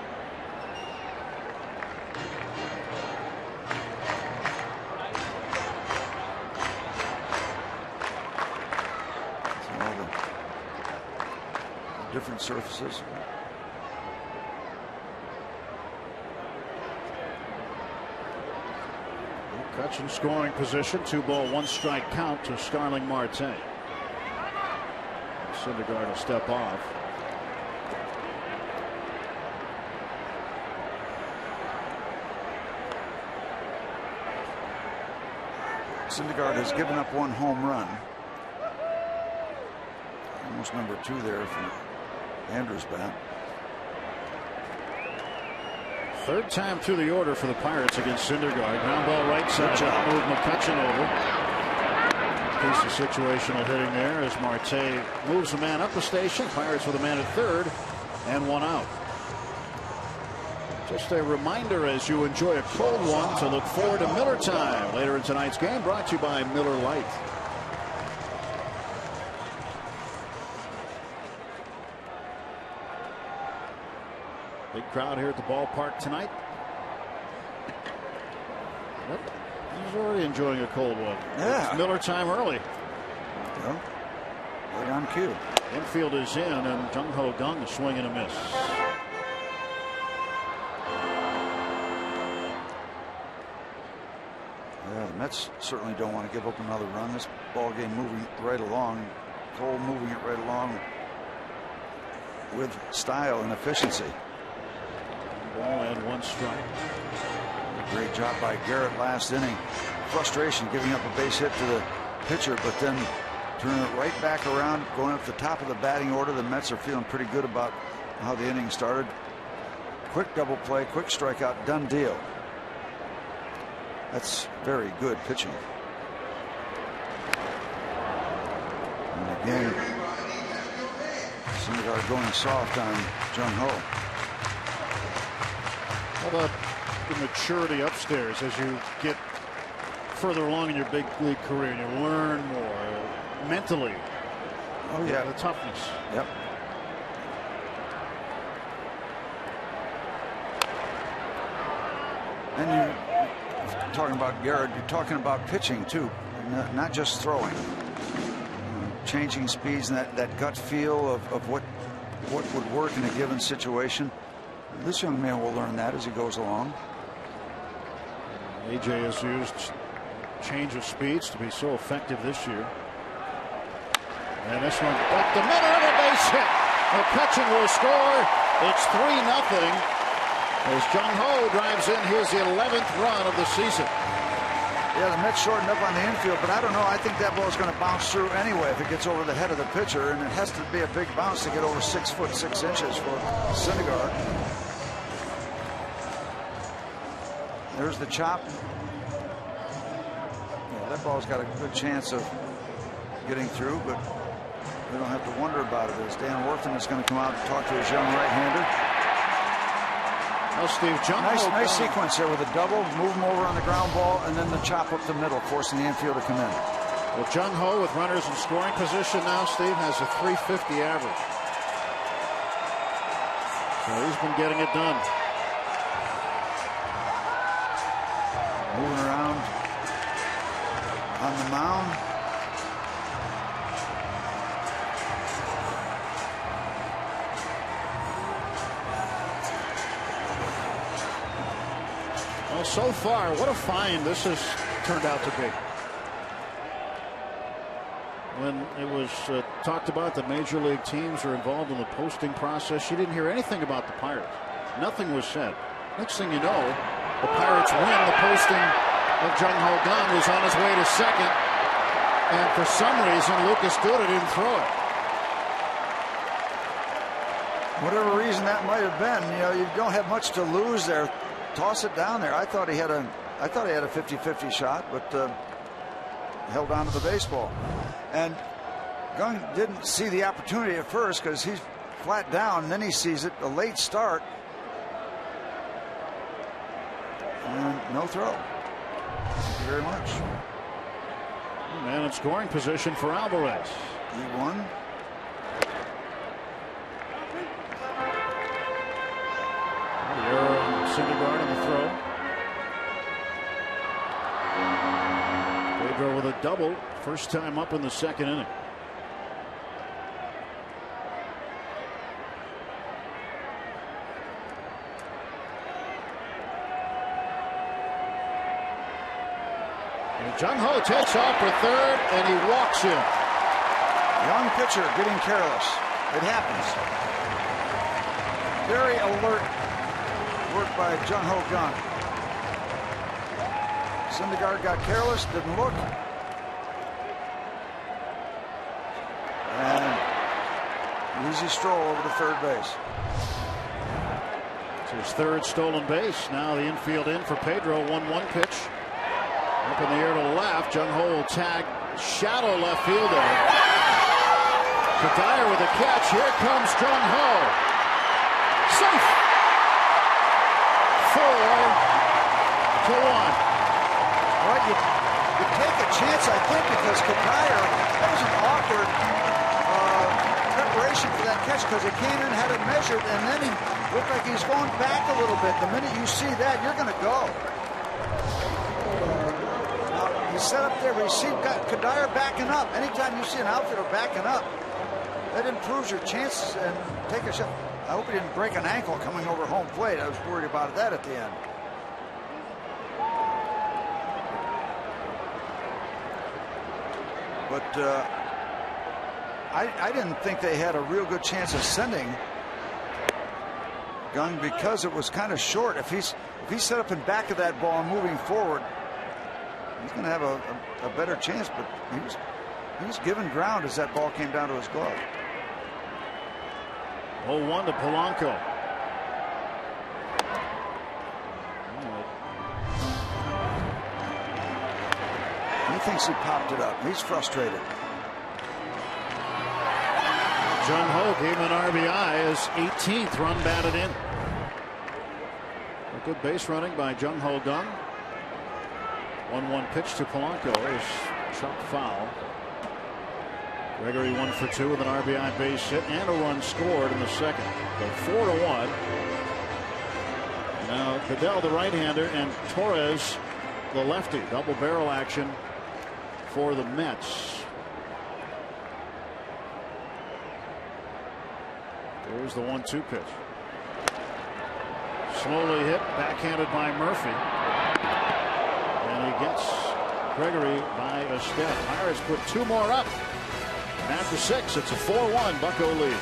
Different surfaces. McCutchen scoring position. 2-ball, 1-strike count to Starling Marte. Syndergaard will step off. Syndergaard has given up 1 home run. Almost number 2 there from Andrews' bat. Third time through the order for the Pirates against Syndergaard. Ground ball right side. Move McCutcheon over. Piece of situational hitting there as Marte moves the man up the station. Pirates with a man at third and 1 out. Just a reminder as you enjoy a cold one to look forward to Miller time later in tonight's game, brought to you by Miller Lite. Big crowd here at the ballpark tonight. Yep. He's already enjoying a cold one. Yeah. It's Miller time early. Well, right on cue. Infield is in, and Jung Ho Kang a swing and a miss. Yeah, the Mets certainly don't want to give up another run. This ball game moving right along. Cole moving it right along with style and efficiency. Ball and 1 strike. Great job by Garrett last inning. Frustration giving up a base hit to the pitcher, but then turning it right back around, going up the top of the batting order. The Mets are feeling pretty good about how the inning started. Quick double play, quick strikeout, done deal. That's very good pitching. And again, Syndergaard going soft on Jung Ho. How about the maturity upstairs as you get further along in your big league career and you learn more mentally? Oh yeah, the toughness. Yep. And you're talking about Garrett, you're talking about pitching too, not just throwing. Changing speeds and that gut feel of what would work in a given situation. This young man will learn that as he goes along. AJ has used change of speeds to be so effective this year. And this one up the middle of a base hit. McCutcheon will score. It's 3-0 as Jung Ho drives in his 11th run of the season. Yeah, the Mets shortened up on the infield, but I don't know. I think that ball is going to bounce through anyway if it gets over the head of the pitcher, and it has to be a big bounce to get over 6 foot 6 inches for Syndergaard. There's the chop. Yeah, that ball's got a good chance of getting through, but we don't have to wonder about it as Dan Wortham is going to come out and talk to his young right-hander. Well, Steve, nice sequence there with a double, move him over on the ground ball, and then the chop up the middle, forcing the infield to come in. Well, Jung Ho with runners in scoring position now, Steve, has a .350 average. So he's been getting it done. Moving around on the mound. Well, so far, what a find this has turned out to be. When it was talked about that major league teams are involved in the posting process, you didn't hear anything about the Pirates. Nothing was said. Next thing you know, the Pirates win the posting of Jung Ho Kang, who's on his way to second. And for some reason, Lucas Duda didn't throw it. Whatever reason that might have been, you know, you don't have much to lose there. Toss it down there. I thought he had a 50-50 shot, but held on to the baseball. And Kang didn't see the opportunity at first because he's flat down, and then he sees it, a late start. And no throw. Thank you very much. Man in scoring position for Alvarez. He won. Syndergaard on the throw. Pedro with a double, first time up in the second inning. And Jung Ho takes off for third, and he walks in. Young pitcher getting careless. It happens. Very alert work by Jung Ho Kang. Syndergaard got careless, didn't look. And easy stroll over to third base. It's his third stolen base. Now the infield in for Pedro. 1-1 pitch. Up in the air to left. Jung Ho will tag shadow left fielder. Kadire with a catch. Here comes Jung Ho. Safe. 4-1. Well, you take a chance, I think, because Kadire, that was an awkward preparation for that catch, because he came in, had it measured, and then he looked like he's going back a little bit. The minute you see that, you're going to go. Now, he set up there, but you see Kadire backing up. Anytime you see an outfielder backing up, that improves your chances and take a shot. I hope he didn't break an ankle coming over home plate. I was worried about that at the end. But I didn't think they had a real good chance of sending Gunn because it was kind of short. If he's set up in back of that ball and moving forward, he's going to have a better chance. But he was given ground as that ball came down to his glove. 0-1 to Polanco. He thinks he popped it up. He's frustrated. Jung Ho gave him an RBI, his 18th run batted in. A good base running by Jung Ho Gun. 1-1 pitch to Polanco is chopped foul. Gregory 1 for 2 with an RBI base hit and a run scored in the second. So 4-1. Now Cadell, the right-hander, and Torres, the lefty. Double barrel action for the Mets. There's the 1-2 pitch. Slowly hit, backhanded by Murphy. And he gets Gregory by a step. Pirates put 2 more up. And after 6, it's a 4-1 Bucco lead.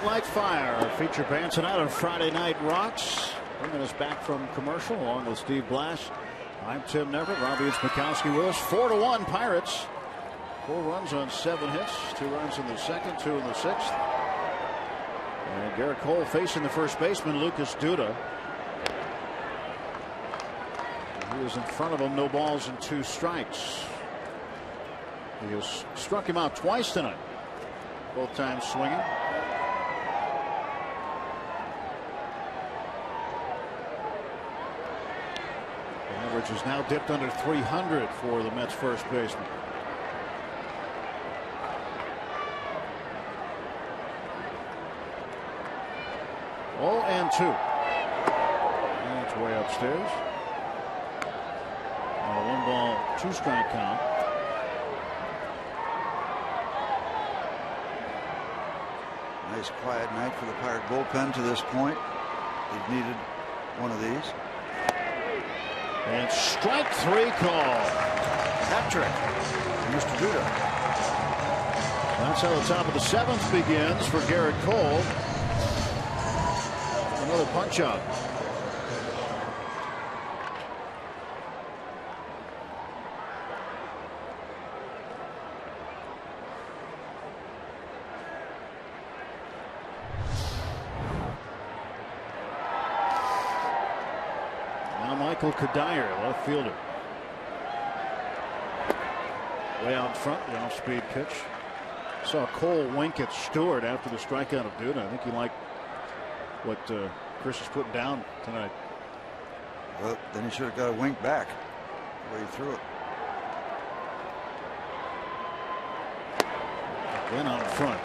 Light Fire, feature band tonight on Friday Night Rocks. Bringing us back from commercial along with Steve Blash. I'm Tim Neverett. Robbie Mikowski with us. 4-1 Pirates. 4 runs on 7 hits. 2 runs in the second, 2 in the 6th. And Garrett Cole facing the first baseman, Lucas Duda. He was in front of him. No balls and 2 strikes. He has struck him out twice tonight. Both times swinging. The average is now dipped under 300 for the Mets first baseman. Oh, and 2. And it's way upstairs. And a 1-ball, 2-strike count. Nice quiet night for the Pirate bullpen to this point. They've needed one of these. And strike 3 call. Hat trick. Mr. Duda. That's how the top of the 7th begins for Garrett Cole. Another punch out. Now Michael Kadire, left fielder. Way out in front, the off-speed pitch. Saw Cole wink at Stewart after the strikeout of Duda. I think he liked what Chris is putting down tonight. Well, then he should have got a wink back the way he threw it. Then out in front.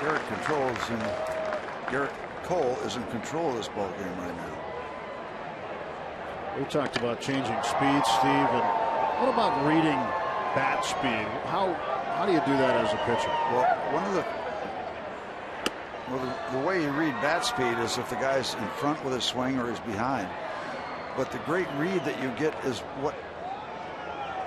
Garrett Cole is in control of this ball game right now. We talked about changing speed, Steve, and what about reading bat speed? How do you do that as a pitcher? Well, the way you read bat speed is if the guy's in front with his swing or he's behind. But the great read that you get is what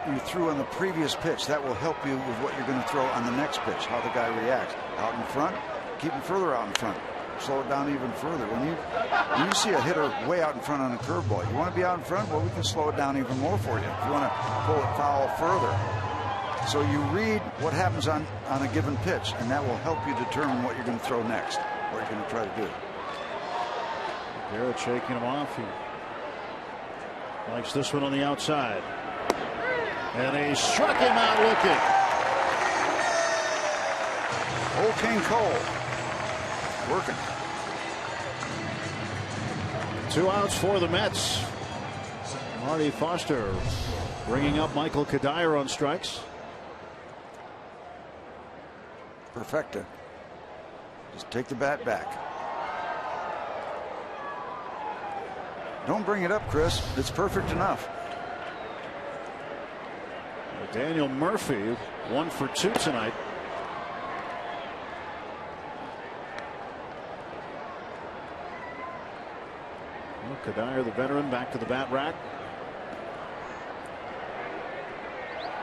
you threw on the previous pitch. That will help you with what you're going to throw on the next pitch, how the guy reacts. Out in front, keep him further out in front. Slow it down even further. When you see a hitter way out in front on a curveball, you want to be out in front? Well, we can slow it down even more for you. If you want to pull it foul further. So you read what happens on a given pitch, and that will help you determine what you're going to throw next, what you're going to try to do. Garrett shaking him off. He likes this one on the outside. And he struck him out looking. Old King Cole working. 2 outs for the Mets. Marty Foster bringing up Michael Kadire on strikes. Perfecta. Just take the bat back. Don't bring it up, Chris. It's perfect enough. Daniel Murphy 1 for 2 tonight. Well, Kadire, the veteran, back to the bat rack.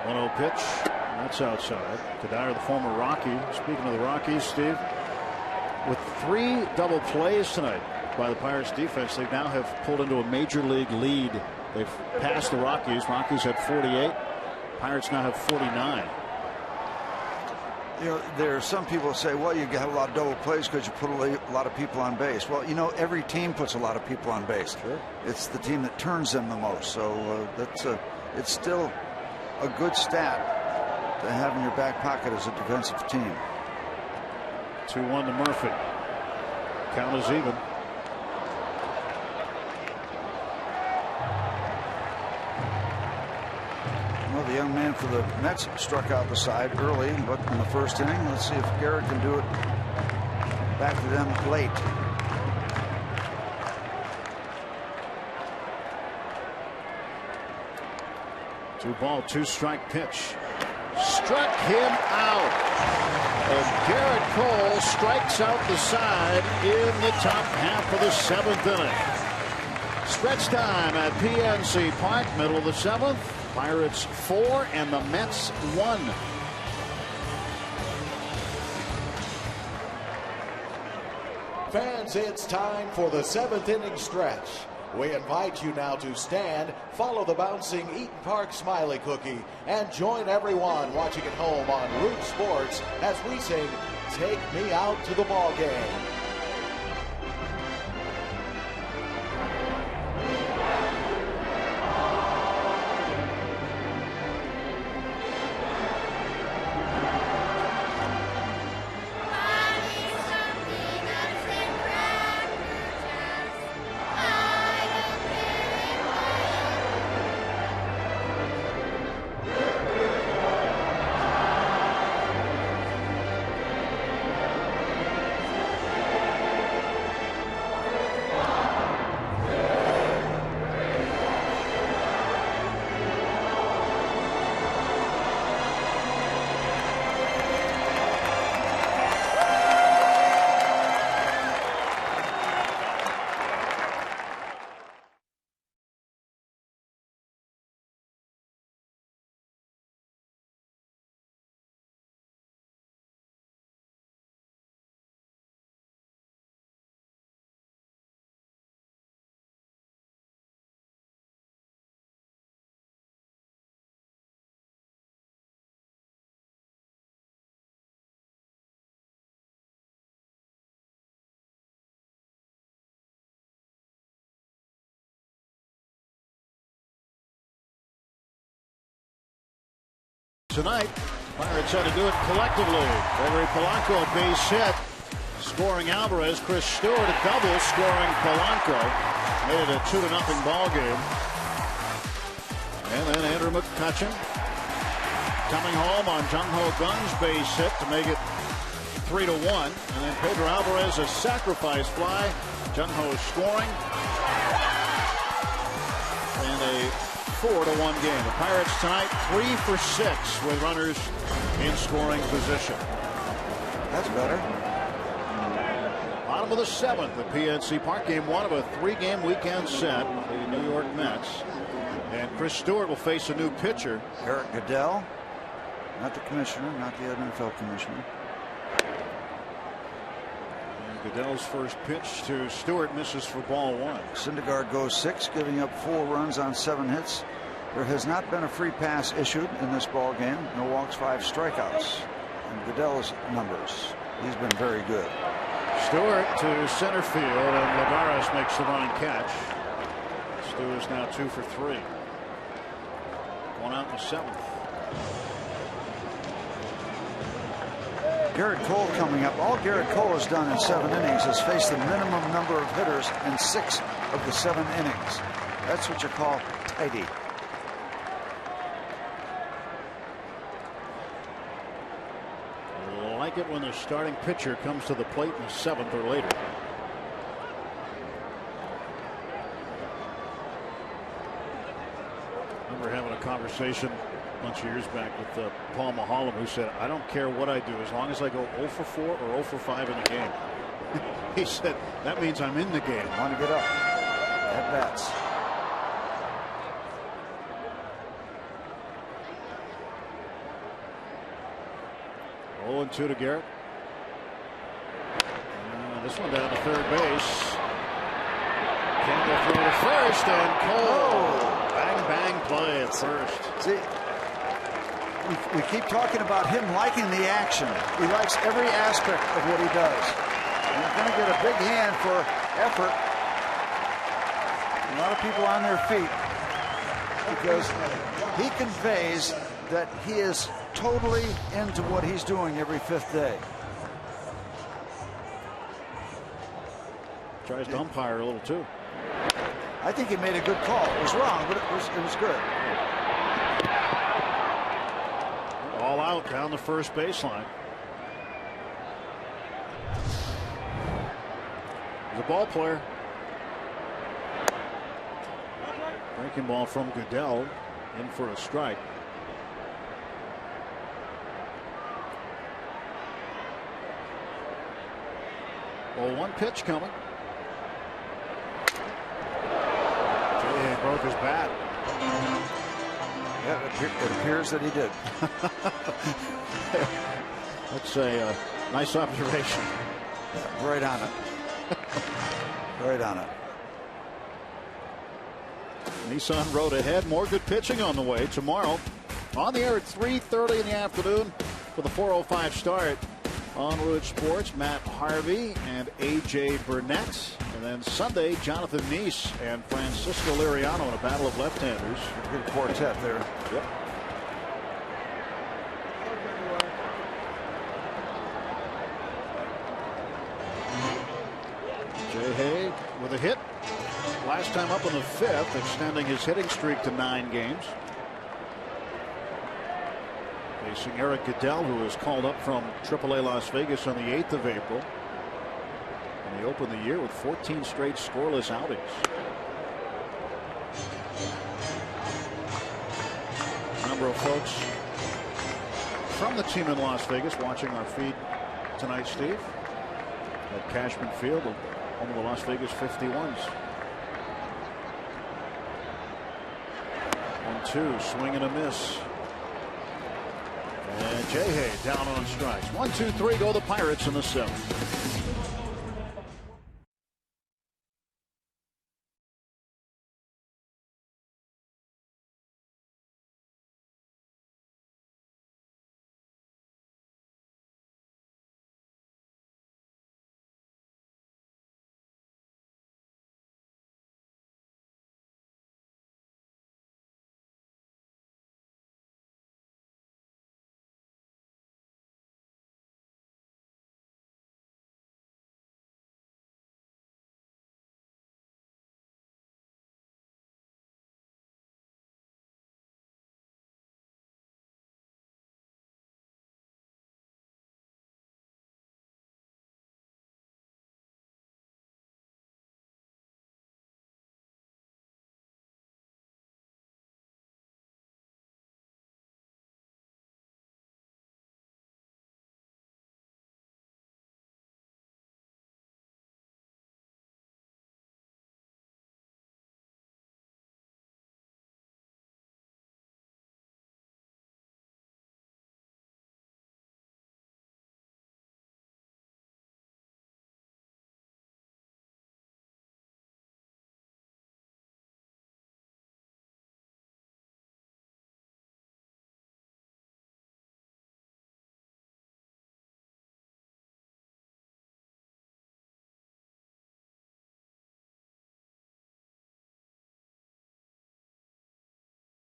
1-0 pitch. That's outside. Kadire, the former Rocky. Speaking of the Rockies, Steve, with 3 double plays tonight by the Pirates defense, they now have pulled into a major league lead. They've passed the Rockies. Rockies had 48. Pirates now have 49. You know, there are some people who say, well, you have a lot of double plays because you put a lot of people on base. Well, you know, every team puts a lot of people on base. Sure. It's the team that turns them the most. So it's still a good stat to have in your back pocket as a defensive team. 2-1 to Murphy. Count is even. Well, the young man for the Mets struck out the side early, but in the first inning, let's see if Garrett can do it back to them late. Two ball, 2-strike pitch. Struck him out. And Garrett Cole strikes out the side in the top half of the 7th inning. Stretch time at PNC Park, middle of the 7th. Pirates 4 and the Mets 1. Fans, it's time for the 7th inning stretch. We invite you now to stand, follow the bouncing Eaton Park Smiley Cookie, and join everyone watching at home on Root Sports as we sing "Take Me Out to the Ball Game." tonight. Pirates had to do it collectively. Gregory Polanco, base hit. Scoring Alvarez. Chris Stewart, a double, scoring Polanco. Made it a 2-0 ball game. And then Andrew McCutchen coming home on Jung-Ho Gun's base hit to make it 3-1. And then Pedro Alvarez, a sacrifice fly. Jung-Ho scoring. And a 4-1 game. The Pirates tonight 3 for 6 with runners in scoring position. That's better. Bottom of the 7th at PNC Park. Game 1 of a 3-game weekend set. The New York Mets. And Chris Stewart will face a new pitcher. Eric Goodell. Not the commissioner, not the NFL commissioner. And Goodell's first pitch to Stewart misses for ball 1. Syndergaard goes 6, giving up 4 runs on 7 hits. There has not been a free pass issued in this ball game. No walks, 5 strikeouts. And Goodell's numbers. He's been very good. Stewart to center field, and Lagares makes the running catch. Stewart is now 2 for 3. Going out in the 7th. Garrett Cole coming up. All Garrett Cole has done in 7 innings is face the minimum number of hitters in 6 of the 7 innings. That's what you call tidy. I like it when the starting pitcher comes to the plate in the 7th or later. I remember having a conversation a bunch of years back with Paul Maholm, who said, I don't care what I do as long as I go 0 for 4 or 0 for 5 in the game. He said that means I'm in the game. Want to get up at bats. Oh, and 2 to Garrett. This one down to third base. Campbell throw to first, and Cole. Bang, bang play at first. See, we keep talking about him liking the action. He likes every aspect of what he does. And he's going to get a big hand for effort. A lot of people on their feet because he conveys that he is totally into what he's doing every 5th day. Tries to umpire a little too. I think he made a good call. It was wrong, but it was good. All out down the first baseline. The ball player. Breaking ball from Goodell, in for a strike. Well, 1 pitch coming. Jay broke his bat. Yeah, it appears that he did. That's a nice observation. Yeah, right on it. Right on it. Nissan Road ahead. More good pitching on the way tomorrow. On the air at 3:30 in the afternoon for the 4:05 start on Root Sports. Matt Harvey and A.J. Burnett. And then Sunday, Jonathan Neese and Francisco Liriano in a battle of left-handers. Good quartet there. Yep. Jay Hay with a hit. Last time up in the 5th, extending his hitting streak to 9 games. Facing Eric Goodell, who was called up from AAA Las Vegas on the 8th of April. And he opened the year with 14 straight scoreless outings. A number of folks from the team in Las Vegas watching our feed tonight, Steve, at Cashman Field, home of the Las Vegas 51s. 1-2, swing and a miss. And Jay Hay down on strikes. 1, 2, 3 go the Pirates in the 7th.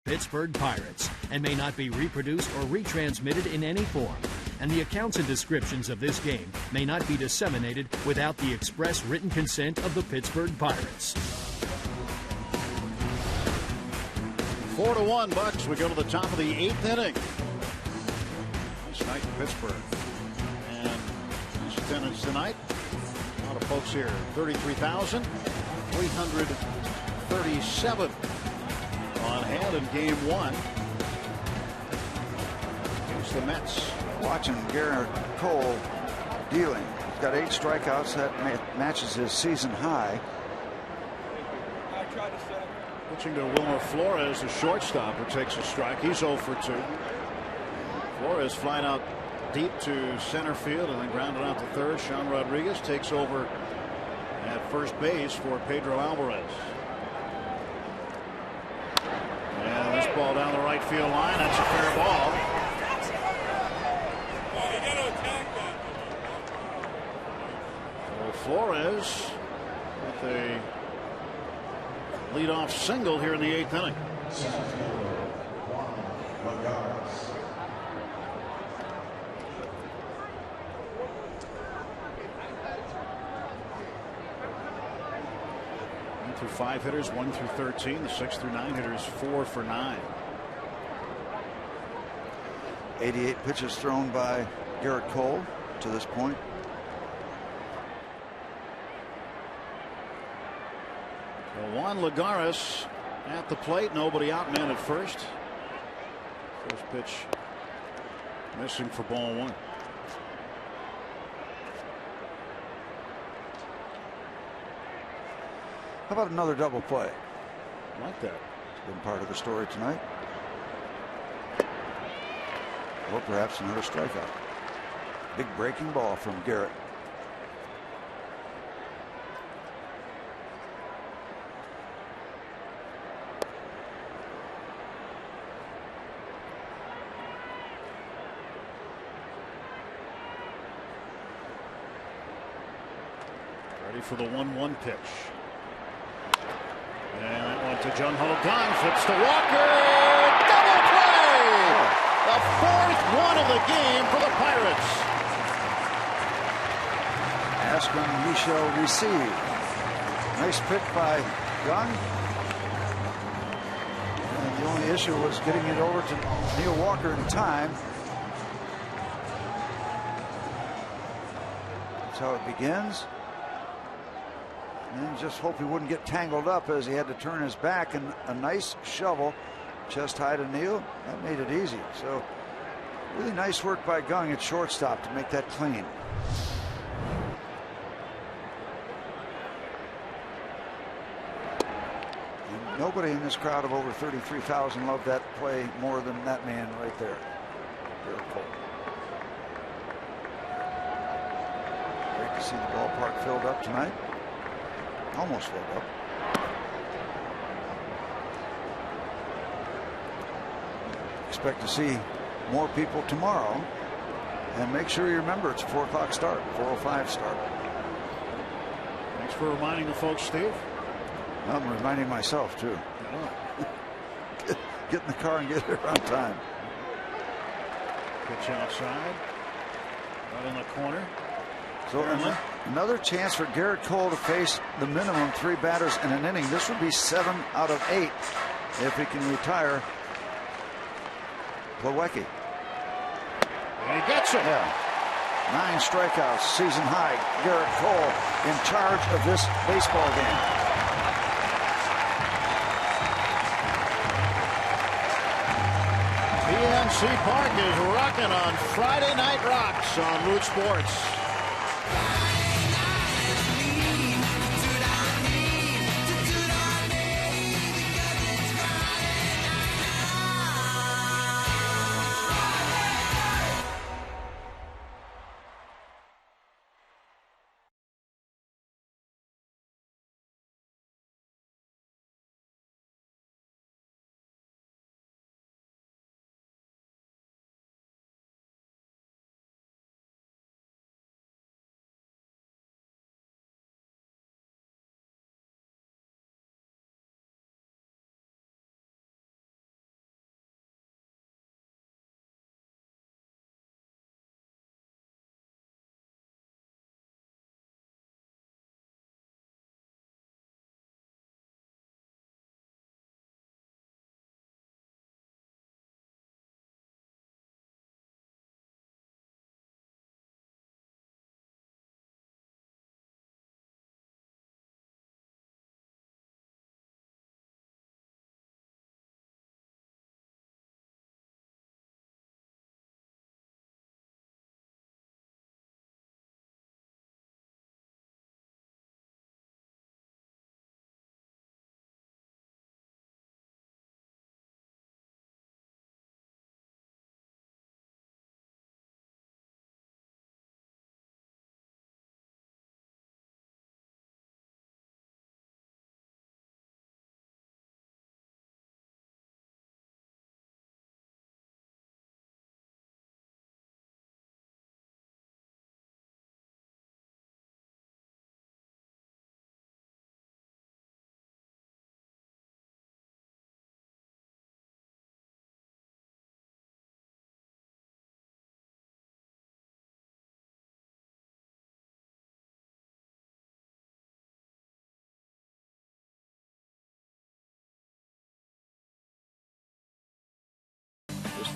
Pittsburgh Pirates, and may not be reproduced or retransmitted in any form. And the accounts and descriptions of this game may not be disseminated without the express written consent of the Pittsburgh Pirates. 4-1 Bucks. We go to the top of the 8th inning. Nice night in Pittsburgh. And nice attendance tonight. A lot of folks here. 33,337 on hand in game 1 against the Mets. Watching Garrett Cole dealing. He's got 8 strikeouts. That matches his season high. Pitching to Wilmer Flores, the shortstop, who takes a strike. He's 0 for 2. Flores flying out deep to center field and then grounded out to third. Sean Rodriguez takes over at first base for Pedro Alvarez. And this ball down the right field line. That's a fair ball. So Flores with a leadoff single here in the 8th inning. Through 5 hitters, 1 through 13. The 6 through 9 hitters, 4 for 9. 88 pitches thrown by Garrett Cole to this point. So Juan Lagares at the plate. Nobody out, man at first. First pitch missing for ball 1. How about another double play? I like that. It's been part of the story tonight. Or perhaps another strikeout. Big breaking ball from Garrett. Ready for the 1-1 pitch. And that went to Jung Ho Kang, flips to Walker, double play! The 4th one of the game for the Pirates. Ask when we shall receive. Nice pick by Young. And the only issue was getting it over to Neil Walker in time. That's how it begins. And just hope he wouldn't get tangled up as he had to turn his back, and a nice shovel chest high to Neil. That made it easy. So really nice work by Gung at shortstop to make that clean. And nobody in this crowd of over 33,000 loved that play more than that man right there. Garrett Cole. Great to see the ballpark filled up tonight. Almost filled up. Expect to see more people tomorrow. And make sure you remember it's a 4 o'clock start, 4:05 start. Thanks for reminding the folks, Steve. I'm reminding myself, too. Get in the car and get here on time. Pitch outside. Right in the corner. So another chance for Garrett Cole to face the minimum 3 batters in an inning. This would be 7 out of 8 if he can retire Plawecki. And he gets it. Yeah. 9 strikeouts, season high. Garrett Cole in charge of this baseball game. PNC Park is rocking on Friday Night Rocks on Root Sports.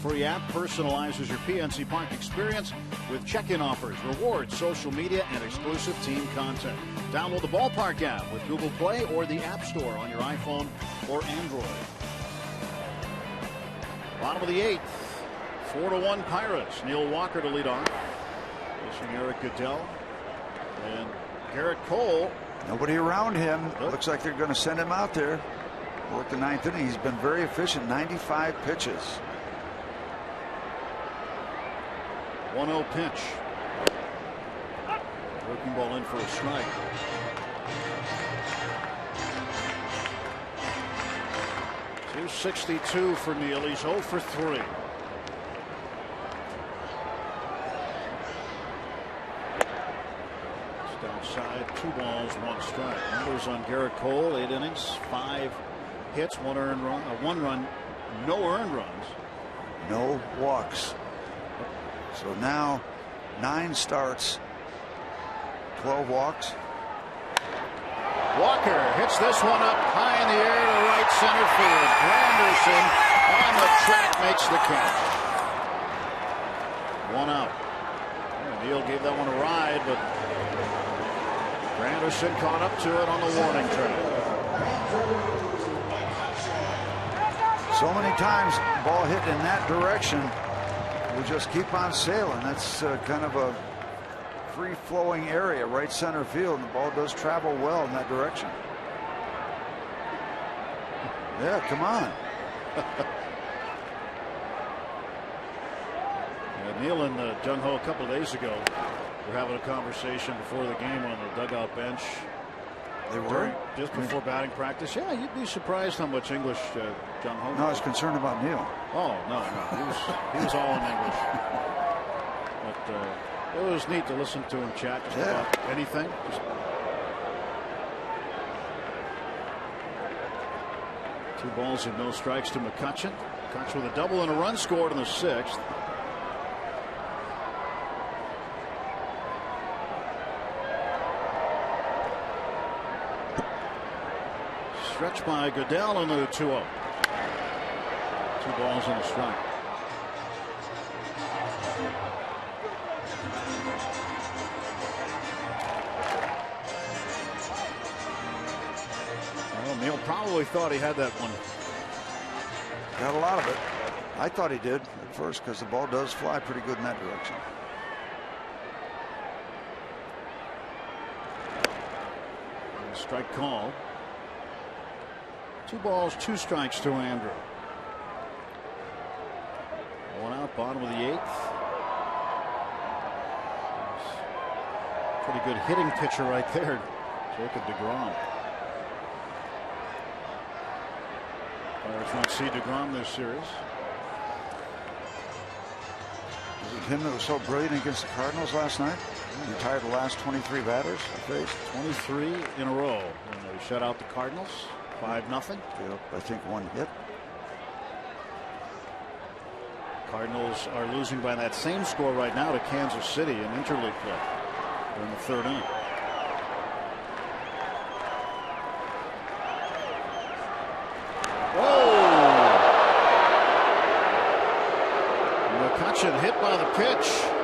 free app personalizes your PNC Park experience with check-in offers, rewards, social media, and exclusive team content. Download the Ballpark app with Google Play or the App Store on your iPhone or Android. Bottom of the 8th, 4-1 Pirates. Neil Walker to lead off. Facing Eric Goodell and Garrett Cole. Nobody around him. Looks like they're going to send him out there. Work the 9th inning. He's been very efficient. 95 pitches. 1-0 pitch. Working ball in for a strike. .262 for Neil. He's 0 for 3. Outside, 2 balls, 1 strike. Numbers on Garrett Cole: 8 innings, 5 hits, 1 earned run, 1 run, no earned runs, no walks. So now 9 starts, 12 walks. Walker hits this one up high in the air to right center field. Granderson on the track makes the catch. 1 out. Neil gave that one a ride, but Granderson caught up to it on the warning track. So many times ball hit in that direction will just keep on sailing. That's kind of a free-flowing area, right center field, and the ball does travel well in that direction. Yeah, come on. Neil and Jung Ho a couple of days ago were having a conversation before the game on the dugout bench. They were? Just before batting practice. Yeah, you'd be surprised how much English Jung Ho. No, I was concerned about Neil. Oh, no. He was all in English. But it was neat to listen to him chat just about anything. Just 2 balls and no strikes to McCutchen. McCutchen with a double and a run scored in the 6th. Stretch by Goodell into the 2-0. 2 balls and a strike. Well, Neil probably thought he had that one. Got a lot of it. I thought he did at first because the ball does fly pretty good in that direction. Strike call. 2 balls, 2 strikes to Andrew. 1 out, bottom of the 8th. Pretty good hitting pitcher right there, Jacob deGrom. Pirates won't see deGrom this series. Was it him that was so brilliant against the Cardinals last night? He retired the last 23 batters they faced. 23 in a row when they shut out the Cardinals. 5-0. Yep, I think 1 hit. Cardinals are losing by that same score right now to Kansas City in interleague play during the 3rd inning. Whoa! McCutchen hit by the pitch.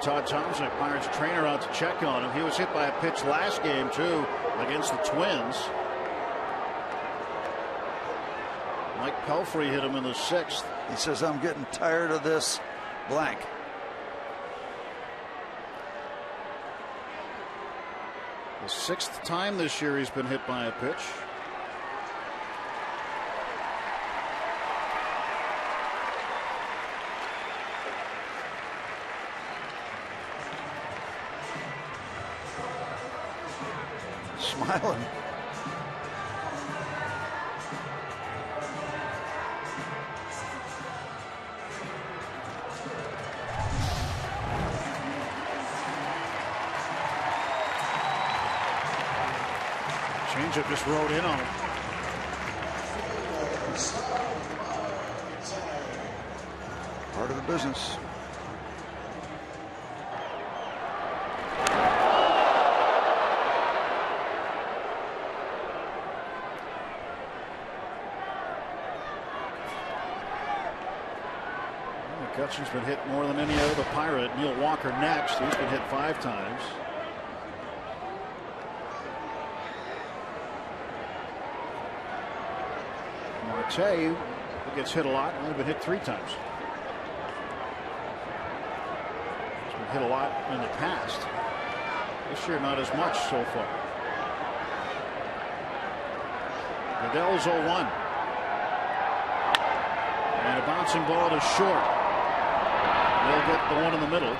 Todd Thompson, Pirates trainer, out to check on him. He was hit by a pitch last game too against the Twins. Mike Pelfrey hit him in the 6th. He says, I'm getting tired of this blank. The 6th time this year he's been hit by a pitch. Smiling. Changeup just rode in on him. Part of the business. McCutcheon's been hit more than any other Pirate. Neil Walker next. He's been hit 5 times. Marte, who gets hit a lot, only been hit 3 times. He's been hit a lot in the past. This year, not as much so far. Goodell's 0-1. And a bouncing ball to short. They'll get the one in the middle.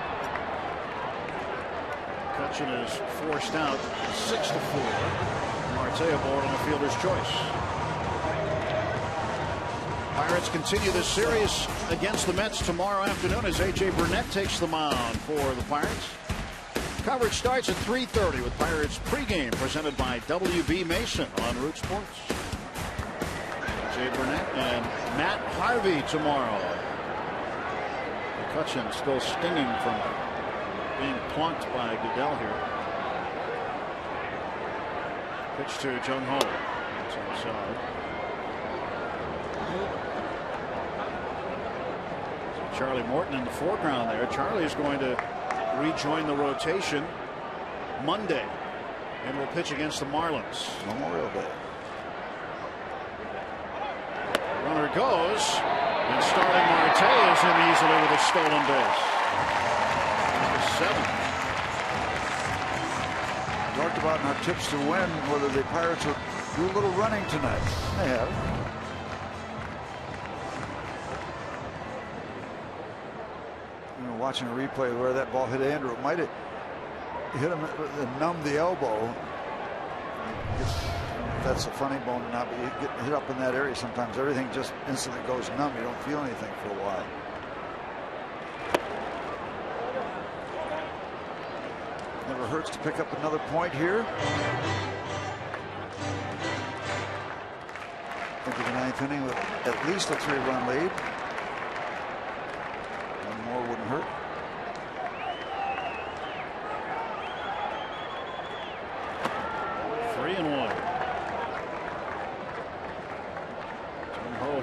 McCutcheon is forced out 6-4. Marte aboard on the fielder's choice. Pirates continue this series against the Mets tomorrow afternoon as A.J. Burnett takes the mound for the Pirates. Coverage starts at 3:30 with Pirates pregame presented by W.B. Mason on Root Sports. A.J. Burnett and Matt Harvey tomorrow. McCutcheon still stinging from being plunked by Goodell here. Pitch to Jung Ho. That's outside. So Charlie Morton in the foreground there. Charlie is going to rejoin the rotation Monday and will pitch against the Marlins. Memorial Day. Runner goes, and Starling Marte is in easily with a stolen base. 7. We talked about in our tips to win whether the Pirates would do a little running tonight. They have. Watching a replay where that ball hit Andrew, it might have hit him and numbed the elbow. That's a funny bone or not, but you get hit up in that area sometimes everything just instantly goes numb. You don't feel anything for a while. Never hurts to pick up another point here. Into the 9th inning with at least a 3-run lead. One more wouldn't hurt.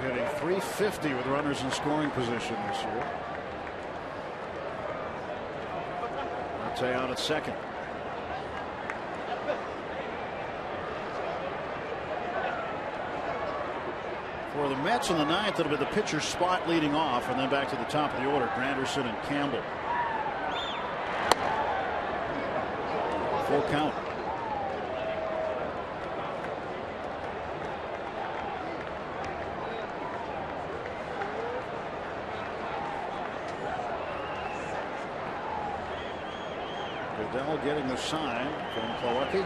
Hitting .350 with runners in scoring position this year. Marte out at second. For the Mets in the 9th, it'll be the pitcher's spot leading off, and then back to the top of the order, Granderson and Campbell. Full count. Goodell getting the sign from Milwaukee.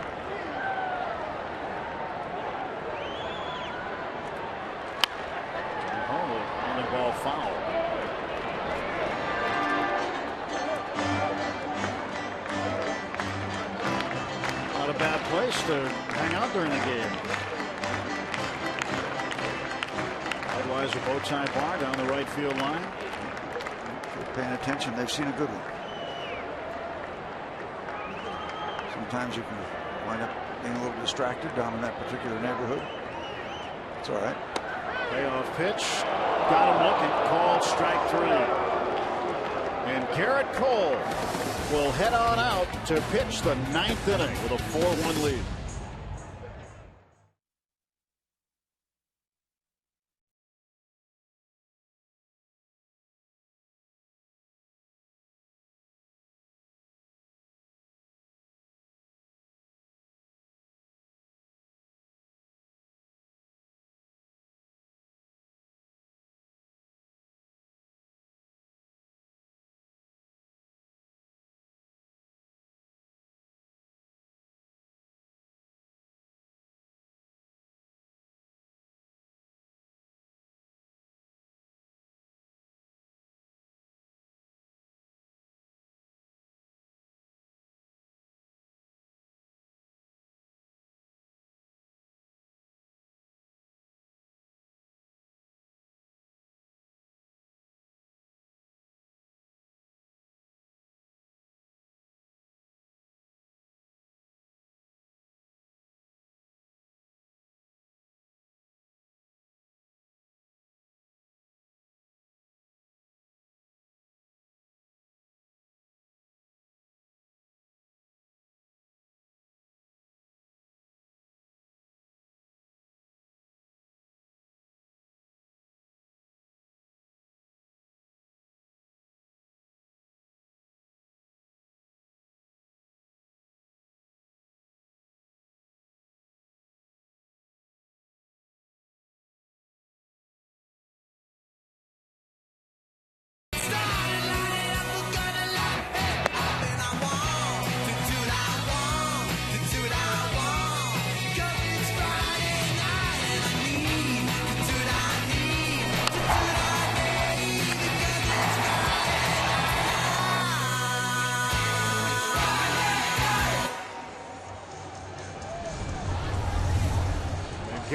Only ball foul. Not a bad place to hang out during the game. Otherwise, a bow tie bar down the right field line. If you're paying attention, they've seen a good one. Sometimes you can wind up being a little distracted down in that particular neighborhood. It's all right. Payoff pitch. Got him looking. Called strike 3. And Garrett Cole will head on out to pitch the 9th inning with a 4-1 lead.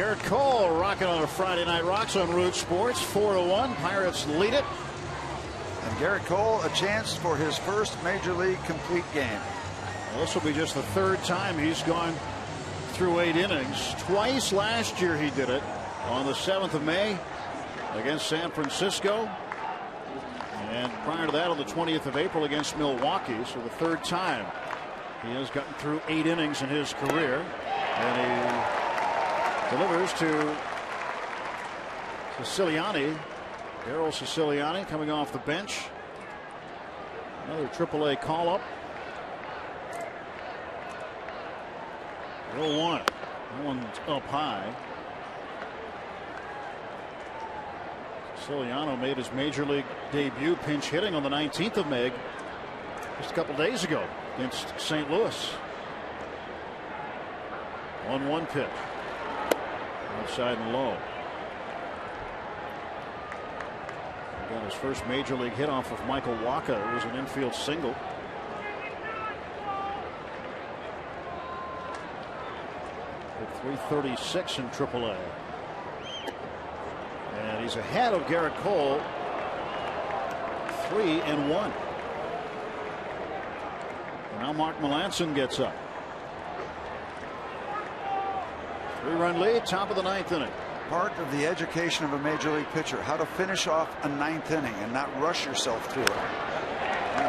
Garrett Cole rocking on a Friday Night Rocks on Root Sports. 4-1. Pirates lead it. And Garrett Cole, a chance for his first Major League complete game. Well, this will be just the third time he's gone through 8 innings. Twice last year he did it on the 7th of May against San Francisco. And prior to that on the 20th of April against Milwaukee. So the third time he has gotten through 8 innings in his career. And he delivers to Siciliani. Daryl Siciliani coming off the bench. Another AAA call-up. 0-1. That one's up high. Siciliano made his Major League debut pinch hitting on the 19th of May just a couple days ago against St. Louis. 1-1 pitch. Outside and low. He got his first Major League hit off of Michael Wacha. It was an infield single. .336 in AAA. And he's ahead of Garrett Cole. 3-1. And now Mark Melancon gets up. 3-run lead, top of the 9th inning. Part of the education of a Major League pitcher, how to finish off a 9th inning and not rush yourself through it.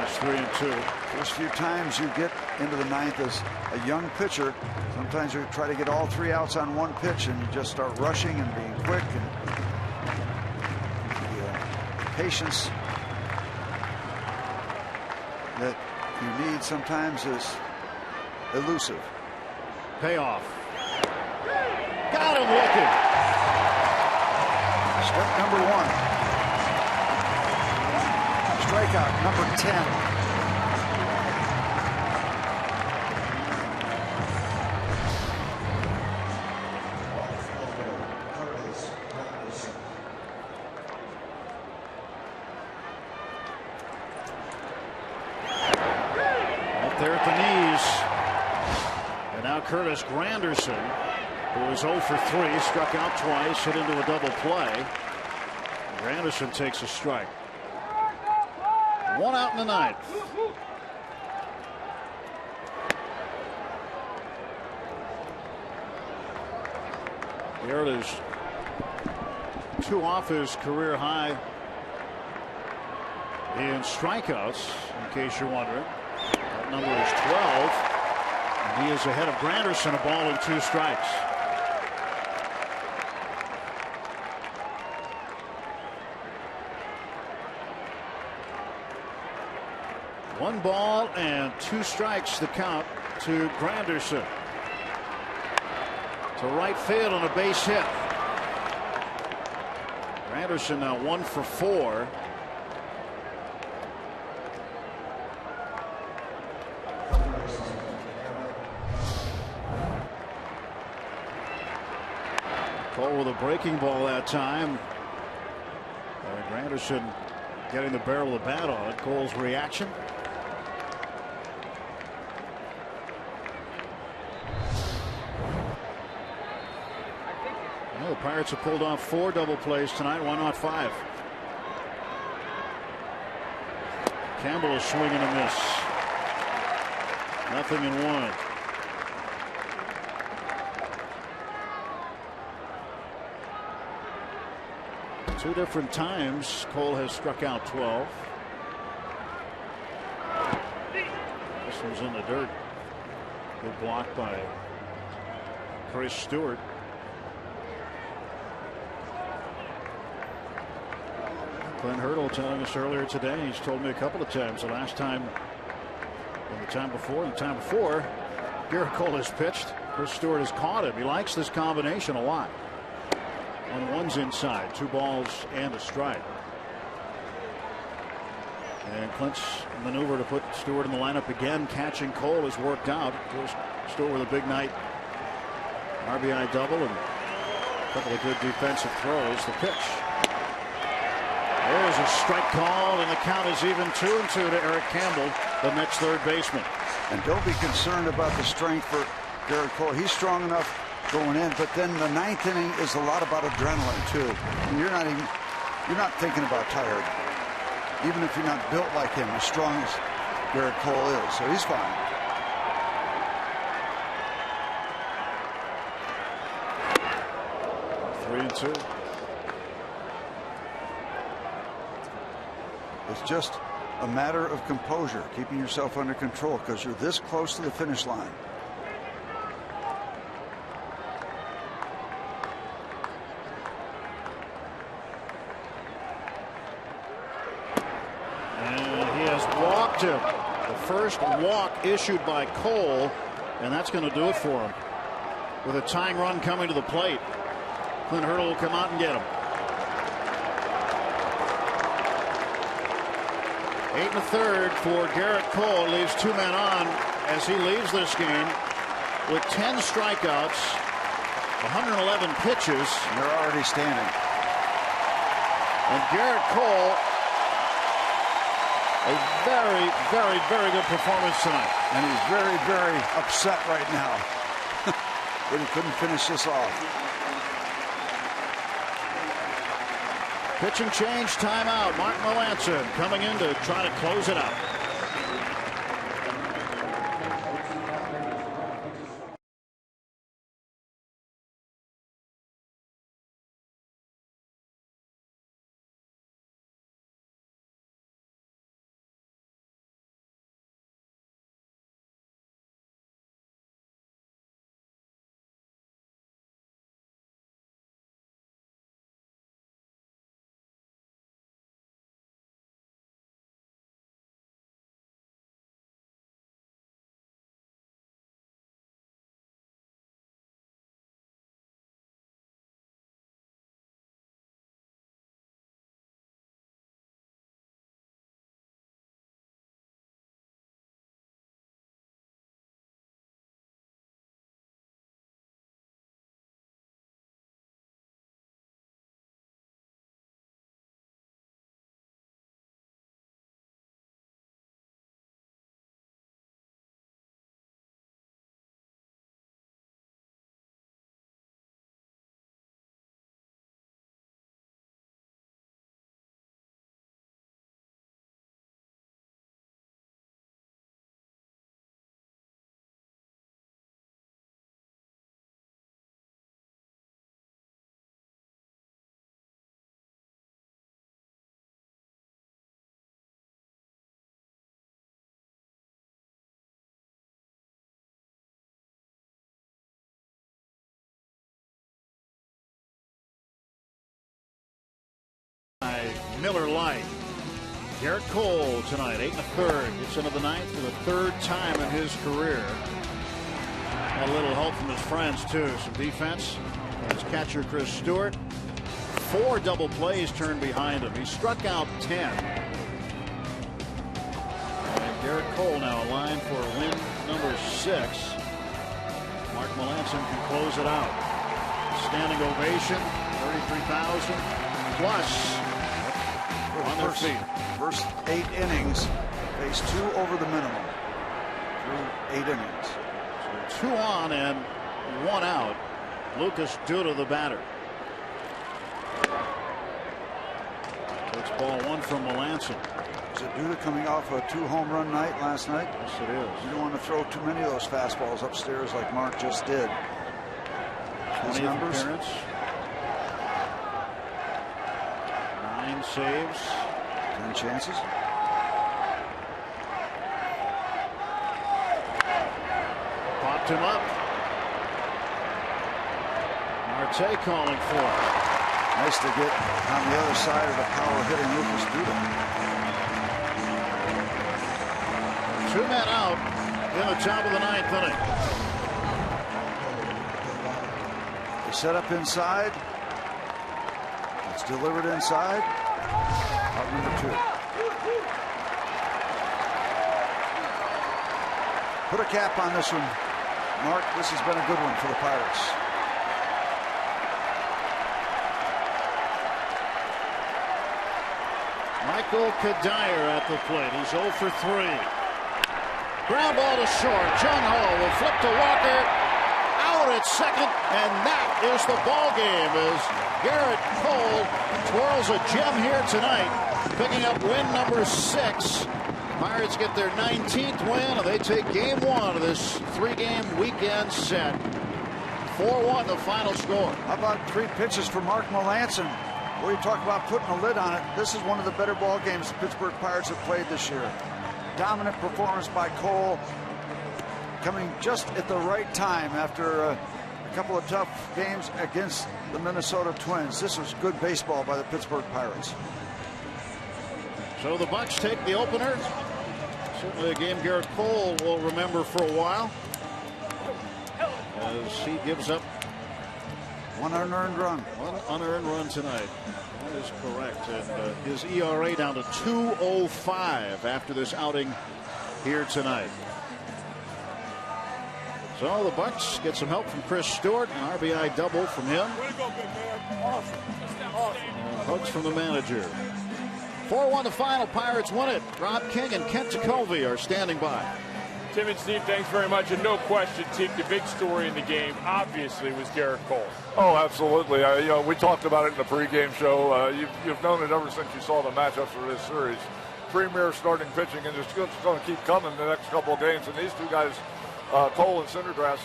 It's 3-2. First few times you get into the 9th as a young pitcher, sometimes you try to get all 3 outs on one pitch and you just start rushing and being quick, and the patience that you need sometimes is elusive. Payoff. Got him looking. Step number 1. Strikeout number 10. Up there at the knees. And now Curtis Granderson, who was 0 for 3, struck out twice, hit into a double play. Granderson takes a strike. 1 out in the 9th. Garrett is 2 off his career high in strikeouts, in case you're wondering. That number is 12. And he is ahead of Granderson, a ball and 2 strikes. One ball and 2 strikes, the count to Granderson. To right field on a base hit. Granderson now 1 for 4. Cole with a breaking ball that time. Granderson getting the barrel of the bat on it. Cole's reaction. The Pirates have pulled off 4 double plays tonight. Why not 5? Campbell is swinging a miss. Nothing in 1. Two different times Cole has struck out 12. This one's in the dirt. Good block by Chris Stewart. Glenn Hurdle telling us earlier today, he's told me a couple of times, the last time and the time before Garrett Cole has pitched, Chris Stewart has caught him. He likes this combination a lot. 1-1's inside, 2 balls and a strike. And Clint's maneuver to put Stewart in the lineup again, catching Cole, has worked out. Goes Stewart with a big night, RBI double and a couple of good defensive throws. The pitch. There's a strike call, and the count is even 2-2 to Eric Campbell, the next third baseman. And don't be concerned about the strength for Garrett Cole. He's strong enough going in. But then the 9th inning is a lot about adrenaline too. You're not thinking about tired, even if you're not built like him, as strong as Garrett Cole is. So he's fine. Three and two. It's just a matter of composure, keeping yourself under control, because you're this close to the finish line. And he has walked him. The first walk issued by Cole, and that's going to do it for him. With a tying run coming to the plate, Clint Hurdle will come out and get him. 8 1/3 for Garrett Cole. Leaves 2 men on as he leaves this game with 10 strikeouts, 111 pitches. They're already standing. And Garrett Cole, a very, very, very good performance tonight. And he's very, very upset right now that he couldn't finish this off. Pitching change, timeout. Mark Melancon coming in to try to close it out. Miller Lite. Garrett Cole tonight, 8 1/3. Gets into the 9th for the 3rd time in his career. Had a little help from his friends too. Some defense. His catcher Chris Stewart. 4 double plays turned behind him. He struck out 10. And Garrett Cole now aligned for win number 6. Mark Melancon can close it out. Standing ovation. 33,000 plus. On their feet. First 8 innings, faced 2 over the minimum through 8 innings. So 2 on and 1 out. Lucas Duda, the batter. Takes ball 1 from Melancon. Is it Duda coming off a 2 home run night last night? Yes, it is. You don't want to throw too many of those fastballs upstairs like Mark just did. His numbers. Appearance. 9 saves. 10 chances. Popped him up. Marte calling for it. Nice to get on the other side of the power hitting Lucas Duda. 2 men out in the top of the 9th inning. They set up inside. It's delivered inside. Out number 2. Put a cap on this one, Mark. This has been a good one for the Pirates. Michael Kadire at the plate. He's 0 for 3. Ground ball to short. Jung Ho will flip to Walker. Out out at second, and that is the ball game as Garrett Cole twirls a gem here tonight, picking up win number 6. Pirates get their 19th win, and they take game 1 of this 3-game weekend set. 4-1 the final score. How about 3 pitches for Mark Melancon? We talk about putting a lid on it. This is one of the better ball games the Pittsburgh Pirates have played this year. Dominant performance by Cole, coming just at the right time after a couple of tough games against the Minnesota Twins. This was good baseball by the Pittsburgh Pirates. So the Bucks take the opener. Certainly a game Garrett Cole will remember for a while, as he gives up one unearned run. One unearned run tonight. That is correct. And his ERA down to 2.05 after this outing here tonight. So the Bucks get some help from Chris Stewart, an RBI double from him. And hugs from the manager. 4-1 the final. Pirates win it. Rob King and Kent Jacoby are standing by. Tim and Steve, thanks very much. And no question, Steve, the big story in the game, obviously, was Garrett Cole. Oh, absolutely. We talked about it in the pregame show. You've known it ever since you saw the matchups for this series. Premier starting pitching, and it's going to keep coming the next couple of games. And these two guys, Cole and Syndergaard,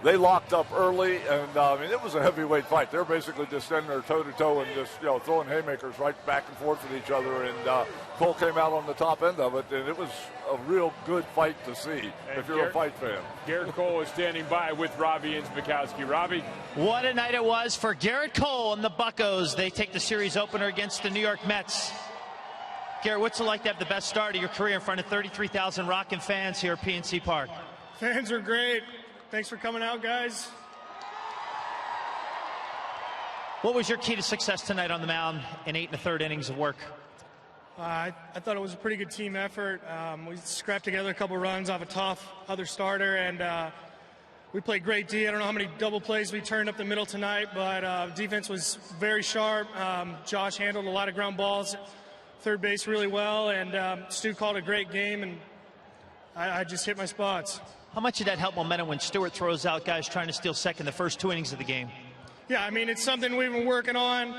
they locked up early, and it was a heavyweight fight. They're basically just standing there toe-to-toe and just throwing haymakers right back and forth with each other, and Cole came out on the top end of it, and it was a real good fight to see if you're a fight fan. Garrett Cole is standing by with Robbie Inzbikowski. Robbie? What a night it was for Garrett Cole and the Buccos. They take the series opener against the New York Mets. Garrett, what's it like to have the best start of your career in front of 33,000 Rockin' fans here at PNC Park? Fans are great. Thanks for coming out, guys. What was your key to success tonight on the mound in 8 1/3 innings of work? I thought it was a pretty good team effort. We scrapped together a couple runs off a tough other starter, and we played great D. I don't know how many double plays we turned up the middle tonight, but defense was very sharp. Josh handled a lot of ground balls, third base really well, and Stu called a great game, and I just hit my spots. How much did that help momentum when Stewart throws out guys trying to steal second the first 2 innings of the game? Yeah, I mean, it's something we've been working on,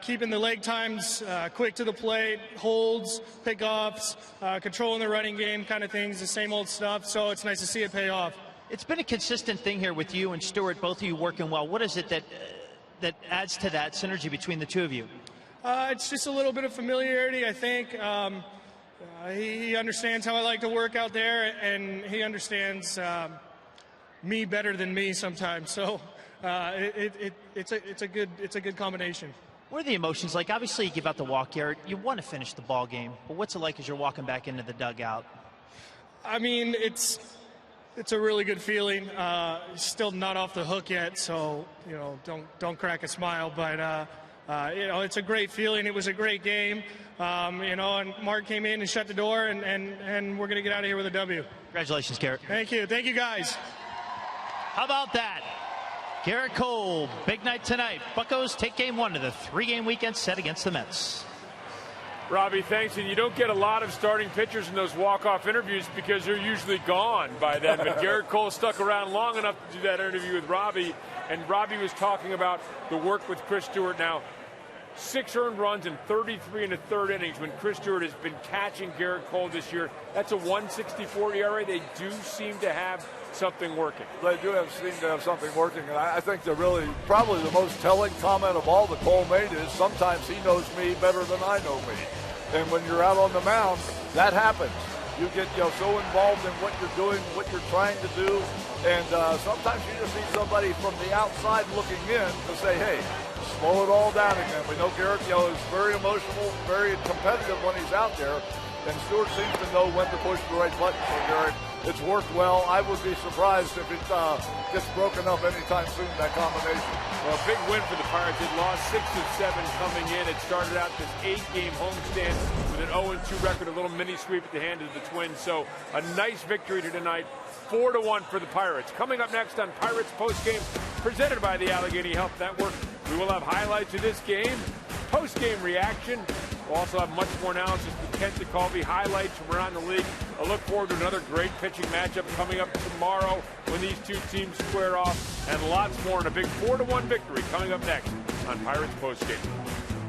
keeping the leg times quick to the plate, holds, pickoffs, controlling the running game kind of things, the same old stuff. So it's nice to see it pay off. It's been a consistent thing here with you and Stewart, both of you working well. What is it that adds to that synergy between the two of you? It's just a little bit of familiarity, I think. He understands how I like to work out there, and he understands me better than me sometimes. So it's a good combination. What are the emotions like? Obviously, you give out the walk, Garrett. You want to finish the ball game, but what's it like as you're walking back into the dugout? I mean, it's a really good feeling. Still not off the hook yet, so don't crack a smile. But it's a great feeling. It was a great game. And Mark came in and shut the door, and we're going to get out of here with a W. Congratulations, Garrett. Thank you. Thank you, guys. How about that? Garrett Cole, big night tonight. Buccos take game 1 of the 3-game weekend set against the Mets. Robbie, thanks. And you don't get a lot of starting pitchers in those walk-off interviews because they're usually gone by then. But Garrett Cole stuck around long enough to do that interview with Robbie. And Robbie was talking about the work with Chris Stewart. Now, 6 earned runs in 33 1/3 innings when Chris Stewart has been catching Garrett Cole this year. That's a 1.64 ERA. They do seem to have something working. They do seem to have something working, and I think probably the most telling comment of all that Cole made is sometimes he knows me better than I know me. And when you're out on the mound, that happens. You get so involved in what you're doing, what you're trying to do, and sometimes you just need somebody from the outside looking in to say, hey, slow it all down again. We know Garrett is very emotional, very competitive when he's out there, and Stewart seems to know when to push the right button for Garrett. It's worked well. I would be surprised if it gets broken up anytime soon, that combination. Well, big win for the Pirates. They lost 6 of 7 coming in. It started out this 8-game homestand with an 0-2 record, a little mini sweep at the hand of the Twins. So a nice victory tonight, 4-1 for the Pirates. Coming up next on Pirates Postgame, presented by the Allegheny Health Network, we will have highlights of this game, postgame reaction, We'll also have much more analysis with Kent DeColby, highlights from around the league. I look forward to another great pitching matchup coming up tomorrow when these two teams square off, and lots more in a big 4-1 victory coming up next on Pirates Postgame.